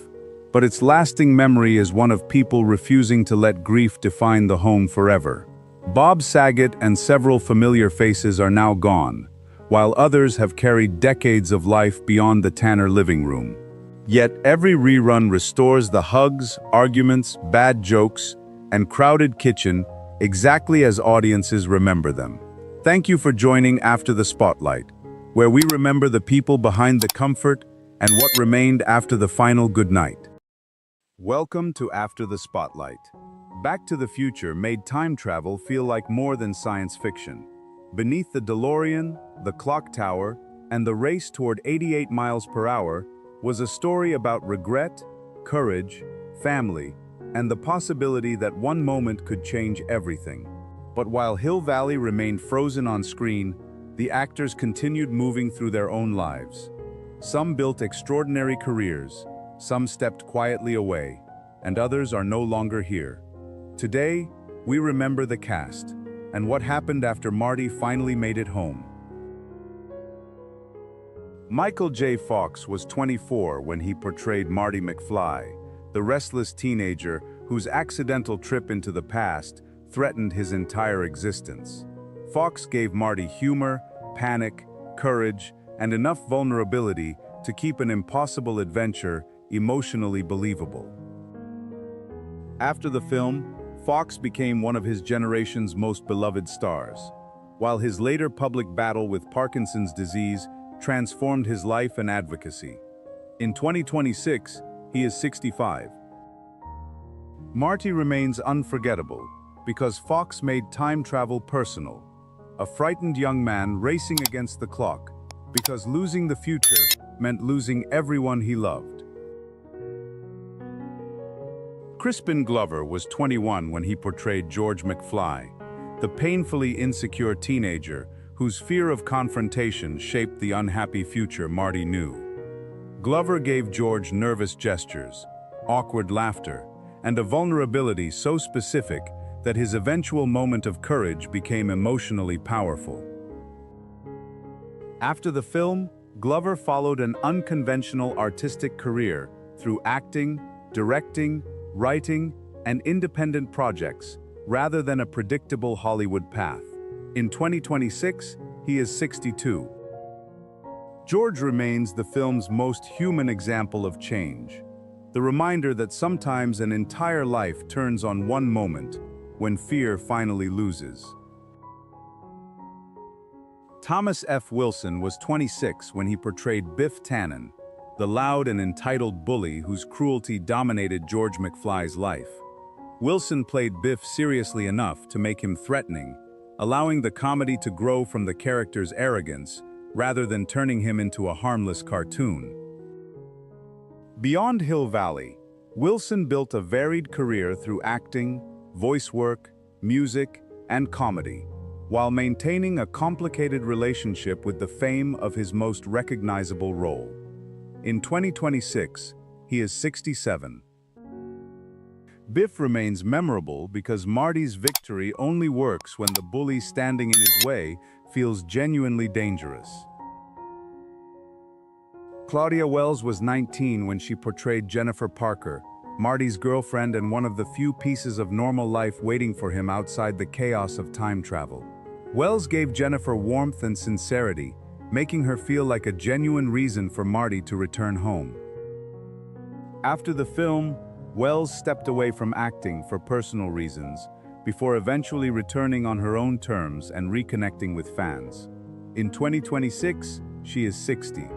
but its lasting memory is one of people refusing to let grief define the home forever. Bob Saget and several familiar faces are now gone, while others have carried decades of life beyond the Tanner living room. Yet every rerun restores the hugs, arguments, bad jokes, and crowded kitchen exactly as audiences remember them. Thank you for joining After the Spotlight, where we remember the people behind the comfort and what remained after the final goodnight. Welcome to After the Spotlight. Back to the Future made time travel feel like more than science fiction. Beneath the DeLorean, the clock tower, and the race toward 88 miles per hour was a story about regret, courage, family, and the possibility that one moment could change everything. But while Hill Valley remained frozen on screen, the actors continued moving through their own lives. Some built extraordinary careers, some stepped quietly away, and others are no longer here. Today, we remember the cast and what happened after Marty finally made it home. Michael J. Fox was 24 when he portrayed Marty McFly, the restless teenager whose accidental trip into the past threatened his entire existence. Fox gave Marty humor, panic, courage, and enough vulnerability to keep an impossible adventure emotionally believable. After the film, Fox became one of his generation's most beloved stars, while his later public battle with Parkinson's disease transformed his life and advocacy. In 2026, he is 65. Marty remains unforgettable because Fox made time travel personal, a frightened young man racing against the clock because losing the future meant losing everyone he loved. Crispin Glover was 21 when he portrayed George McFly, the painfully insecure teenager whose fear of confrontation shaped the unhappy future Marty knew. Glover gave George nervous gestures, awkward laughter, and a vulnerability so specific that his eventual moment of courage became emotionally powerful. After the film, Glover followed an unconventional artistic career through acting, directing, writing, and independent projects, rather than a predictable Hollywood path. In 2026, he is 62. George remains the film's most human example of change. The reminder that sometimes an entire life turns on one moment, when fear finally loses. Thomas F. Wilson was 26 when he portrayed Biff Tannen, the loud and entitled bully whose cruelty dominated George McFly's life. Wilson played Biff seriously enough to make him threatening, allowing the comedy to grow from the character's arrogance rather than turning him into a harmless cartoon. Beyond Hill Valley, Wilson built a varied career through acting, voice work, music, and comedy, while maintaining a complicated relationship with the fame of his most recognizable role. In 2026, he is 67. Biff remains memorable because Marty's victory only works when the bully standing in his way feels genuinely dangerous. Claudia Wells was 19 when she portrayed Jennifer Parker, Marty's girlfriend and one of the few pieces of normal life waiting for him outside the chaos of time travel. Wells gave Jennifer warmth and sincerity, making her feel like a genuine reason for Marty to return home. After the film, Wells stepped away from acting for personal reasons, before eventually returning on her own terms and reconnecting with fans. In 2026, she is 60.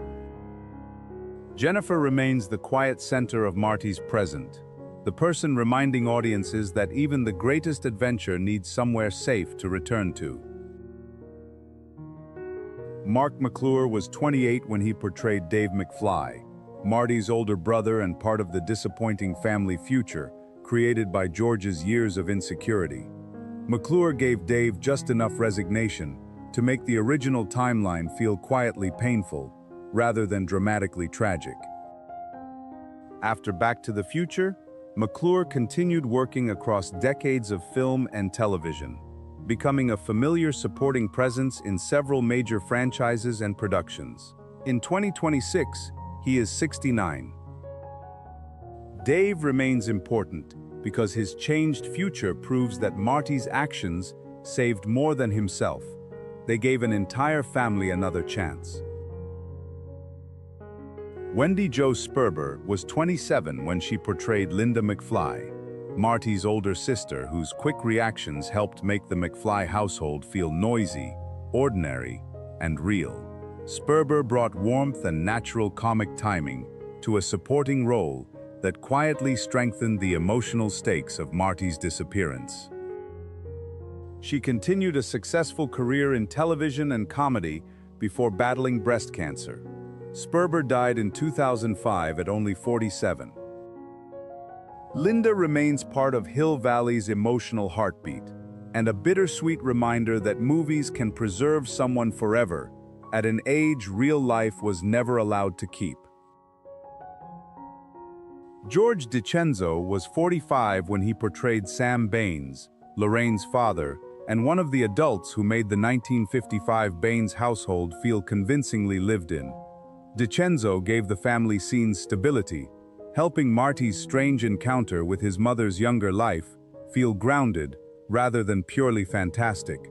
Jennifer remains the quiet center of Marty's present, the person reminding audiences that even the greatest adventure needs somewhere safe to return to. Mark McClure was 28 when he portrayed Dave McFly, Marty's older brother and part of the disappointing family future created by George's years of insecurity. McClure gave Dave just enough resignation to make the original timeline feel quietly painful, rather than dramatically tragic. After Back to the Future, McClure continued working across decades of film and television, becoming a familiar supporting presence in several major franchises and productions. In 2026, he is 69. Dave remains important because his changed future proves that Marty's actions saved more than himself. They gave an entire family another chance. Wendy Jo Sperber was 27 when she portrayed Linda McFly, Marty's older sister whose quick reactions helped make the McFly household feel noisy, ordinary, and real. Sperber brought warmth and natural comic timing to a supporting role that quietly strengthened the emotional stakes of Marty's disappearance. She continued a successful career in television and comedy before battling breast cancer. Sperber died in 2005 at only 47. Linda remains part of Hill Valley's emotional heartbeat, and a bittersweet reminder that movies can preserve someone forever at an age real life was never allowed to keep. George DiCenzo was 45 when he portrayed Sam Baines, Lorraine's father, and one of the adults who made the 1955 Baines household feel convincingly lived in. DiCenzo gave the family scenes stability, helping Marty's strange encounter with his mother's younger life feel grounded rather than purely fantastic.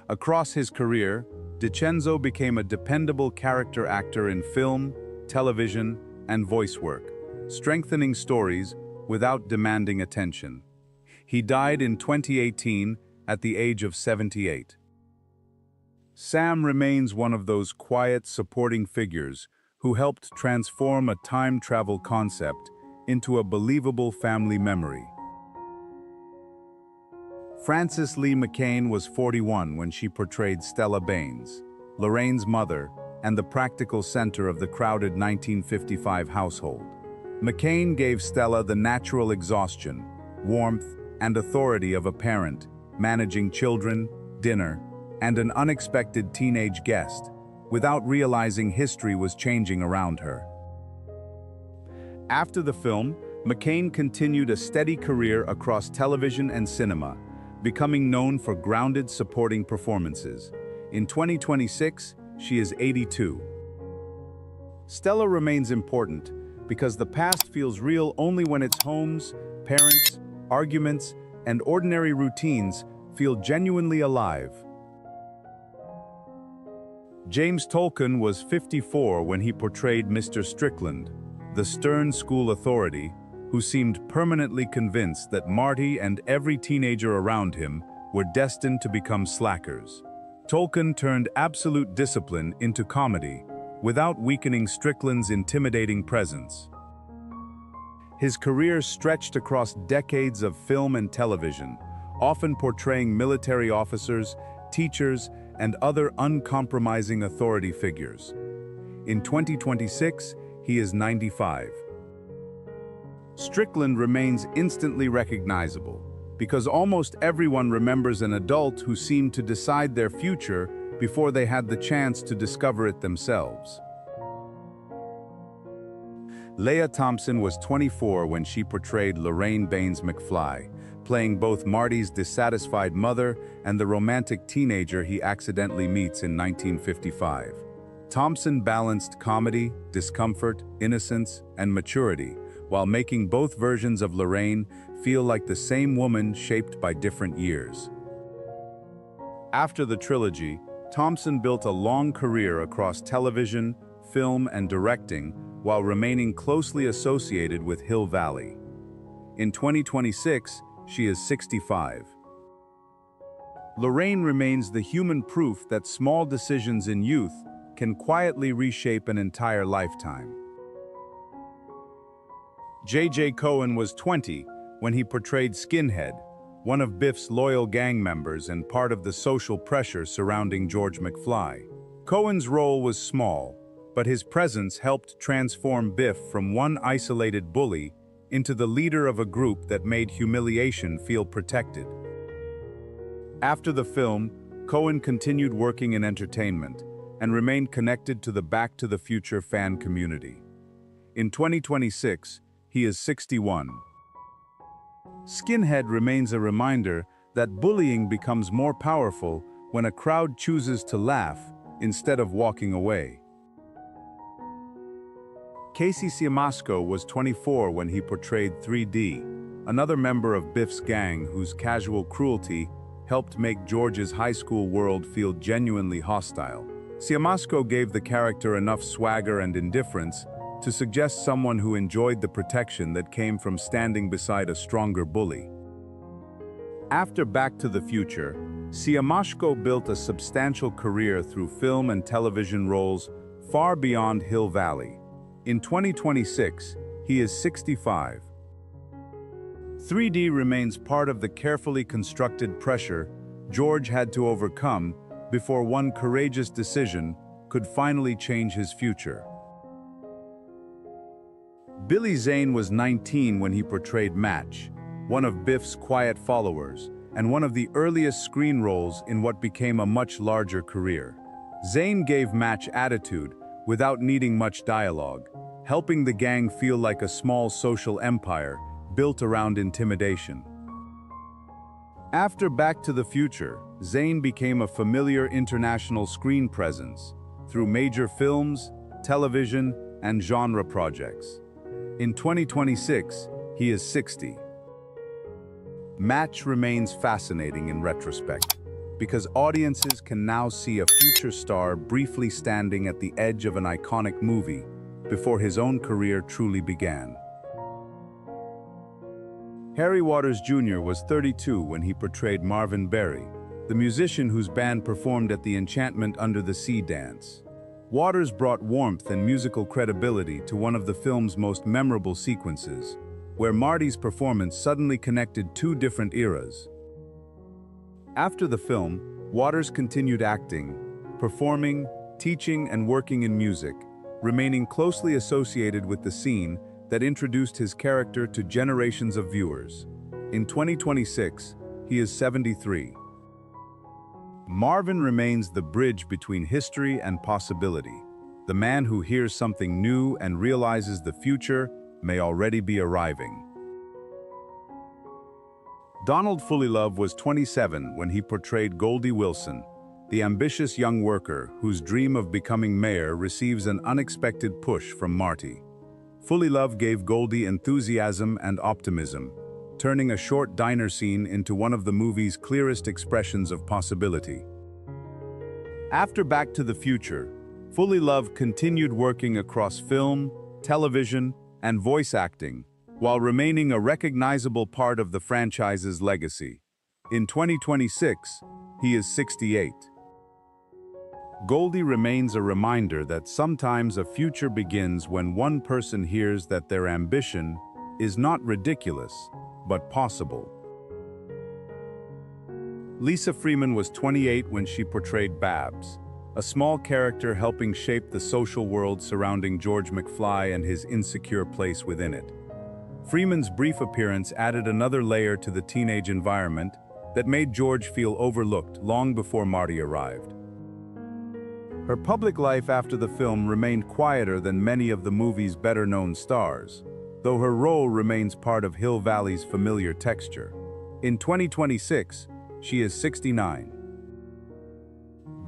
Across his career, DiCenzo became a dependable character actor in film, television, and voice work, strengthening stories without demanding attention. He died in 2018 at the age of 78. Sam remains one of those quiet, supporting figures who helped transform a time travel concept into a believable family memory. Frances Lee McCain was 41 when she portrayed Stella Baines, Lorraine's mother, and the practical center of the crowded 1955 household. McCain gave Stella the natural exhaustion, warmth, and authority of a parent, managing children, dinner, and an unexpected teenage guest, without realizing history was changing around her. After the film, McCain continued a steady career across television and cinema, becoming known for grounded supporting performances. In 2026, she is 82. Stella remains important because the past feels real only when its homes, parents, arguments, and ordinary routines feel genuinely alive. James Tolkien was 54 when he portrayed Mr. Strickland, the stern school authority, who seemed permanently convinced that Marty and every teenager around him were destined to become slackers. Tolkien turned absolute discipline into comedy, without weakening Strickland's intimidating presence. His career stretched across decades of film and television, often portraying military officers, teachers, and other uncompromising authority figures. In 2026, he is 95. Strickland remains instantly recognizable because almost everyone remembers an adult who seemed to decide their future before they had the chance to discover it themselves. Lea Thompson was 24 when she portrayed Lorraine Baines McFly, playing both Marty's dissatisfied mother and the romantic teenager he accidentally meets in 1955. Thompson balanced comedy, discomfort, innocence, and maturity, while making both versions of Lorraine feel like the same woman shaped by different years. After the trilogy, Thompson built a long career across television, film, and directing, while remaining closely associated with Hill Valley. In 2026, she is 65. Lorraine remains the human proof that small decisions in youth can quietly reshape an entire lifetime. J.J. Cohen was 20 when he portrayed Skinhead, one of Biff's loyal gang members and part of the social pressure surrounding George McFly. Cohen's role was small, but his presence helped transform Biff from one isolated bully into the leader of a group that made humiliation feel protected. After the film, Cohen continued working in entertainment and remained connected to the Back to the Future fan community. In 2026, he is 61. Skinhead remains a reminder that bullying becomes more powerful when a crowd chooses to laugh instead of walking away. Casey Siamasco was 24 when he portrayed 3D, another member of Biff's gang whose casual cruelty helped make George's high school world feel genuinely hostile. Siamasco gave the character enough swagger and indifference to suggest someone who enjoyed the protection that came from standing beside a stronger bully. After Back to the Future, Siamasco built a substantial career through film and television roles far beyond Hill Valley. In 2026, he is 65. 3D remains part of the carefully constructed pressure George had to overcome before one courageous decision could finally change his future. Billy Zane was 19 when he portrayed Match, one of Biff's quiet followers, and one of the earliest screen roles in what became a much larger career. Zane gave Match attitude without needing much dialogue, helping the gang feel like a small social empire built around intimidation. After Back to the Future, Zane became a familiar international screen presence through major films, television, and genre projects. In 2026, he is 60. Match remains fascinating in retrospect, because audiences can now see a future star briefly standing at the edge of an iconic movie before his own career truly began. Harry Waters Jr. was 32 when he portrayed Marvin Berry, the musician whose band performed at the Enchantment Under the Sea dance. Waters brought warmth and musical credibility to one of the film's most memorable sequences, where Marty's performance suddenly connected two different eras. After the film, Waters continued acting, performing, teaching, and working in music, remaining closely associated with the scene that introduced his character to generations of viewers. In 2026, he is 73. Marvin remains the bridge between history and possibility, the man who hears something new and realizes the future may already be arriving. Donald Fullilove was 27 when he portrayed Goldie Wilson, the ambitious young worker whose dream of becoming mayor receives an unexpected push from Marty. Fullilove gave Goldie enthusiasm and optimism, turning a short diner scene into one of the movie's clearest expressions of possibility. After Back to the Future, Fullilove continued working across film, television, and voice acting, while remaining a recognizable part of the franchise's legacy. In 2026, he is 68. Goldie remains a reminder that sometimes a future begins when one person hears that their ambition is not ridiculous, but possible. Lisa Freeman was 28 when she portrayed Babs, a small character helping shape the social world surrounding George McFly and his insecure place within it. Freeman's brief appearance added another layer to the teenage environment that made George feel overlooked long before Marty arrived. Her public life after the film remained quieter than many of the movie's better-known stars, though her role remains part of Hill Valley's familiar texture. In 2026, she is 69.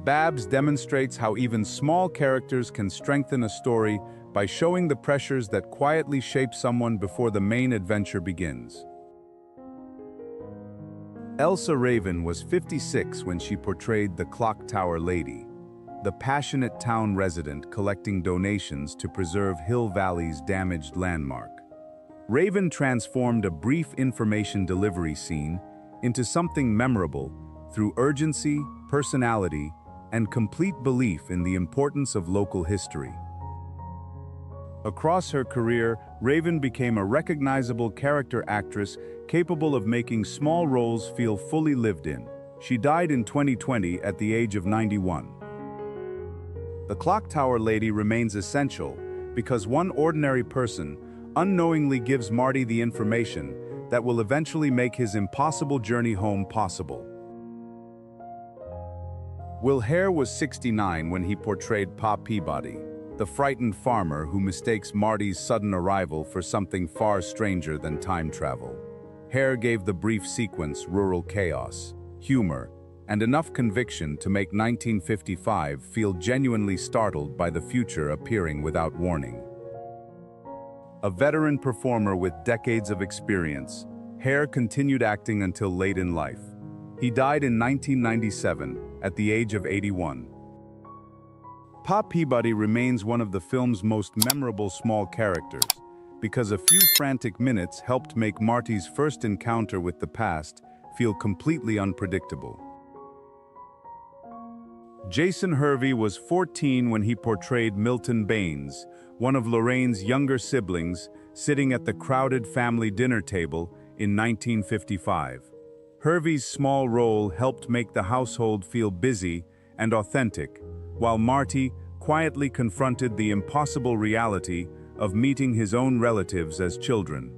Babs demonstrates how even small characters can strengthen a story by showing the pressures that quietly shape someone before the main adventure begins. Elsa Raven was 56 when she portrayed the Clock Tower Lady, the passionate town resident collecting donations to preserve Hill Valley's damaged landmark. Raven transformed a brief information delivery scene into something memorable through urgency, personality, and complete belief in the importance of local history. Across her career, Raven became a recognizable character actress capable of making small roles feel fully lived in. She died in 2020 at the age of 91. The Clock Tower Lady remains essential because one ordinary person unknowingly gives Marty the information that will eventually make his impossible journey home possible. Will Hare was 69 when he portrayed Pa Peabody, the frightened farmer who mistakes Marty's sudden arrival for something far stranger than time travel. Hare gave the brief sequence rural chaos, humor, and enough conviction to make 1955 feel genuinely startled by the future appearing without warning. A veteran performer with decades of experience, Hare continued acting until late in life. He died in 1997 at the age of 81. Pa Peabody remains one of the film's most memorable small characters, because a few frantic minutes helped make Marty's first encounter with the past feel completely unpredictable. Jason Hervey was 14 when he portrayed Milton Baines, one of Lorraine's younger siblings, sitting at the crowded family dinner table in 1955. Hervey's small role helped make the household feel busy and authentic, while Marty quietly confronted the impossible reality of meeting his own relatives as children.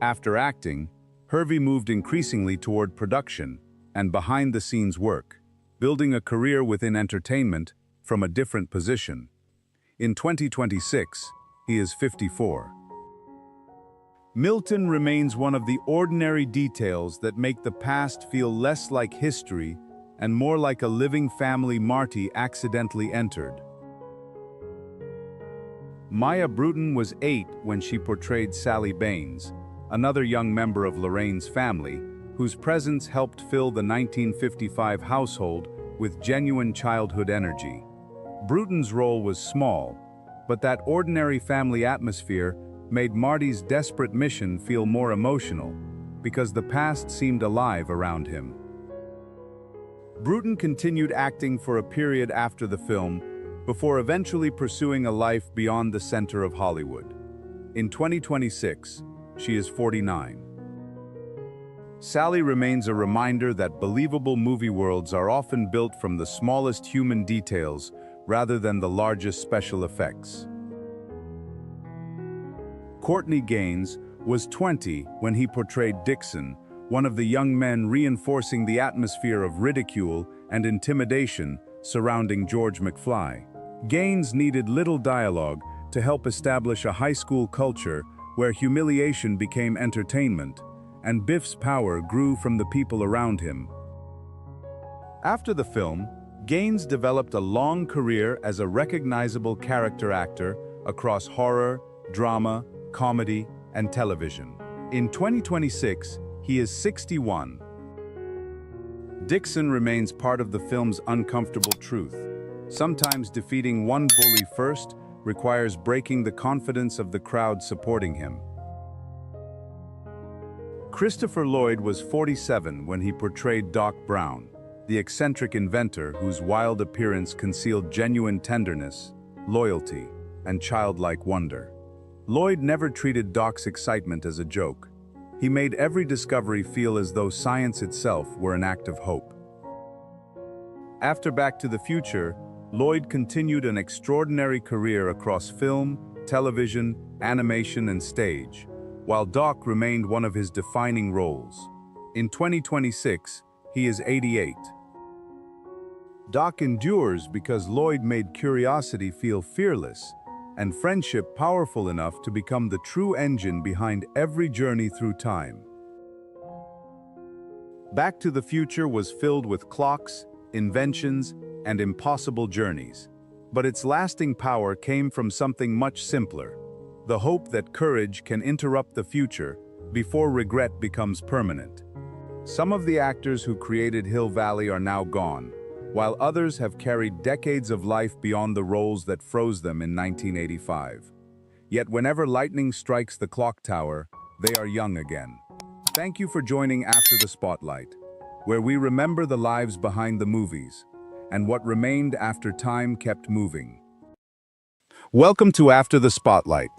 After acting, Hervey moved increasingly toward production and behind-the-scenes work, building a career within entertainment from a different position. In 2026, he is 54. Milton remains one of the ordinary details that make the past feel less like history and more like a living family Marty accidentally entered. Maya Bruton was 8 when she portrayed Sally Baines, another young member of Lorraine's family, whose presence helped fill the 1955 household with genuine childhood energy. Bruton's role was small, but that ordinary family atmosphere made Marty's desperate mission feel more emotional, because the past seemed alive around him. Bruton continued acting for a period after the film, before eventually pursuing a life beyond the center of Hollywood. In 2026, she is 49. Sally remains a reminder that believable movie worlds are often built from the smallest human details rather than the largest special effects. Courtney Gaines was 20 when he portrayed Dixon, one of the young men reinforcing the atmosphere of ridicule and intimidation surrounding George McFly. Gaines needed little dialogue to help establish a high school culture where humiliation became entertainment, and Biff's power grew from the people around him. After the film, Gaines developed a long career as a recognizable character actor across horror, drama, comedy, and television. In 2026, he is 61. Dixon remains part of the film's uncomfortable truth. Sometimes defeating one bully first requires breaking the confidence of the crowd supporting him. Christopher Lloyd was 47 when he portrayed Doc Brown, the eccentric inventor whose wild appearance concealed genuine tenderness, loyalty, and childlike wonder. Lloyd never treated Doc's excitement as a joke. He made every discovery feel as though science itself were an act of hope. After Back to the Future, Lloyd continued an extraordinary career across film, television, animation, and stage, while Doc remained one of his defining roles. In 2026, he is 88. Doc endures because Lloyd made curiosity feel fearless, and friendship powerful enough to become the true engine behind every journey through time. Back to the Future was filled with clocks, inventions, and impossible journeys. But its lasting power came from something much simpler: the hope that courage can interrupt the future before regret becomes permanent. Some of the actors who created Hill Valley are now gone, while others have carried decades of life beyond the roles that froze them in 1985. Yet whenever lightning strikes the clock tower, they are young again. Thank you for joining After the Spotlight, where we remember the lives behind the movies and what remained after time kept moving. Welcome to After the Spotlight.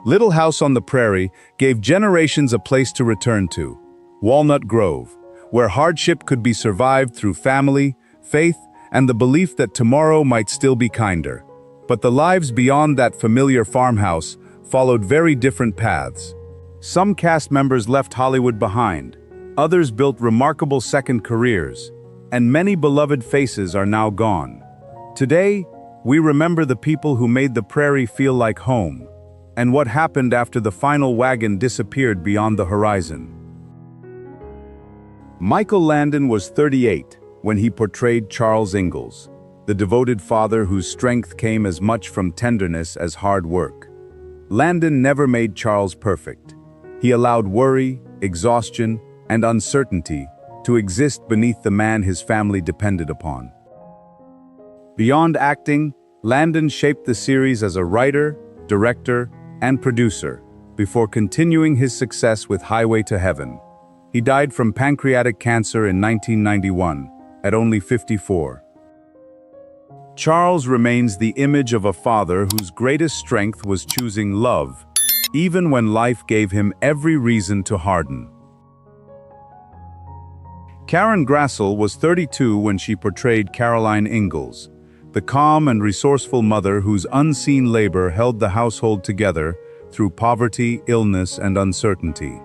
Little House on the Prairie gave generations a place to return to, Walnut Grove, where hardship could be survived through family, faith, and the belief that tomorrow might still be kinder. But the lives beyond that familiar farmhouse followed very different paths. Some cast members left Hollywood behind, others built remarkable second careers, and many beloved faces are now gone. Today, we remember the people who made the prairie feel like home, and what happened after the final wagon disappeared beyond the horizon. Michael Landon was 38 when he portrayed Charles Ingalls, the devoted father whose strength came as much from tenderness as hard work. Landon never made Charles perfect. He allowed worry, exhaustion, and uncertainty to exist beneath the man his family depended upon. Beyond acting, Landon shaped the series as a writer, director, and producer, before continuing his success with Highway to Heaven. He died from pancreatic cancer in 1991, at only 54. Charles remains the image of a father whose greatest strength was choosing love, even when life gave him every reason to harden. Karen Grassel was 32 when she portrayed Caroline Ingalls, the calm and resourceful mother whose unseen labor held the household together through poverty, illness, and uncertainty.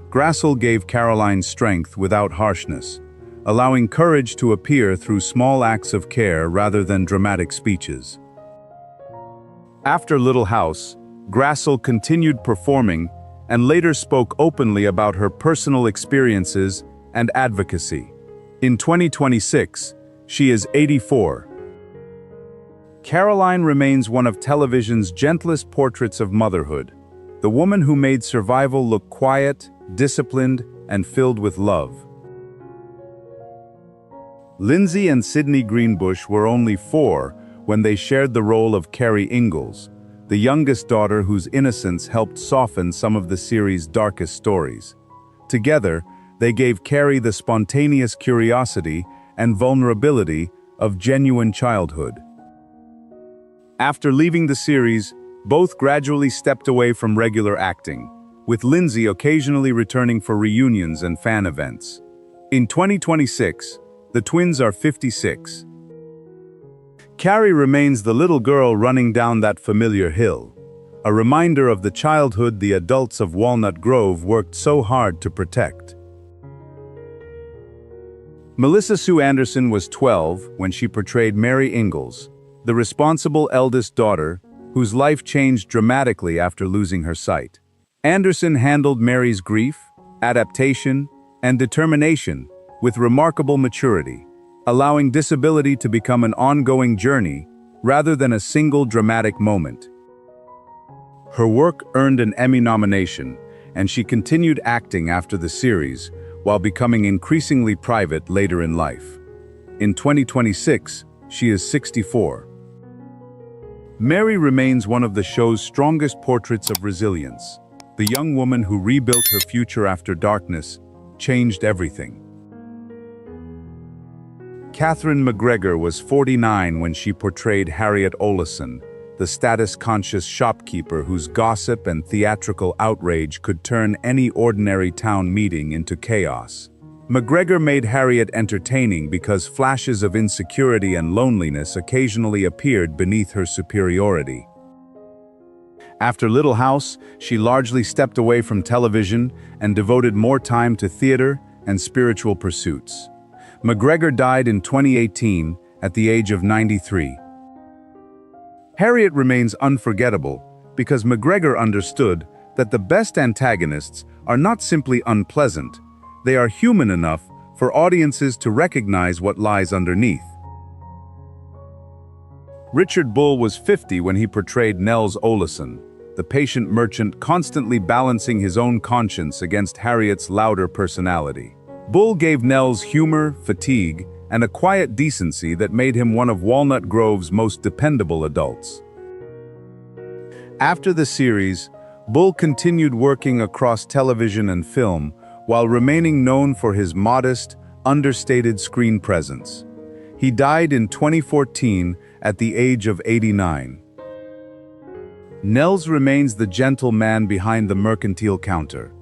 Grassel gave Caroline strength without harshness, allowing courage to appear through small acts of care rather than dramatic speeches. After Little House, Grassel continued performing and later spoke openly about her personal experiences and advocacy. In 2026, she is 84. Caroline remains one of television's gentlest portraits of motherhood, the woman who made survival look quiet, disciplined, and filled with love. Lindsay and Sydney Greenbush were only 4 when they shared the role of Carrie Ingalls, the youngest daughter whose innocence helped soften some of the series' darkest stories. Together, they gave Carrie the spontaneous curiosity and vulnerability of genuine childhood. After leaving the series, both gradually stepped away from regular acting, with Lindsay occasionally returning for reunions and fan events. In 2026, the twins are 56. Carrie remains the little girl running down that familiar hill, a reminder of the childhood the adults of Walnut Grove worked so hard to protect. Melissa Sue Anderson was 12 when she portrayed Mary Ingalls, the responsible eldest daughter whose life changed dramatically after losing her sight. Anderson handled Mary's grief, adaptation, and determination with remarkable maturity, allowing disability to become an ongoing journey rather than a single dramatic moment. Her work earned an Emmy nomination, and she continued acting after the series while becoming increasingly private later in life. In 2026, she is 64. Mary remains one of the show's strongest portraits of resilience. The young woman who rebuilt her future after darkness changed everything. Catherine McGregor was 49 when she portrayed Harriet Oleson, the status-conscious shopkeeper whose gossip and theatrical outrage could turn any ordinary town meeting into chaos. McGregor made Harriet entertaining because flashes of insecurity and loneliness occasionally appeared beneath her superiority. After Little House, she largely stepped away from television and devoted more time to theater and spiritual pursuits. McGregor died in 2018 at the age of 93. Harriet remains unforgettable because McGregor understood that the best antagonists are not simply unpleasant, they are human enough for audiences to recognize what lies underneath. Richard Bull was 50 when he portrayed Nels Oleson, the patient merchant constantly balancing his own conscience against Harriet's louder personality. Bull gave Nels humor, fatigue, and a quiet decency that made him one of Walnut Grove's most dependable adults. After the series, Bull continued working across television and film while remaining known for his modest, understated screen presence. He died in 2014 at the age of 89. Nels remains the gentle man behind the mercantile counter,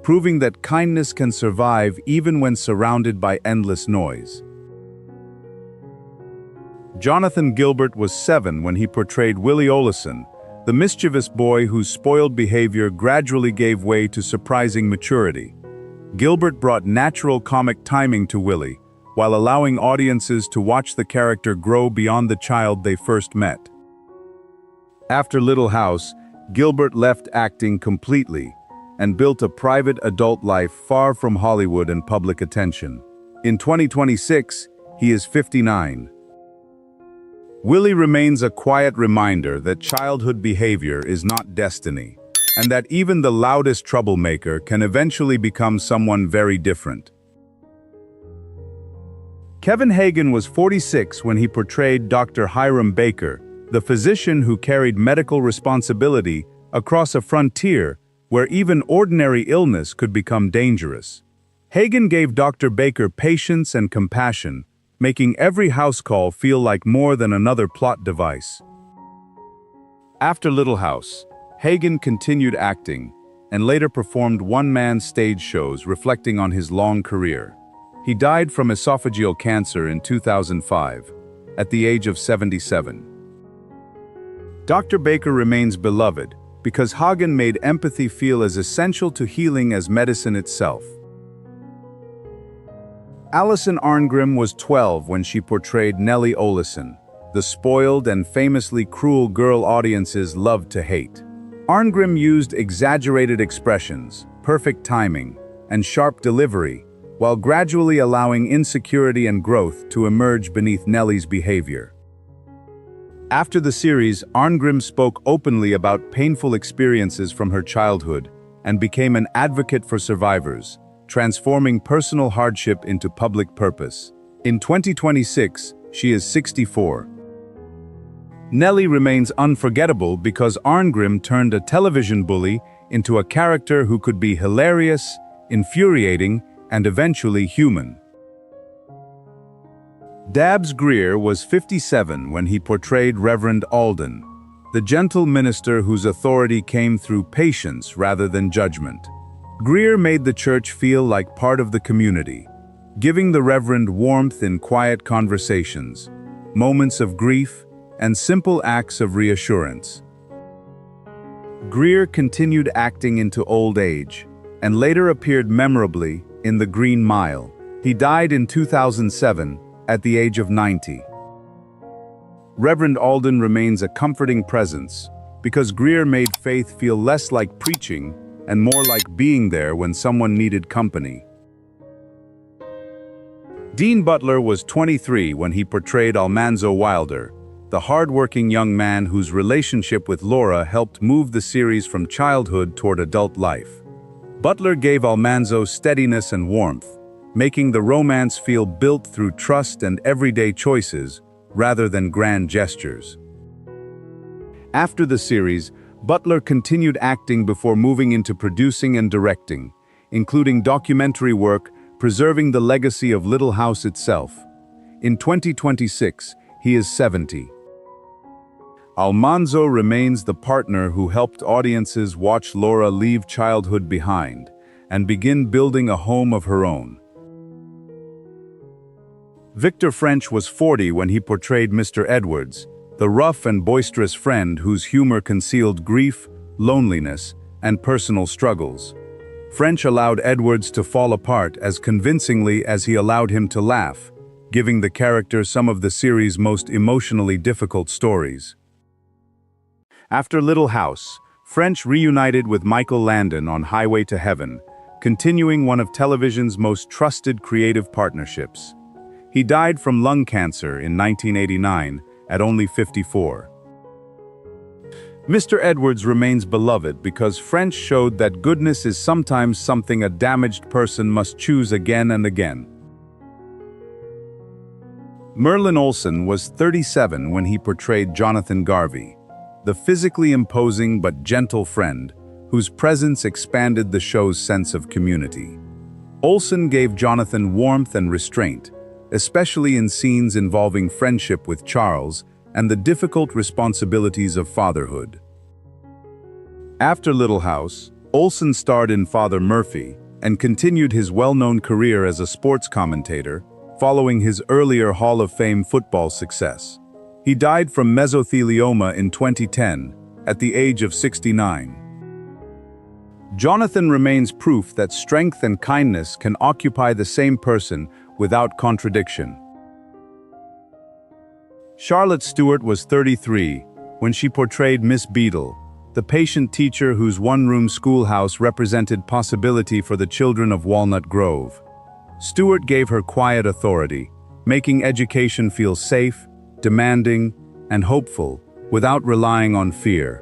proving that kindness can survive even when surrounded by endless noise. Jonathan Gilbert was 7 when he portrayed Willie Oleson, the mischievous boy whose spoiled behavior gradually gave way to surprising maturity. Gilbert brought natural comic timing to Willie, while allowing audiences to watch the character grow beyond the child they first met. After Little House, Gilbert left acting completely and built a private adult life far from Hollywood and public attention. In 2026, he is 59. Willie remains a quiet reminder that childhood behavior is not destiny, and that even the loudest troublemaker can eventually become someone very different. Kevin Hagen was 46 when he portrayed Dr. Hiram Baker, the physician who carried medical responsibility across a frontier where even ordinary illness could become dangerous. Hagen gave Dr. Baker patience and compassion, making every house call feel like more than another plot device. After Little House, Hagen continued acting and later performed one-man stage shows reflecting on his long career. He died from esophageal cancer in 2005, at the age of 77. Dr. Baker remains beloved because Hagen made empathy feel as essential to healing as medicine itself. Alison Arngrim was 12 when she portrayed Nellie Oleson, the spoiled and famously cruel girl audiences loved to hate. Arngrim used exaggerated expressions, perfect timing, and sharp delivery, while gradually allowing insecurity and growth to emerge beneath Nellie's behavior. After the series, Arngrim spoke openly about painful experiences from her childhood and became an advocate for survivors, transforming personal hardship into public purpose. In 2026, she is 64. Nellie remains unforgettable because Arngrim turned a television bully into a character who could be hilarious, infuriating, and eventually human. Dabbs Greer was 57 when he portrayed Reverend Alden, the gentle minister whose authority came through patience rather than judgment. Greer made the church feel like part of the community, giving the Reverend warmth in quiet conversations, moments of grief, and simple acts of reassurance. Greer continued acting into old age, and later appeared memorably in The Green Mile. He died in 2007 at the age of 90. Reverend Alden remains a comforting presence, because Greer made faith feel less like preaching and more like being there when someone needed company. Dean Butler was 23 when he portrayed Almanzo Wilder, the hard-working young man whose relationship with Laura helped move the series from childhood toward adult life. Butler gave Almanzo steadiness and warmth, making the romance feel built through trust and everyday choices rather than grand gestures. After the series, Butler continued acting before moving into producing and directing, including documentary work preserving the legacy of Little House itself. In 2026, he is 70. Almanzo remains the partner who helped audiences watch Laura leave childhood behind and begin building a home of her own. Victor French was 40 when he portrayed Mr. Edwards, the rough and boisterous friend whose humor concealed grief, loneliness, and personal struggles. French allowed Edwards to fall apart as convincingly as he allowed him to laugh, giving the character some of the series' most emotionally difficult stories. After Little House, French reunited with Michael Landon on Highway to Heaven, continuing one of television's most trusted creative partnerships. He died from lung cancer in 1989 at only 54. Mr. Edwards remains beloved because French showed that goodness is sometimes something a damaged person must choose again and again. Merlin Olsen was 37 when he portrayed Jonathan Garvey, the physically imposing but gentle friend whose presence expanded the show's sense of community. Olsen gave Jonathan warmth and restraint, especially in scenes involving friendship with Charles and the difficult responsibilities of fatherhood. After Little House, Olsen starred in Father Murphy and continued his well-known career as a sports commentator, following his earlier Hall of Fame football success. He died from mesothelioma in 2010, at the age of 69. Jonathan remains proof that strength and kindness can occupy the same person without contradiction. Charlotte Stewart was 33 when she portrayed Miss Beadle, the patient teacher whose one-room schoolhouse represented possibility for the children of Walnut Grove. Stewart gave her quiet authority, making education feel safe, demanding, and hopeful, without relying on fear.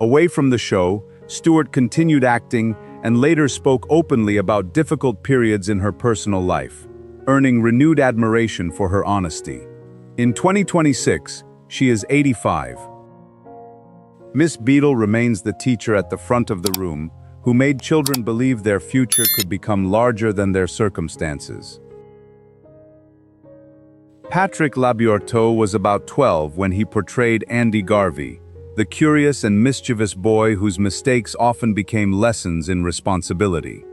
Away from the show, Stewart continued acting and later spoke openly about difficult periods in her personal life, earning renewed admiration for her honesty. In 2026, she is 85. Miss Beadle remains the teacher at the front of the room who made children believe their future could become larger than their circumstances. Patrick Labourteau was about 12 when he portrayed Andy Garvey, the curious and mischievous boy whose mistakes often became lessons in responsibility.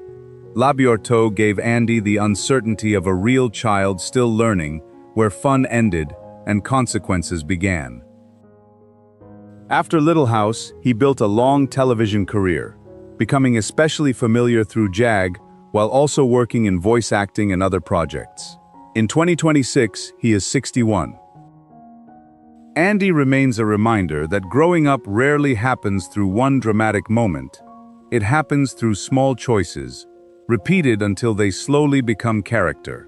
Labourteau gave Andy the uncertainty of a real child still learning, where fun ended and consequences began. After Little House, he built a long television career, becoming especially familiar through JAG while also working in voice acting and other projects. In 2026, he is 61. Andy remains a reminder that growing up rarely happens through one dramatic moment. It happens through small choices, repeated until they slowly become character.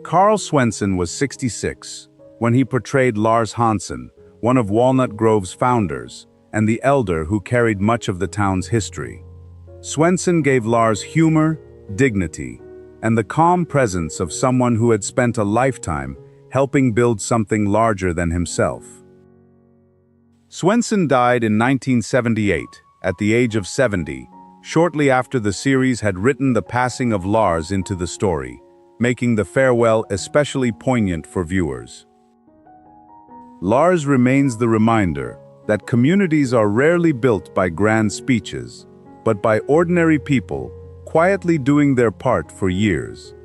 Carl Swenson was 66 when he portrayed Lars Hansen, one of Walnut Grove's founders, and the elder who carried much of the town's history. Swenson gave Lars humor, dignity, and the calm presence of someone who had spent a lifetime helping build something larger than himself. Swenson died in 1978, at the age of 70, shortly after the series had written the passing of Lars into the story, making the farewell especially poignant for viewers. Lars remains the reminder that communities are rarely built by grand speeches, but by ordinary people quietly doing their part for years.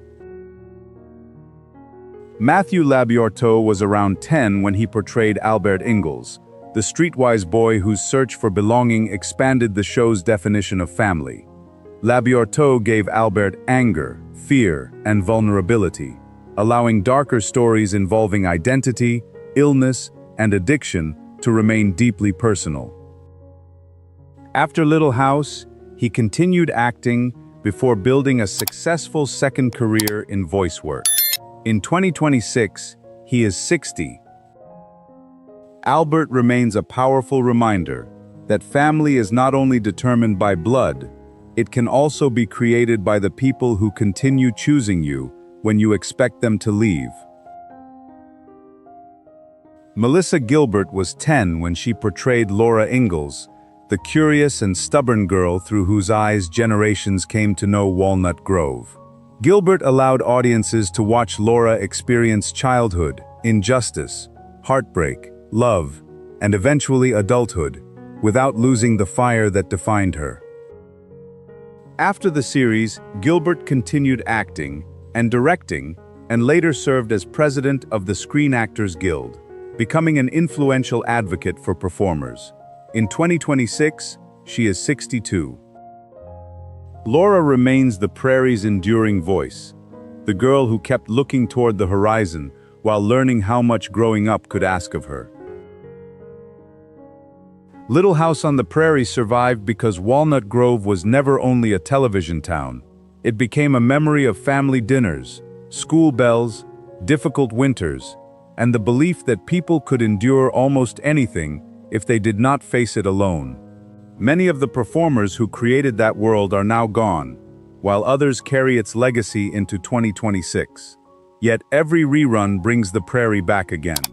Matthew Labourteau was around 10 when he portrayed Albert Ingalls, the streetwise boy whose search for belonging expanded the show's definition of family. Labourteau gave Albert anger, fear, and vulnerability, allowing darker stories involving identity, illness, and addiction to remain deeply personal. After Little House, he continued acting before building a successful second career in voice work. In 2026, he is 60. Albert remains a powerful reminder that family is not only determined by blood, it can also be created by the people who continue choosing you when you expect them to leave. Melissa Gilbert was 10 when she portrayed Laura Ingalls, the curious and stubborn girl through whose eyes generations came to know Walnut Grove. Gilbert allowed audiences to watch Laura experience childhood, injustice, heartbreak, love, and eventually adulthood, without losing the fire that defined her. After the series, Gilbert continued acting and directing, and later served as president of the Screen Actors Guild, becoming an influential advocate for performers. In 2026, she is 62. Laura remains the prairie's enduring voice, the girl who kept looking toward the horizon while learning how much growing up could ask of her. Little House on the Prairie survived because Walnut Grove was never only a television town. It became a memory of family dinners, school bells, difficult winters, and the belief that people could endure almost anything if they did not face it alone. Many of the performers who created that world are now gone, while others carry its legacy into 2026. Yet every rerun brings the prairie back again.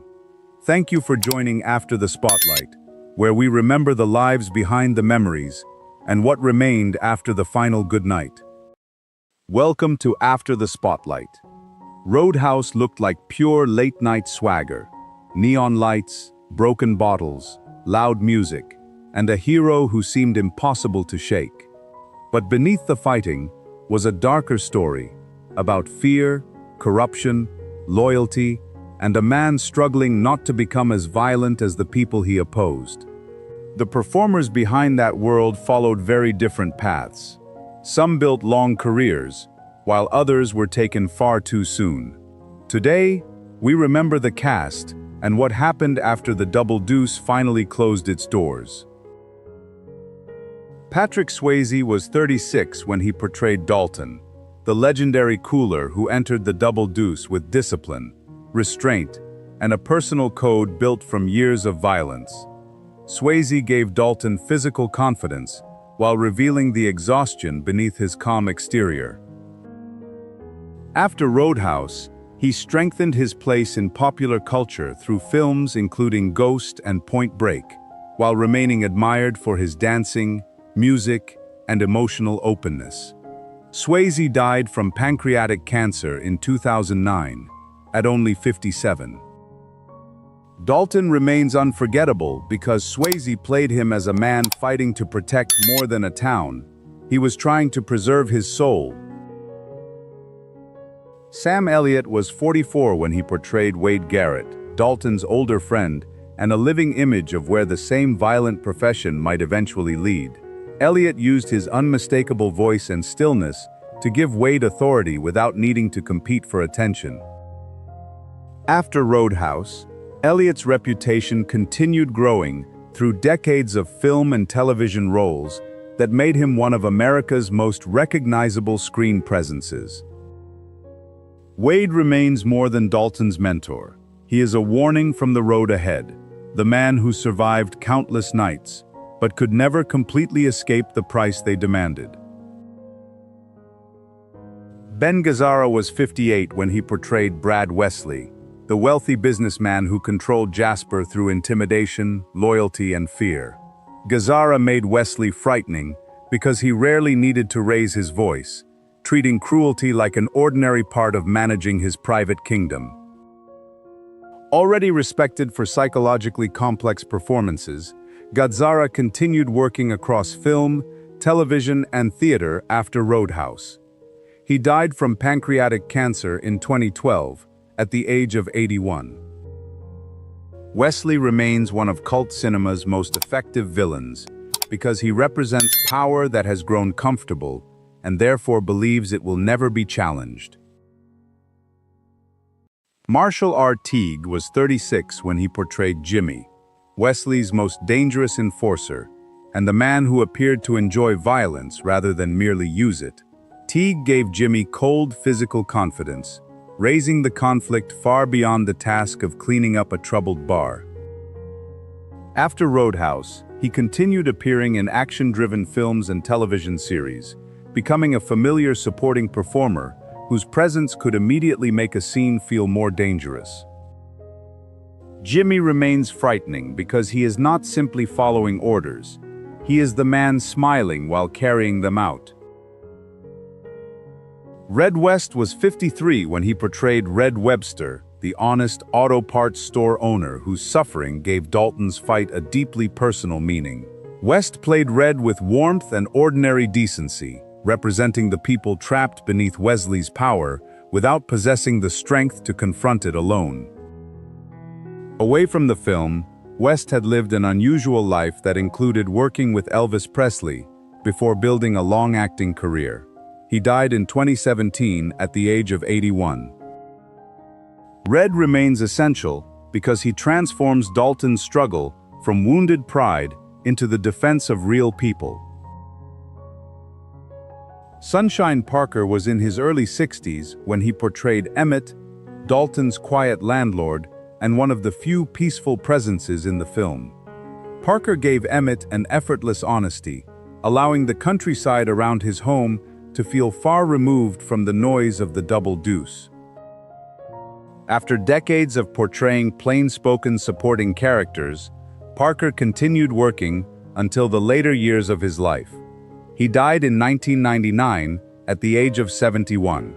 Thank you for joining After the Spotlight, where we remember the lives behind the memories and what remained after the final goodnight. Welcome to After the Spotlight. Roadhouse looked like pure late-night swagger. Neon lights, broken bottles, loud music, and a hero who seemed impossible to shake. But beneath the fighting was a darker story about fear, corruption, loyalty, and a man struggling not to become as violent as the people he opposed. The performers behind that world followed very different paths. Some built long careers, while others were taken far too soon. Today, we remember the cast and what happened after the Double Deuce finally closed its doors. Patrick Swayze was 36 when he portrayed Dalton, the legendary cooler who entered the Double Deuce with discipline, restraint, and a personal code built from years of violence. Swayze gave Dalton physical confidence while revealing the exhaustion beneath his calm exterior. After Roadhouse, he strengthened his place in popular culture through films including Ghost and Point Break, while remaining admired for his dancing, music, and emotional openness. Swayze died from pancreatic cancer in 2009, at only 57. Dalton remains unforgettable because Swayze played him as a man fighting to protect more than a town. He was trying to preserve his soul. Sam Elliott was 44 when he portrayed Wade Garrett, Dalton's older friend, and a living image of where the same violent profession might eventually lead. Elliott used his unmistakable voice and stillness to give Wade authority without needing to compete for attention. After Roadhouse, Elliott's reputation continued growing through decades of film and television roles that made him one of America's most recognizable screen presences. Wade remains more than Dalton's mentor. He is a warning from the road ahead, the man who survived countless nights, but could never completely escape the price they demanded. Ben Gazzara was 58 when he portrayed Brad Wesley, the wealthy businessman who controlled Jasper through intimidation, loyalty, and fear. Gazzara made Wesley frightening because he rarely needed to raise his voice, treating cruelty like an ordinary part of managing his private kingdom. Already respected for psychologically complex performances, Gazzara continued working across film, television, and theater after Roadhouse. He died from pancreatic cancer in 2012, at the age of 81. Wesley remains one of cult cinema's most effective villains because he represents power that has grown comfortable and therefore believes it will never be challenged. Marshall R. Teague was 36 when he portrayed Jimmy, Wesley's most dangerous enforcer, and the man who appeared to enjoy violence rather than merely use it. Teague gave Jimmy cold physical confidence, raising the conflict far beyond the task of cleaning up a troubled bar. After Roadhouse, he continued appearing in action-driven films and television series, becoming a familiar supporting performer whose presence could immediately make a scene feel more dangerous. Jimmy remains frightening because he is not simply following orders. He is the man smiling while carrying them out. Red West was 53 when he portrayed Red Webster, the honest auto parts store owner whose suffering gave Dalton's fight a deeply personal meaning. West played Red with warmth and ordinary decency, representing the people trapped beneath Wesley's power without possessing the strength to confront it alone. Away from the film, West had lived an unusual life that included working with Elvis Presley before building a long acting career. He died in 2017 at the age of 81. Red remains essential because he transforms Dalton's struggle from wounded pride into the defense of real people. Sunshine Parker was in his early 60s when he portrayed Emmett, Dalton's quiet landlord and one of the few peaceful presences in the film. Parker gave Emmett an effortless honesty, allowing the countryside around his home to feel far removed from the noise of the Double Deuce. After decades of portraying plain-spoken supporting characters, Parker continued working until the later years of his life. He died in 1999 at the age of 71.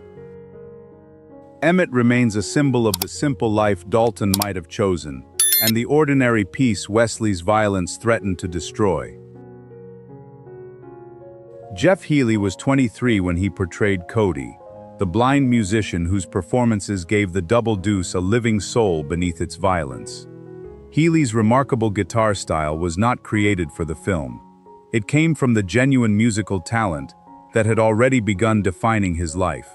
Emmett remains a symbol of the simple life Dalton might have chosen, and the ordinary peace Wesley's violence threatened to destroy. Jeff Healey was 23 when he portrayed Cody, the blind musician whose performances gave the Double Deuce a living soul beneath its violence. Healey's remarkable guitar style was not created for the film. It came from the genuine musical talent that had already begun defining his life.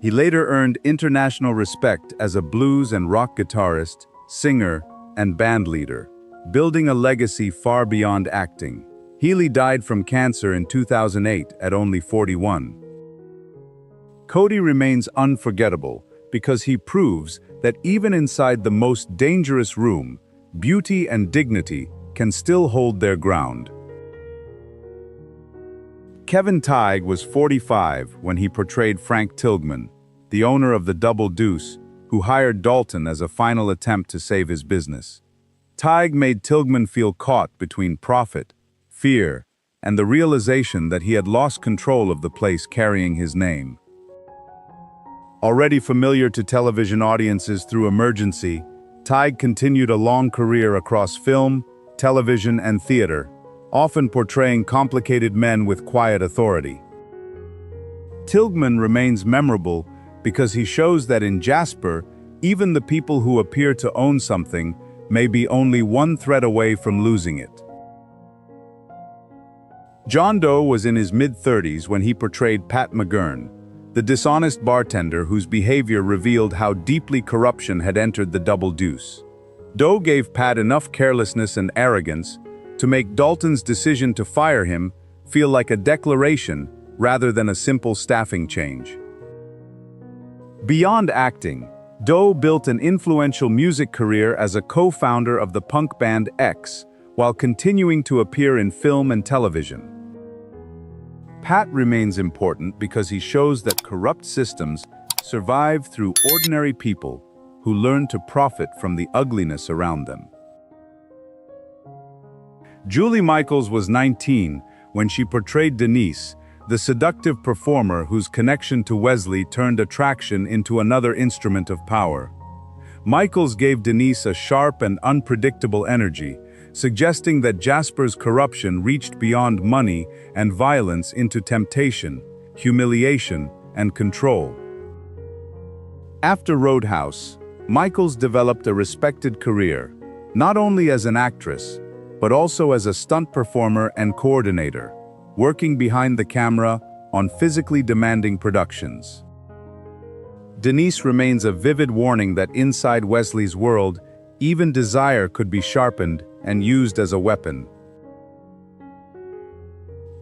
He later earned international respect as a blues and rock guitarist, singer, and bandleader, building a legacy far beyond acting. Healey died from cancer in 2008 at only 41. Cody remains unforgettable because he proves that even inside the most dangerous room, beauty and dignity can still hold their ground. Kevin Tighe was 45 when he portrayed Frank Tilghman, the owner of the Double Deuce, who hired Dalton as a final attempt to save his business. Tighe made Tilghman feel caught between profit, fear, and the realization that he had lost control of the place carrying his name. Already familiar to television audiences through Emergency, Tighe continued a long career across film, television, and theater, often portraying complicated men with quiet authority. Tilghman remains memorable because he shows that in Jasper, even the people who appear to own something may be only one thread away from losing it. John Doe was in his mid-30s when he portrayed Pat McGurn, the dishonest bartender whose behavior revealed how deeply corruption had entered the Double Deuce. Doe gave Pat enough carelessness and arrogance to make Dalton's decision to fire him feel like a declaration rather than a simple staffing change. Beyond acting, Doe built an influential music career as a co-founder of the punk band X, while continuing to appear in film and television. Pat remains important because he shows that corrupt systems survive through ordinary people who learn to profit from the ugliness around them. Julie Michaels was 19 when she portrayed Denise, the seductive performer whose connection to Wesley turned attraction into another instrument of power. Michaels gave Denise a sharp and unpredictable energy, suggesting that Jasper's corruption reached beyond money and violence into temptation, humiliation, and control. After Roadhouse, Michaels developed a respected career, not only as an actress, but also as a stunt performer and coordinator, working behind the camera on physically demanding productions. Denise remains a vivid warning that inside Wesley's world, even desire could be sharpened and used as a weapon.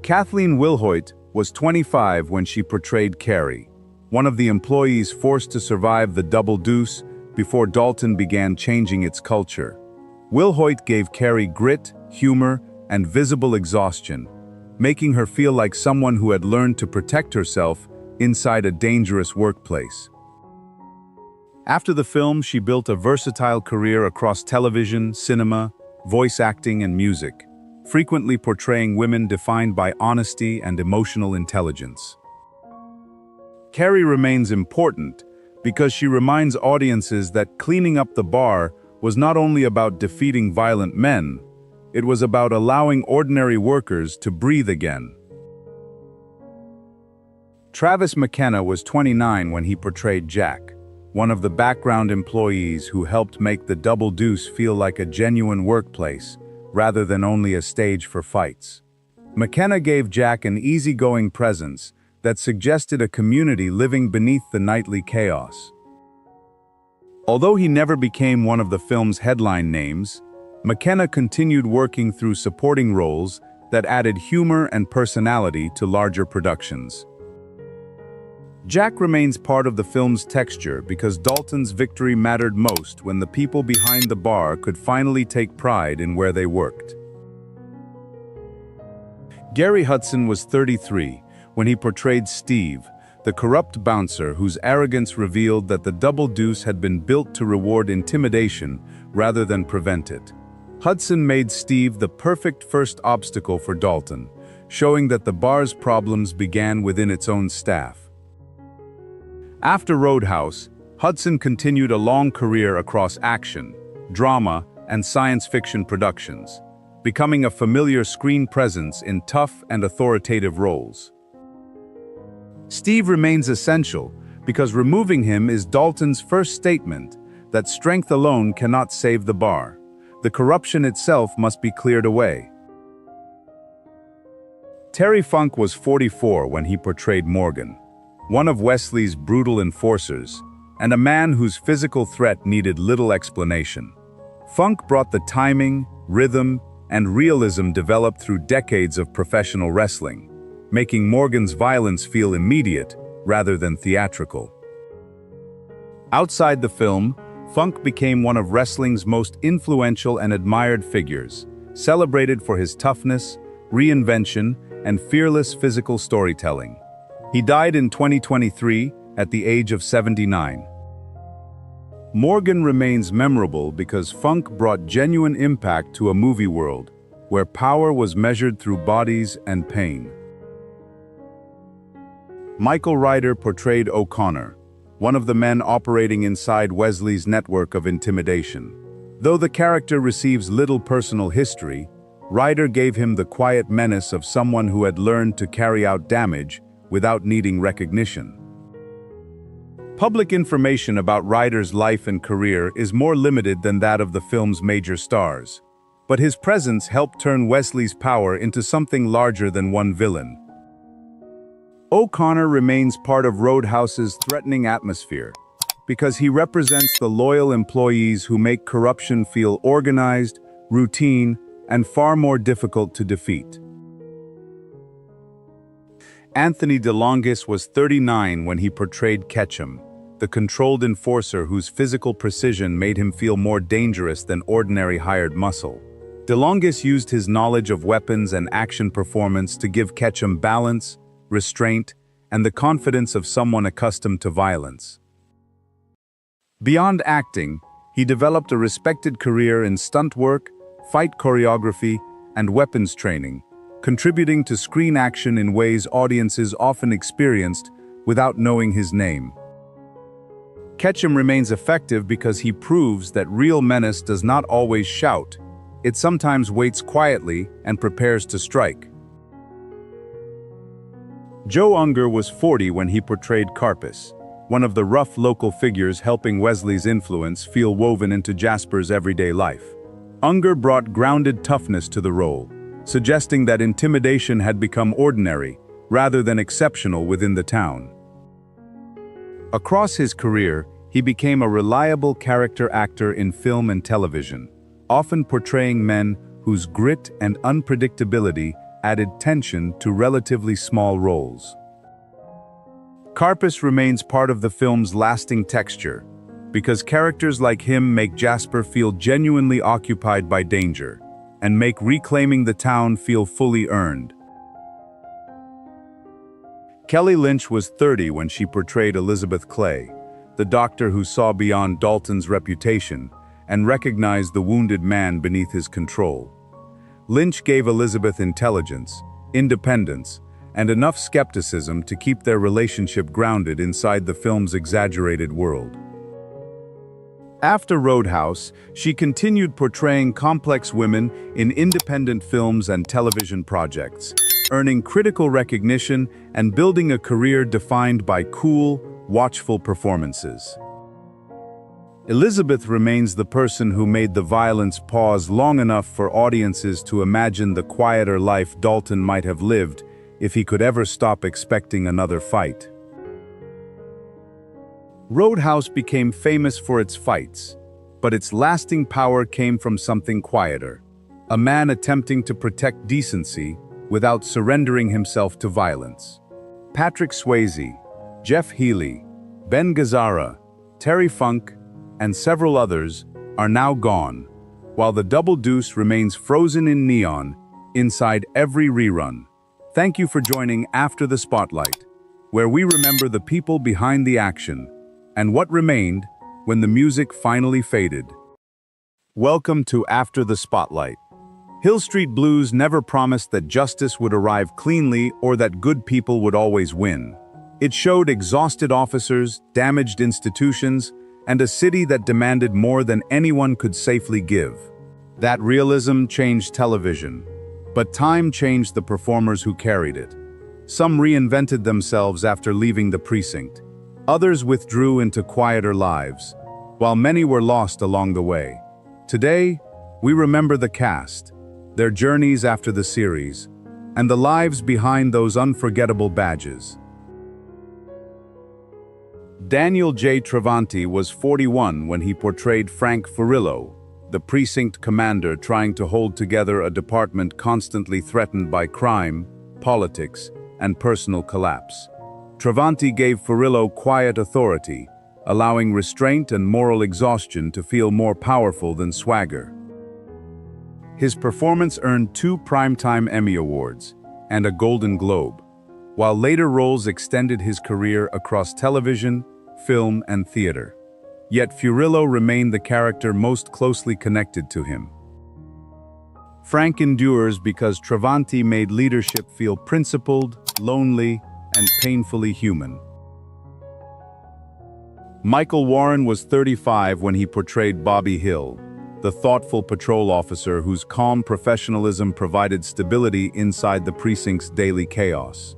Kathleen Wilhoit was 25 when she portrayed Carrie, one of the employees forced to survive the double deuce before Dalton began changing its culture. Wilhoit gave Carrie grit, humor, and visible exhaustion, making her feel like someone who had learned to protect herself inside a dangerous workplace. After the film, she built a versatile career across television, cinema, voice acting, and music, frequently portraying women defined by honesty and emotional intelligence. Carrie remains important because she reminds audiences that cleaning up the bar was not only about defeating violent men, it was about allowing ordinary workers to breathe again. Travis McKenna was 29 when he portrayed Jack, one of the background employees who helped make the Double Deuce feel like a genuine workplace, rather than only a stage for fights. McKenna gave Jack an easygoing presence that suggested a community living beneath the nightly chaos. Although he never became one of the film's headline names, McKenna continued working through supporting roles that added humor and personality to larger productions. Jack remains part of the film's texture because Dalton's victory mattered most when the people behind the bar could finally take pride in where they worked. Gary Hudson was 33 when he portrayed Steve, the corrupt bouncer whose arrogance revealed that the Double Deuce had been built to reward intimidation rather than prevent it. Hudson made Steve the perfect first obstacle for Dalton, showing that the bar's problems began within its own staff. After Roadhouse, Hudson continued a long career across action, drama, and science fiction productions, becoming a familiar screen presence in tough and authoritative roles. Steve remains essential because removing him is Dalton's first statement that strength alone cannot save the bar. The corruption itself must be cleared away. Terry Funk was 44 when he portrayed Morgan, one of Wesley's brutal enforcers, and a man whose physical threat needed little explanation. Funk brought the timing, rhythm, and realism developed through decades of professional wrestling, making Morgan's violence feel immediate rather than theatrical. Outside the film, Funk became one of wrestling's most influential and admired figures, celebrated for his toughness, reinvention, and fearless physical storytelling. He died in 2023 at the age of 79. Morgan remains memorable because Funk brought genuine impact to a movie world where power was measured through bodies and pain. Michael Ryder portrayed O'Connor, one of the men operating inside Wesley's network of intimidation. Though the character receives little personal history, Ryder gave him the quiet menace of someone who had learned to carry out damage without needing recognition. Public information about Ryder's life and career is more limited than that of the film's major stars, but his presence helped turn Wesley's power into something larger than one villain. O'Connor remains part of Roadhouse's threatening atmosphere because he represents the loyal employees who make corruption feel organized, routine, and far more difficult to defeat. Anthony DeLongis was 39 when he portrayed Ketchum, the controlled enforcer whose physical precision made him feel more dangerous than ordinary hired muscle. DeLongis used his knowledge of weapons and action performance to give Ketchum balance, restraint, and the confidence of someone accustomed to violence. Beyond acting, he developed a respected career in stunt work, fight choreography, and weapons training, contributing to screen action in ways audiences often experienced without knowing his name. Ketchum remains effective because he proves that real menace does not always shout. It sometimes waits quietly and prepares to strike. Joe Unger was 40 when he portrayed Carpus, one of the rough local figures helping Wesley's influence feel woven into Jasper's everyday life. Unger brought grounded toughness to the role, suggesting that intimidation had become ordinary rather than exceptional within the town. Across his career, he became a reliable character actor in film and television, often portraying men whose grit and unpredictability added tension to relatively small roles. Karpus remains part of the film's lasting texture, because characters like him make Jasper feel genuinely occupied by danger, and make reclaiming the town feel fully earned. Kelly Lynch was 30 when she portrayed Elizabeth Clay, the doctor who saw beyond Dalton's reputation and recognized the wounded man beneath his control. Lynch gave Elizabeth intelligence, independence, and enough skepticism to keep their relationship grounded inside the film's exaggerated world. After Roadhouse, she continued portraying complex women in independent films and television projects, earning critical recognition and building a career defined by cool, watchful performances. Elizabeth remains the person who made the violence pause long enough for audiences to imagine the quieter life Dalton might have lived if he could ever stop expecting another fight. Roadhouse became famous for its fights, but its lasting power came from something quieter: a man attempting to protect decency without surrendering himself to violence. Patrick Swayze, Jeff Healey, Ben Gazzara, Terry Funk, and several others are now gone, while the Double Deuce remains frozen in neon inside every rerun. Thank you for joining After the Spotlight, where we remember the people behind the action and what remained when the music finally faded. Welcome to After the Spotlight. Hill Street Blues never promised that justice would arrive cleanly or that good people would always win. It showed exhausted officers, damaged institutions, and a city that demanded more than anyone could safely give. That realism changed television, but time changed the performers who carried it. Some reinvented themselves after leaving the precinct. Others withdrew into quieter lives, while many were lost along the way. Today, we remember the cast, their journeys after the series, and the lives behind those unforgettable badges. Daniel J. Travanti was 41 when he portrayed Frank Furillo, the precinct commander trying to hold together a department constantly threatened by crime, politics, and personal collapse. Travanti gave Furillo quiet authority, allowing restraint and moral exhaustion to feel more powerful than swagger. His performance earned 2 Primetime Emmy Awards and a Golden Globe, while later roles extended his career across television, film, and theater. Yet Furillo remained the character most closely connected to him. Frank endures because Travanti made leadership feel principled, lonely, and painfully human. Michael Warren was 35 when he portrayed Bobby Hill, the thoughtful patrol officer whose calm professionalism provided stability inside the precinct's daily chaos.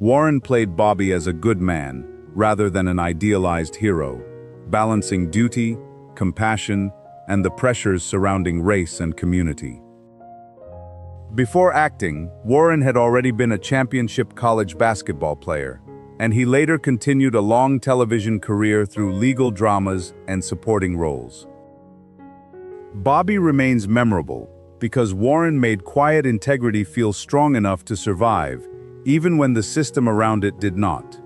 Warren played Bobby as a good man, rather than an idealized hero, balancing duty, compassion, and the pressures surrounding race and community. Before acting, Warren had already been a championship college basketball player, and he later continued a long television career through legal dramas and supporting roles. Bobby remains memorable because Warren made quiet integrity feel strong enough to survive, even when the system around it did not.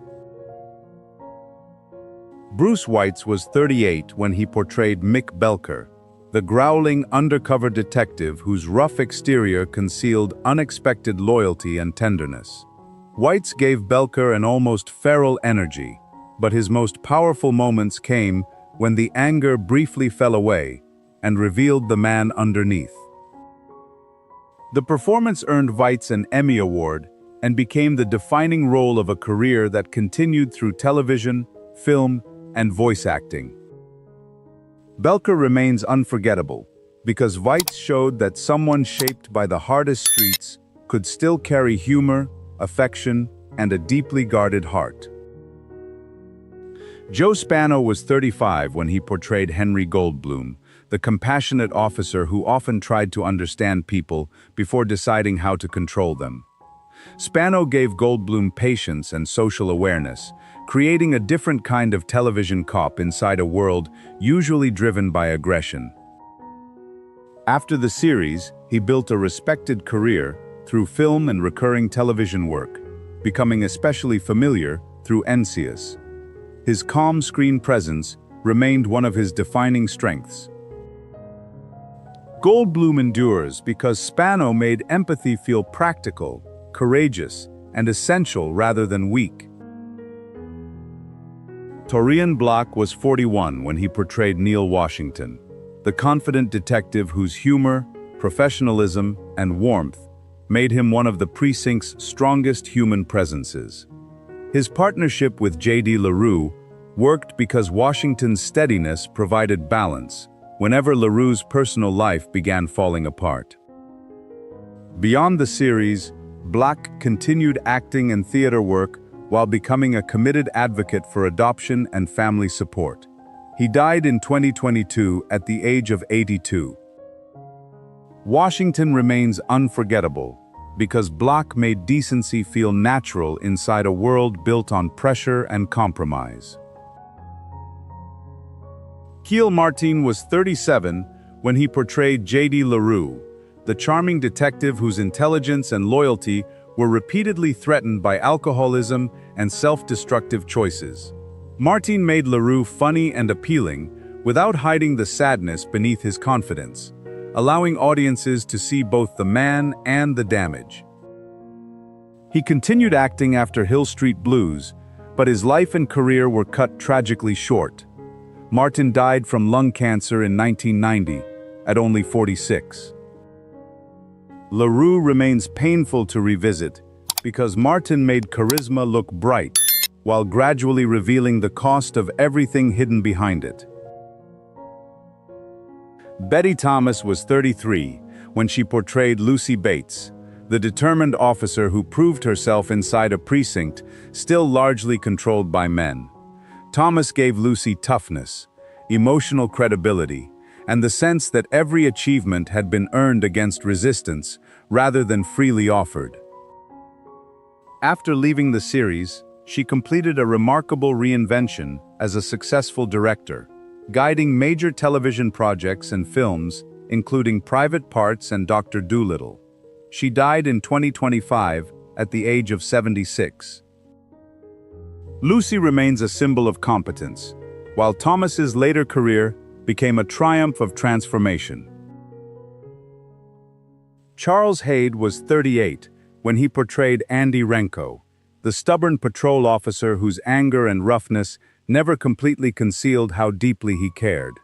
Bruce Weitz was 38 when he portrayed Mick Belker, the growling undercover detective whose rough exterior concealed unexpected loyalty and tenderness. Weitz gave Belker an almost feral energy, but his most powerful moments came when the anger briefly fell away and revealed the man underneath. The performance earned Weitz an Emmy Award and became the defining role of a career that continued through television, film, and voice acting. Belker remains unforgettable because Weitz showed that someone shaped by the hardest streets could still carry humor, affection, and a deeply guarded heart. Joe Spano was 35 when he portrayed Henry Goldblum, the compassionate officer who often tried to understand people before deciding how to control them. Spano gave Goldblum patience and social awareness, creating a different kind of television cop inside a world usually driven by aggression. After the series, he built a respected career through film and recurring television work, becoming especially familiar through NCIS. His calm screen presence remained one of his defining strengths. Goldblum endures because Spano made empathy feel practical, courageous, and essential rather than weak. Torian Block was 41 when he portrayed Neil Washington, the confident detective whose humor, professionalism, and warmth made him one of the precinct's strongest human presences. His partnership with J.D. LaRue worked because Washington's steadiness provided balance whenever LaRue's personal life began falling apart. Beyond the series, Block continued acting and theater work while becoming a committed advocate for adoption and family support. He died in 2022 at the age of 82. Washington remains unforgettable because Block made decency feel natural inside a world built on pressure and compromise. Keil Martin was 37 when he portrayed J.D. LaRue, the charming detective whose intelligence and loyalty were repeatedly threatened by alcoholism and self-destructive choices. Martin made LaRue funny and appealing without hiding the sadness beneath his confidence, allowing audiences to see both the man and the damage. He continued acting after Hill Street Blues, but his life and career were cut tragically short. Martin died from lung cancer in 1990, at only 46. LaRue remains painful to revisit because Martin made charisma look bright, while gradually revealing the cost of everything hidden behind it. Betty Thomas was 33 when she portrayed Lucy Bates, the determined officer who proved herself inside a precinct still largely controlled by men. Thomas gave Lucy toughness, emotional credibility, and the sense that every achievement had been earned against resistance rather than freely offered. After leaving the series, she completed a remarkable reinvention as a successful director, guiding major television projects and films, including Private Parts and Dr. Dolittle. She died in 2025 at the age of 76. Lucy remains a symbol of competence, while Thomas's later career became a triumph of transformation. Charles Hayde was 38 when he portrayed Andy Renko, the stubborn patrol officer whose anger and roughness never completely concealed how deeply he cared.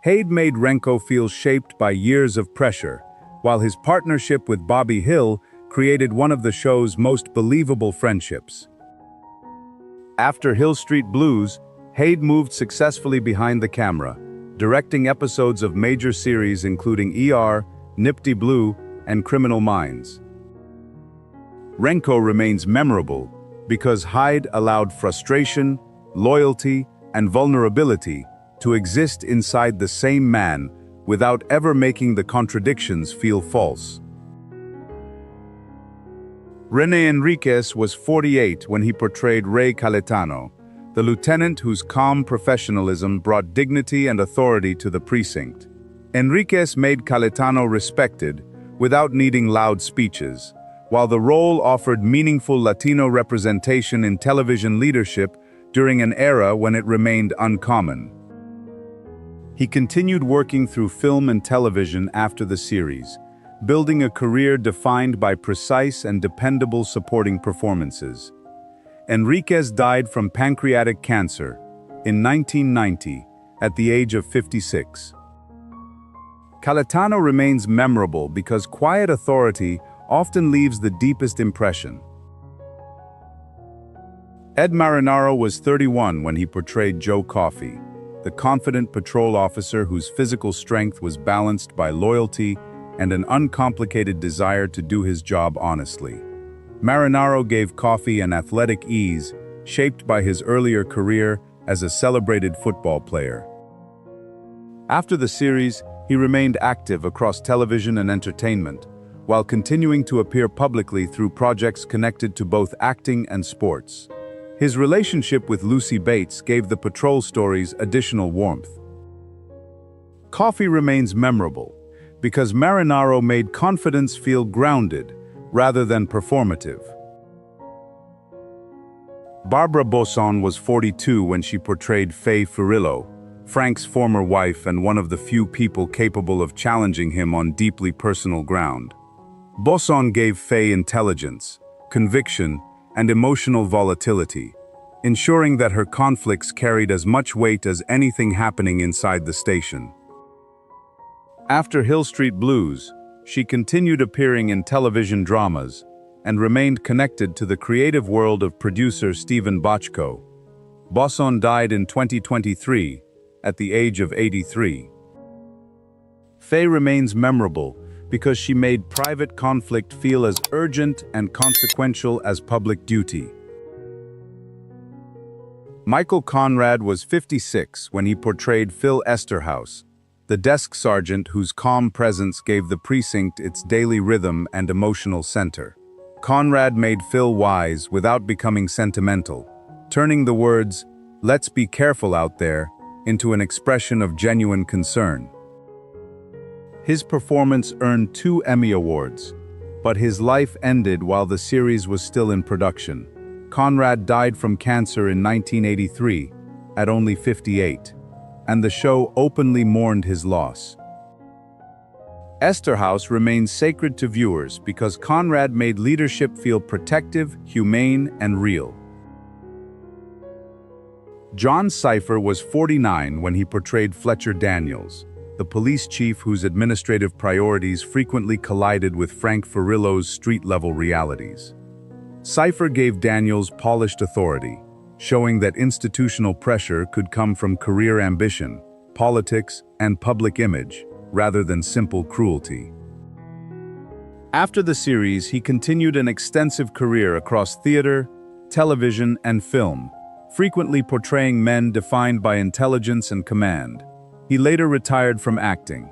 Hayde made Renko feel shaped by years of pressure, while his partnership with Bobby Hill created one of the show's most believable friendships. After Hill Street Blues, Hayde moved successfully behind the camera, directing episodes of major series including ER, Nifty Blue, and Criminal Minds. Renko remains memorable because Hyde allowed frustration, loyalty, and vulnerability to exist inside the same man without ever making the contradictions feel false. René Enriquez was 48 when he portrayed Ray Cayetano, the lieutenant whose calm professionalism brought dignity and authority to the precinct. Enriquez made Cayetano respected without needing loud speeches, while the role offered meaningful Latino representation in television leadership during an era when it remained uncommon. He continued working through film and television after the series, building a career defined by precise and dependable supporting performances. Enriquez died from pancreatic cancer in 1990 at the age of 56. Cayetano remains memorable because quiet authority often leaves the deepest impression. Ed Marinaro was 31 when he portrayed Joe Coffey, the confident patrol officer whose physical strength was balanced by loyalty and an uncomplicated desire to do his job honestly. Marinaro gave Coffey an athletic ease shaped by his earlier career as a celebrated football player. After the series, he remained active across television and entertainment, while continuing to appear publicly through projects connected to both acting and sports. His relationship with Lucy Bates gave the patrol stories additional warmth. Coffee remains memorable because Marinaro made confidence feel grounded rather than performative. Barbara Bosson was 42 when she portrayed Faye Furillo, Frank's former wife and one of the few people capable of challenging him on deeply personal ground. Bosson gave Faye intelligence, conviction, and emotional volatility, ensuring that her conflicts carried as much weight as anything happening inside the station. After Hill Street Blues, she continued appearing in television dramas and remained connected to the creative world of producer Stephen Bochco. Bosson died in 2023 at the age of 83. Faye remains memorable because she made private conflict feel as urgent and consequential as public duty. Michael Conrad was 56 when he portrayed Phil Esterhaus, the desk sergeant whose calm presence gave the precinct its daily rhythm and emotional center. Conrad made Phil wise without becoming sentimental, turning the words, "Let's be careful out there," into an expression of genuine concern. His performance earned 2 Emmy Awards, but his life ended while the series was still in production. Conrad died from cancer in 1983, at only 58, and the show openly mourned his loss. Esterhaus remains sacred to viewers because Conrad made leadership feel protective, humane, and real. John Cypher was 49 when he portrayed Fletcher Daniels, the police chief whose administrative priorities frequently collided with Frank Furillo's street-level realities. Cypher gave Daniels polished authority, showing that institutional pressure could come from career ambition, politics, and public image, rather than simple cruelty. After the series, he continued an extensive career across theater, television, and film, frequently portraying men defined by intelligence and command. He later retired from acting.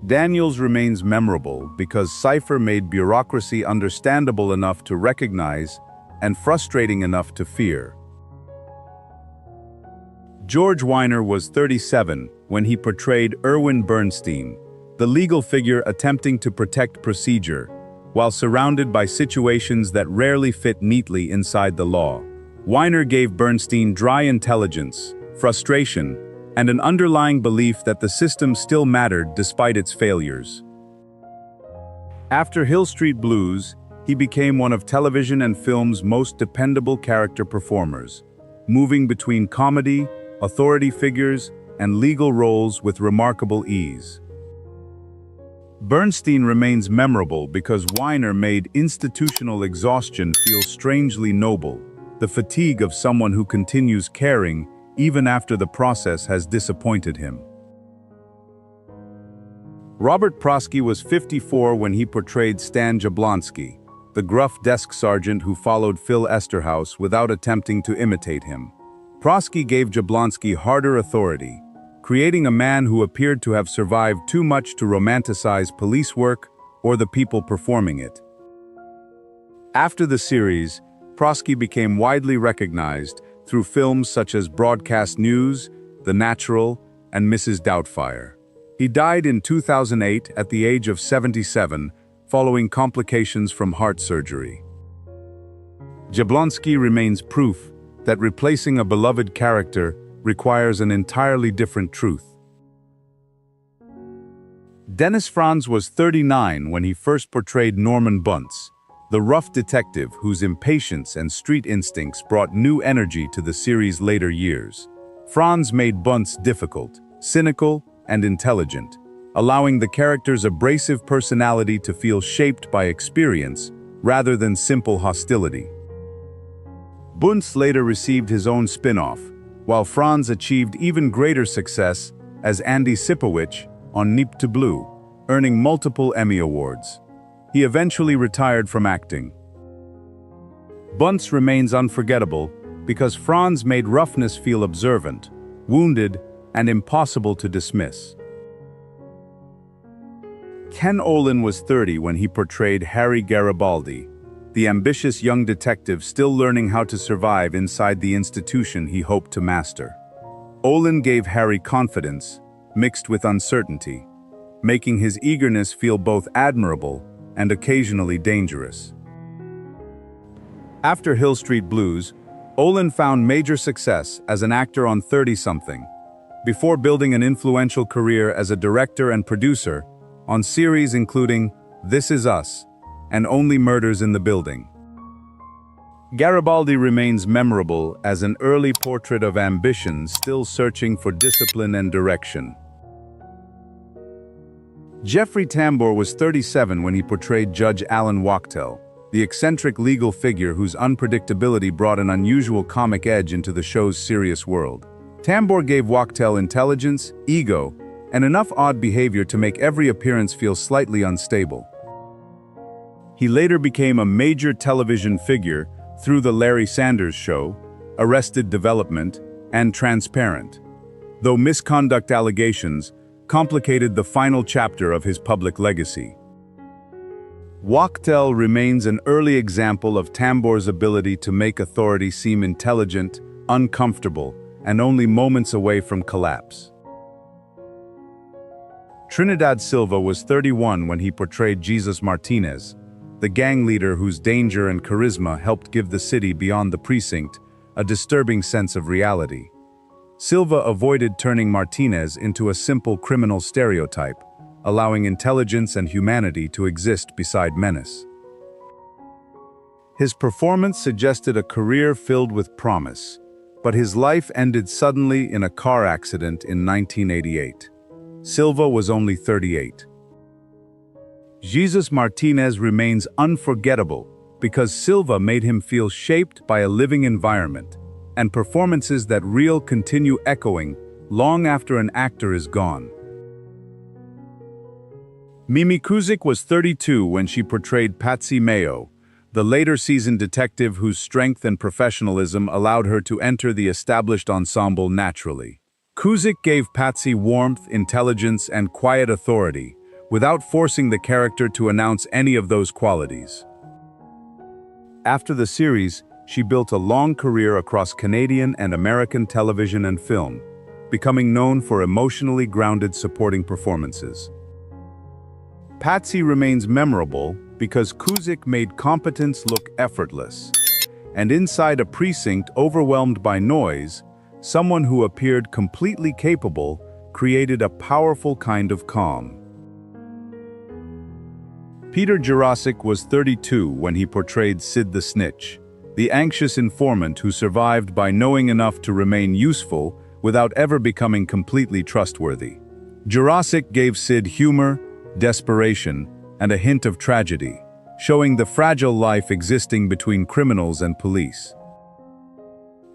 Daniels remains memorable because Cypher made bureaucracy understandable enough to recognize and frustrating enough to fear. George Weiner was 37 when he portrayed Erwin Bernstein, the legal figure attempting to protect procedure, while surrounded by situations that rarely fit neatly inside the law. Weiner gave Bernstein dry intelligence, frustration, and an underlying belief that the system still mattered despite its failures. After Hill Street Blues, he became one of television and film's most dependable character performers, moving between comedy, authority figures, and legal roles with remarkable ease. Bernstein remains memorable because Weiner made institutional exhaustion feel strangely noble, the fatigue of someone who continues caring even after the process has disappointed him. Robert Prosky was 54 when he portrayed Stan Jablonski, the gruff desk sergeant who followed Phil Esterhaus without attempting to imitate him. Prosky gave Jablonski harder authority, creating a man who appeared to have survived too much to romanticize police work or the people performing it. After the series, Prosky became widely recognized through films such as Broadcast News, The Natural, and Mrs. Doubtfire. He died in 2008 at the age of 77, following complications from heart surgery. Jablonski remains proof that replacing a beloved character requires an entirely different truth. Dennis Franz was 39 when he first portrayed Norman Bunce, the rough detective whose impatience and street instincts brought new energy to the series' later years. Franz made Bunce difficult, cynical, and intelligent, allowing the character's abrasive personality to feel shaped by experience rather than simple hostility. Bunce later received his own spin-off, while Franz achieved even greater success as Andy Sipowicz on Nip to Blue, earning multiple Emmy Awards. He eventually retired from acting. Bunce remains unforgettable because Franz made roughness feel observant, wounded, and impossible to dismiss. Ken Olin was 30 when he portrayed Harry Garibaldi, the ambitious young detective still learning how to survive inside the institution he hoped to master. Olin gave Harry confidence, mixed with uncertainty, making his eagerness feel both admirable and occasionally dangerous. After Hill Street Blues, Olin found major success as an actor on 30-something, before building an influential career as a director and producer on series including This Is Us and Only Murders in the Building. Garibaldi remains memorable as an early portrait of ambition still searching for discipline and direction. Jeffrey Tambor was 37 when he portrayed Judge Alan Wachtel, the eccentric legal figure whose unpredictability brought an unusual comic edge into the show's serious world. Tambor gave Wachtel intelligence, ego, and enough odd behavior to make every appearance feel slightly unstable. He later became a major television figure through The Larry Sanders Show, Arrested Development, and Transparent, though misconduct allegations complicated the final chapter of his public legacy. Wachtel remains an early example of Tambor's ability to make authority seem intelligent, uncomfortable, and only moments away from collapse. Trinidad Silva was 31 when he portrayed Jesus Martinez, the gang leader whose danger and charisma helped give the city beyond the precinct a disturbing sense of reality. Silva avoided turning Martinez into a simple criminal stereotype, allowing intelligence and humanity to exist beside menace. His performance suggested a career filled with promise, but his life ended suddenly in a car accident in 1988. Silva was only 38. Jesus Martinez remains unforgettable because Silva made him feel shaped by a living environment and performances that continue echoing long after an actor is gone. Mimi Kuzik was 32 when she portrayed Patsy Mayo, the later seasoned detective whose strength and professionalism allowed her to enter the established ensemble naturally. Kuzik gave Patsy warmth, intelligence, and quiet authority, without forcing the character to announce any of those qualities. After the series, she built a long career across Canadian and American television and film, becoming known for emotionally grounded supporting performances. Patsy remains memorable because Kuzik made competence look effortless, and inside a precinct overwhelmed by noise, someone who appeared completely capable created a powerful kind of calm. Peter Jurasik was 32 when he portrayed Sid the Snitch, the anxious informant who survived by knowing enough to remain useful without ever becoming completely trustworthy. Jurasik gave Sid humor, desperation, and a hint of tragedy, showing the fragile life existing between criminals and police.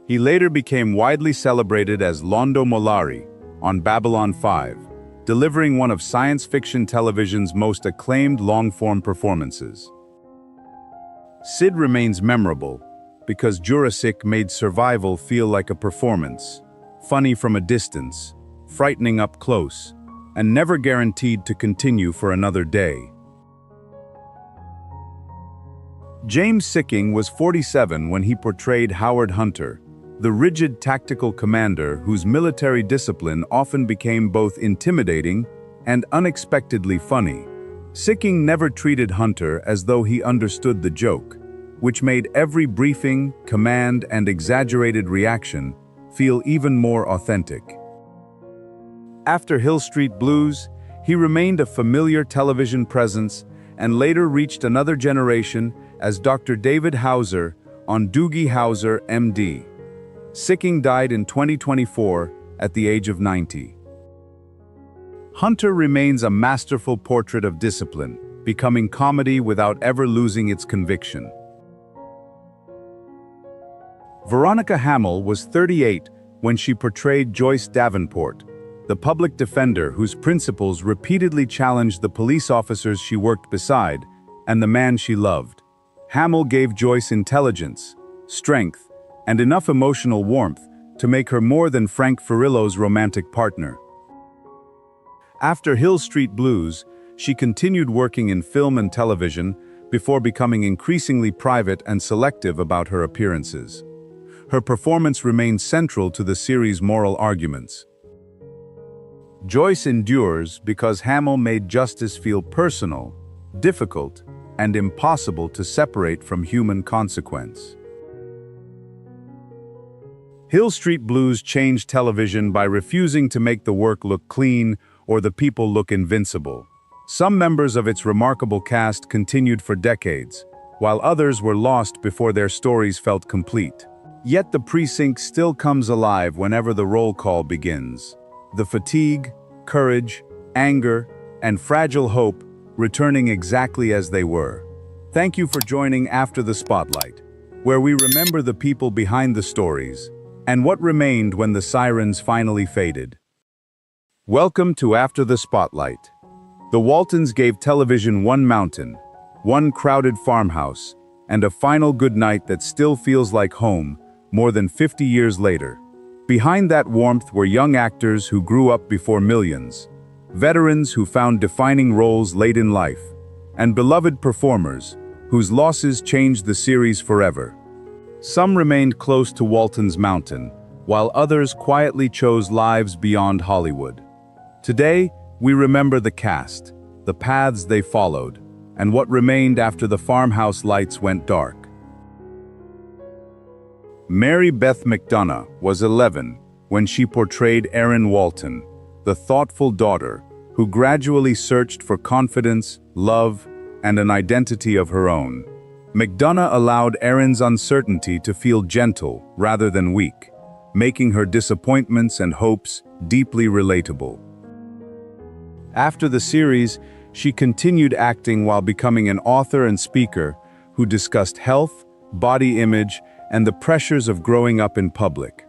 He later became widely celebrated as Londo Mollari on Babylon 5, delivering one of science fiction television's most acclaimed long-form performances. Sid remains memorable because Jurasik made survival feel like a performance, funny from a distance, frightening up close, and never guaranteed to continue for another day. James Sikking was 47 when he portrayed Howard Hunter, the rigid tactical commander whose military discipline often became both intimidating and unexpectedly funny. Sikking never treated Hunter as though he understood the joke, which made every briefing, command, and exaggerated reaction feel even more authentic. After Hill Street Blues, he remained a familiar television presence and later reached another generation as Dr. David Hauser on Doogie Howser, MD. Sikking died in 2024 at the age of 90. Hunter remains a masterful portrait of discipline, becoming comedy without ever losing its conviction. Veronica Hamill was 38 when she portrayed Joyce Davenport, the public defender whose principles repeatedly challenged the police officers she worked beside and the man she loved. Hamill gave Joyce intelligence, strength, and enough emotional warmth to make her more than Frank Furillo's romantic partner. After Hill Street Blues, she continued working in film and television, before becoming increasingly private and selective about her appearances. Her performance remained central to the series' moral arguments. Joyce endures because Hamill made justice feel personal, difficult, and impossible to separate from human consequence. Hill Street Blues changed television by refusing to make the work look clean or the people look invincible. Some members of its remarkable cast continued for decades, while others were lost before their stories felt complete. Yet the precinct still comes alive whenever the roll call begins. The fatigue, courage, anger, and fragile hope returning exactly as they were. Thank you for joining After the Spotlight, where we remember the people behind the stories and what remained when the sirens finally faded. Welcome to After the Spotlight. The Waltons gave television one mountain, one crowded farmhouse, and a final goodnight that still feels like home more than 50 years later. Behind that warmth were young actors who grew up before millions, veterans who found defining roles late in life, and beloved performers whose losses changed the series forever. Some remained close to Walton's mountain, while others quietly chose lives beyond Hollywood. Today, we remember the cast, the paths they followed, and what remained after the farmhouse lights went dark. Mary Beth McDonough was 11 when she portrayed Erin Walton, the thoughtful daughter who gradually searched for confidence, love, and an identity of her own. McDonough allowed Erin's uncertainty to feel gentle rather than weak, making her disappointments and hopes deeply relatable. After the series, she continued acting while becoming an author and speaker who discussed health, body image, and the pressures of growing up in public.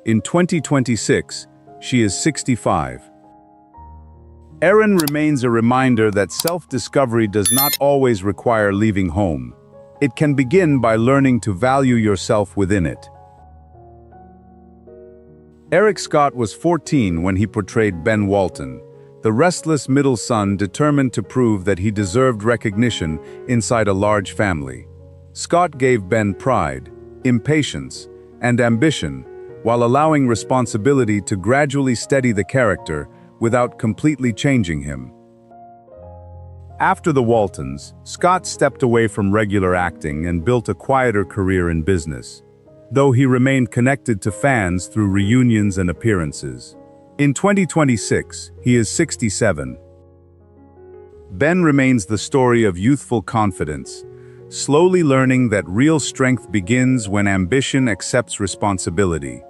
In 2026, she is 65. Erin remains a reminder that self-discovery does not always require leaving home. It can begin by learning to value yourself within it. Eric Scott was 14 when he portrayed Ben Walton, the restless middle son determined to prove that he deserved recognition inside a large family. Scott gave Ben pride, impatience, and ambition, while allowing responsibility to gradually steady the character without completely changing him. After the Waltons, Scott stepped away from regular acting and built a quieter career in business, though he remained connected to fans through reunions and appearances. In 2026, he is 67. Ben remains the story of youthful confidence, slowly learning that real strength begins when ambition accepts responsibility.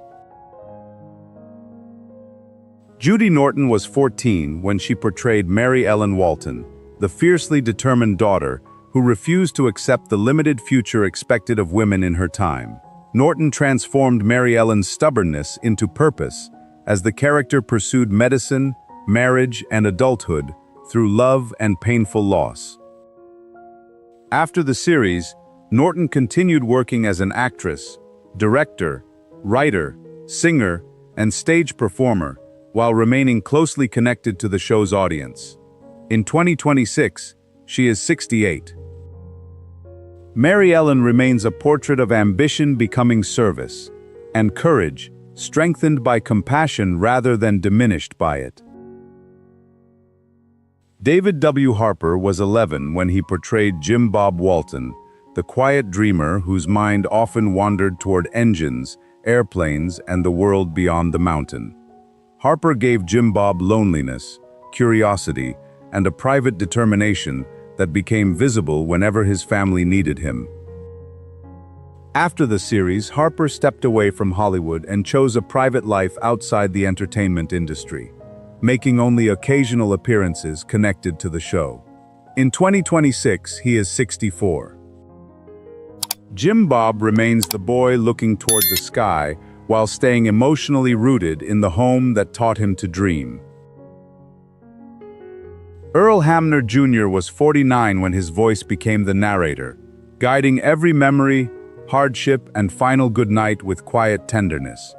Judy Norton was 14 when she portrayed Mary Ellen Walton, the fiercely determined daughter who refused to accept the limited future expected of women in her time. Norton transformed Mary Ellen's stubbornness into purpose as the character pursued medicine, marriage, and adulthood through love and painful loss. After the series, Norton continued working as an actress, director, writer, singer, and stage performer while remaining closely connected to the show's audience. In 2026, she is 68. Mary Ellen remains a portrait of ambition becoming service, and courage, strengthened by compassion rather than diminished by it. David W. Harper was 11 when he portrayed Jim Bob Walton, the quiet dreamer whose mind often wandered toward engines, airplanes, and the world beyond the mountain. Harper gave Jim Bob loneliness, curiosity, and a private determination that became visible whenever his family needed him. After the series, Harper stepped away from Hollywood and chose a private life outside the entertainment industry, making only occasional appearances connected to the show. In 2026, he is 64. Jim Bob remains the boy looking toward the sky while staying emotionally rooted in the home that taught him to dream. Earl Hamner Jr. was 49 when his voice became the narrator, guiding every memory, hardship, and final goodnight with quiet tenderness.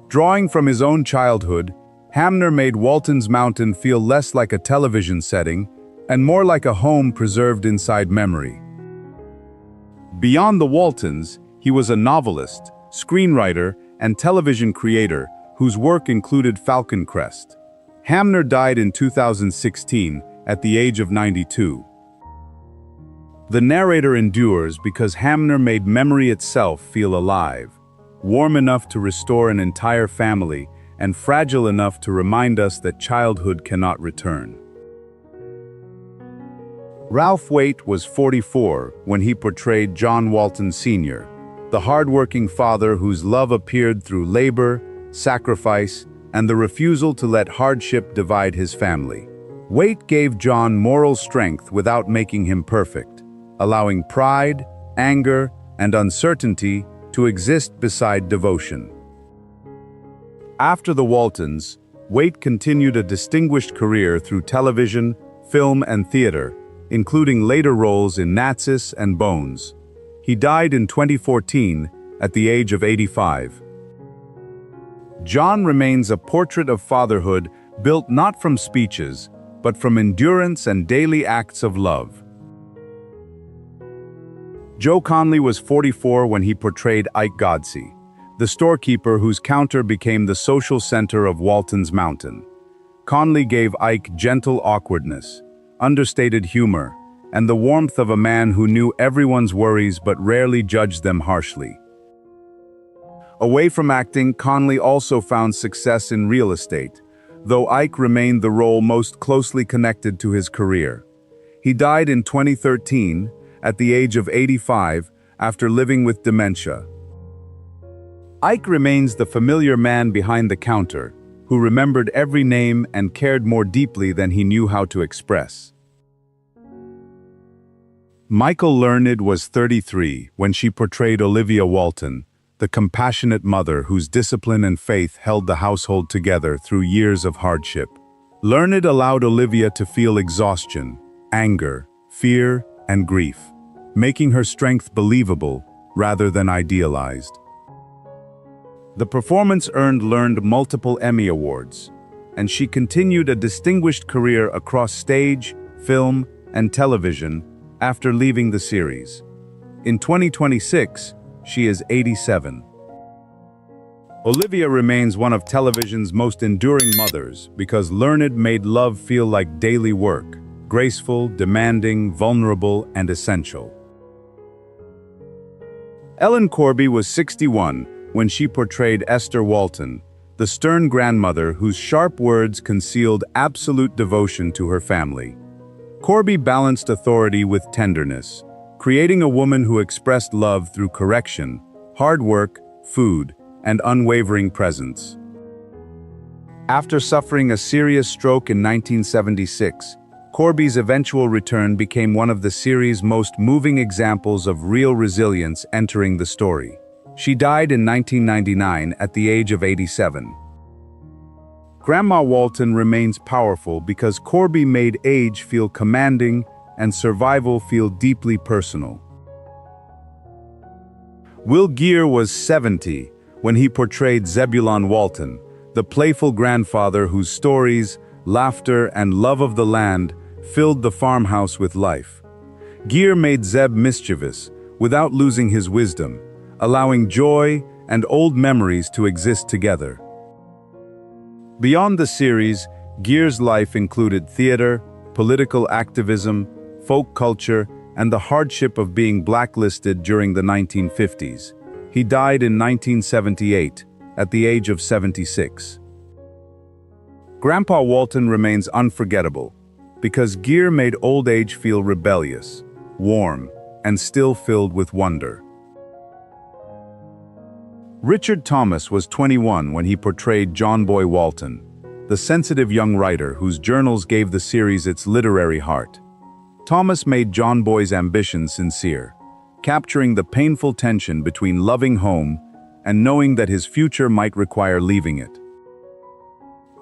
Drawing from his own childhood, Hamner made Walton's Mountain feel less like a television setting and more like a home preserved inside memory. Beyond the Waltons, he was a novelist, screenwriter, and television creator whose work included Falcon Crest. Hamner died in 2016 at the age of 92. The narrator endures because Hamner made memory itself feel alive, warm enough to restore an entire family, and fragile enough to remind us that childhood cannot return. Ralph Waite was 44 when he portrayed John Walton Sr., the hardworking father whose love appeared through labor, sacrifice, and the refusal to let hardship divide his family. Waite gave John moral strength without making him perfect, allowing pride, anger, and uncertainty to exist beside devotion. After the Waltons, Waite continued a distinguished career through television, film, and theater, including later roles in Nazis and Bones. He died in 2014 at the age of 85. John remains a portrait of fatherhood built not from speeches, but from endurance and daily acts of love. Joe Conley was 44 when he portrayed Ike Godsey, the storekeeper whose counter became the social center of Walton's Mountain. Conley gave Ike gentle awkwardness, understated humor, and the warmth of a man who knew everyone's worries but rarely judged them harshly. Away from acting, Conley also found success in real estate, though Ike remained the role most closely connected to his career. He died in 2013 at the age of 85 after living with dementia. Ike remains the familiar man behind the counter, who remembered every name and cared more deeply than he knew how to express. Michael Learned was 33 when she portrayed Olivia Walton, the compassionate mother whose discipline and faith held the household together through years of hardship. Learned allowed Olivia to feel exhaustion, anger, fear, and grief, making her strength believable rather than idealized. The performance earned Learned multiple Emmy Awards, and she continued a distinguished career across stage, film, and television after leaving the series. In 2026, she is 87. Olivia remains one of television's most enduring mothers because Learned made love feel like daily work, graceful, demanding, vulnerable, and essential. Ellen Corby was 61 when she portrayed Esther Walton, the stern grandmother whose sharp words concealed absolute devotion to her family. Corby balanced authority with tenderness, creating a woman who expressed love through correction, hard work, food, and unwavering presence. After suffering a serious stroke in 1976, Corby's eventual return became one of the series' most moving examples of real resilience entering the story. She died in 1999 at the age of 87. Grandma Walton remains powerful because Corby made age feel commanding and survival feel deeply personal. Will Geer was 70 when he portrayed Zebulon Walton, the playful grandfather whose stories, laughter, and love of the land filled the farmhouse with life. Geer made Zeb mischievous without losing his wisdom, allowing joy and old memories to exist together. Beyond the series, Geer's life included theater, political activism, folk culture, and the hardship of being blacklisted during the 1950s. He died in 1978, at the age of 76. Grandpa Walton remains unforgettable, because Geer made old age feel rebellious, warm, and still filled with wonder. Richard Thomas was 21 when he portrayed John Boy Walton, the sensitive young writer whose journals gave the series its literary heart. Thomas made John Boy's ambition sincere, capturing the painful tension between loving home and knowing that his future might require leaving it.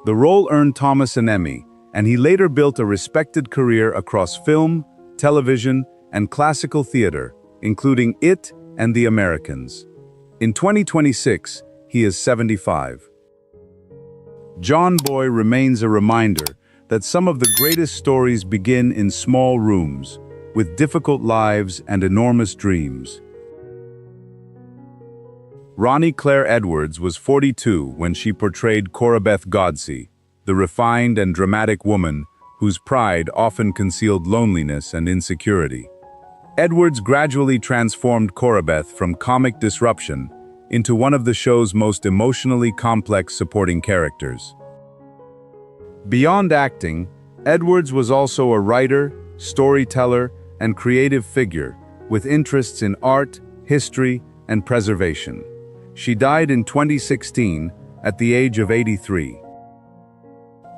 The role earned Thomas an Emmy, and he later built a respected career across film, television, and classical theater, including It and The Americans. In 2026, he is 75. John Boy remains a reminder that some of the greatest stories begin in small rooms, with difficult lives and enormous dreams. Ronnie Claire Edwards was 42 when she portrayed Corabeth Godsey, the refined and dramatic woman whose pride often concealed loneliness and insecurity. Edwards gradually transformed Corabeth from comic disruption into one of the show's most emotionally complex supporting characters. Beyond acting, Edwards was also a writer, storyteller, and creative figure with interests in art, history, and preservation. She died in 2016 at the age of 83.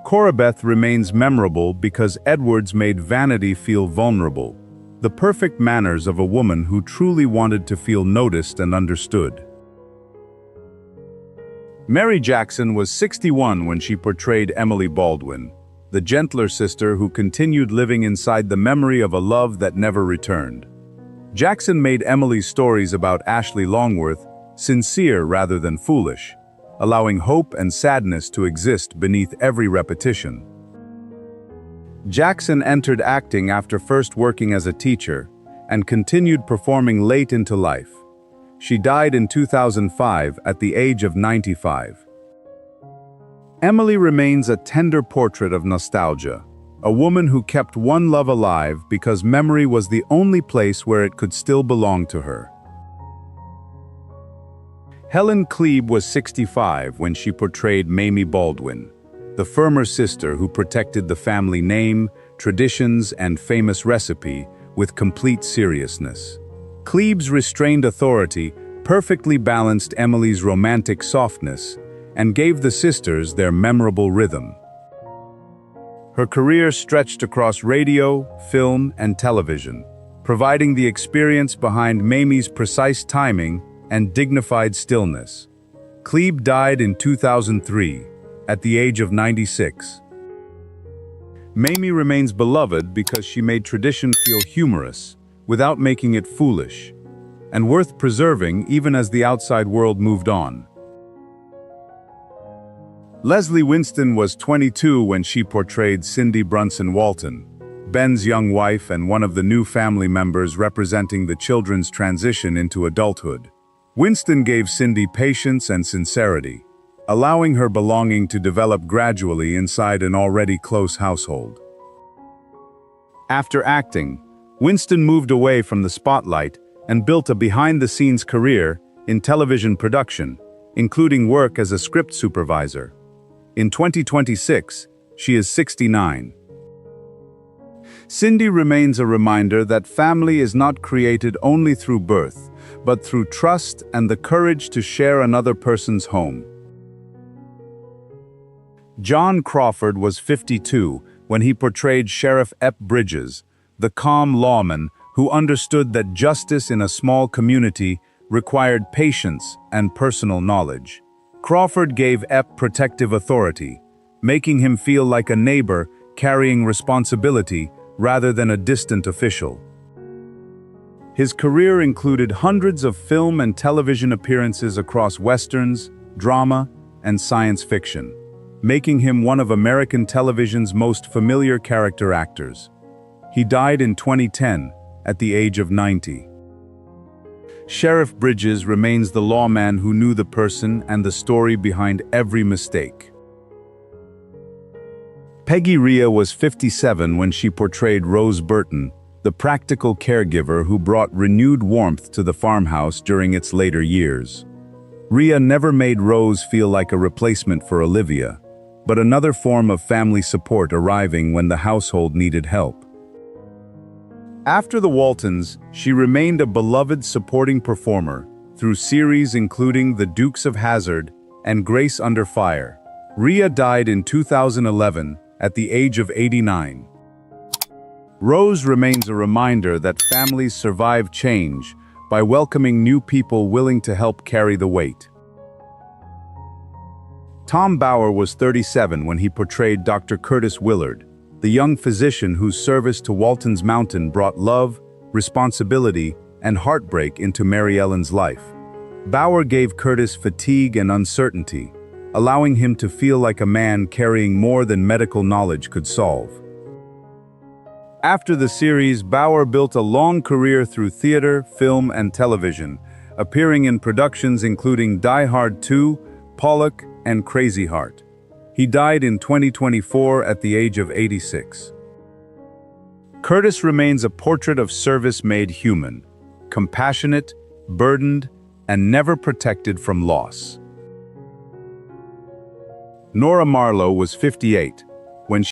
Corabeth remains memorable because Edwards made vanity feel vulnerable, the perfect manners of a woman who truly wanted to feel noticed and understood. Mary Jackson was 61 when she portrayed Emily Baldwin, the gentler sister who continued living inside the memory of a love that never returned. Jackson made Emily's stories about Ashley Longworth sincere rather than foolish, allowing hope and sadness to exist beneath every repetition. Jackson entered acting after first working as a teacher and continued performing late into life. She died in 2005 at the age of 95. Emily remains a tender portrait of nostalgia, a woman who kept one love alive because memory was the only place where it could still belong to her. Helen Klebe was 65 when she portrayed Mamie Baldwin, the firmer sister who protected the family name, traditions, and famous recipe with complete seriousness. Klebe's restrained authority perfectly balanced Emily's romantic softness and gave the sisters their memorable rhythm. Her career stretched across radio, film, and television, providing the experience behind Mamie's precise timing and dignified stillness. Klebe died in 2003, at the age of 96. Mamie remains beloved because she made tradition feel humorous, without making it foolish, and worth preserving even as the outside world moved on. Leslie Winston was 22 when she portrayed Cindy Brunson Walton, Ben's young wife and one of the new family members representing the children's transition into adulthood. Winston gave Cindy patience and sincerity, allowing her belonging to develop gradually inside an already close household. After acting, Winston moved away from the spotlight and built a behind-the-scenes career in television production, including work as a script supervisor. In 2026, she is 69. Cindy remains a reminder that family is not created only through birth, but through trust and the courage to share another person's home. John Crawford was 52 when he portrayed Sheriff Ep Bridges, the calm lawman who understood that justice in a small community required patience and personal knowledge. Crawford gave Ep protective authority, making him feel like a neighbor carrying responsibility rather than a distant official. His career included hundreds of film and television appearances across westerns, drama, and science fiction, making him one of American television's most familiar character actors. He died in 2010 at the age of 90. Sheriff Bridges remains the lawman who knew the person and the story behind every mistake. Peggy Rhea was 57 when she portrayed Rose Burton, the practical caregiver who brought renewed warmth to the farmhouse during its later years. Rhea never made Rose feel like a replacement for Olivia, but another form of family support arriving when the household needed help. After the Waltons, she remained a beloved supporting performer through series including The Dukes of Hazzard and Grace Under Fire. Rhea died in 2011 at the age of 89. Rose remains a reminder that families survive change by welcoming new people willing to help carry the weight. Tom Bauer was 37 when he portrayed Dr. Curtis Willard, the young physician whose service to Walton's Mountain brought love, responsibility, and heartbreak into Mary Ellen's life. Bauer gave Curtis fatigue and uncertainty, allowing him to feel like a man carrying more than medical knowledge could solve. After the series, Bauer built a long career through theater, film, and television, appearing in productions including Die Hard 2, Pollock, and Crazy Heart. He died in 2024 at the age of 86. Curtis remains a portrait of service made human, compassionate, burdened, and never protected from loss. Nora Marlowe was 58,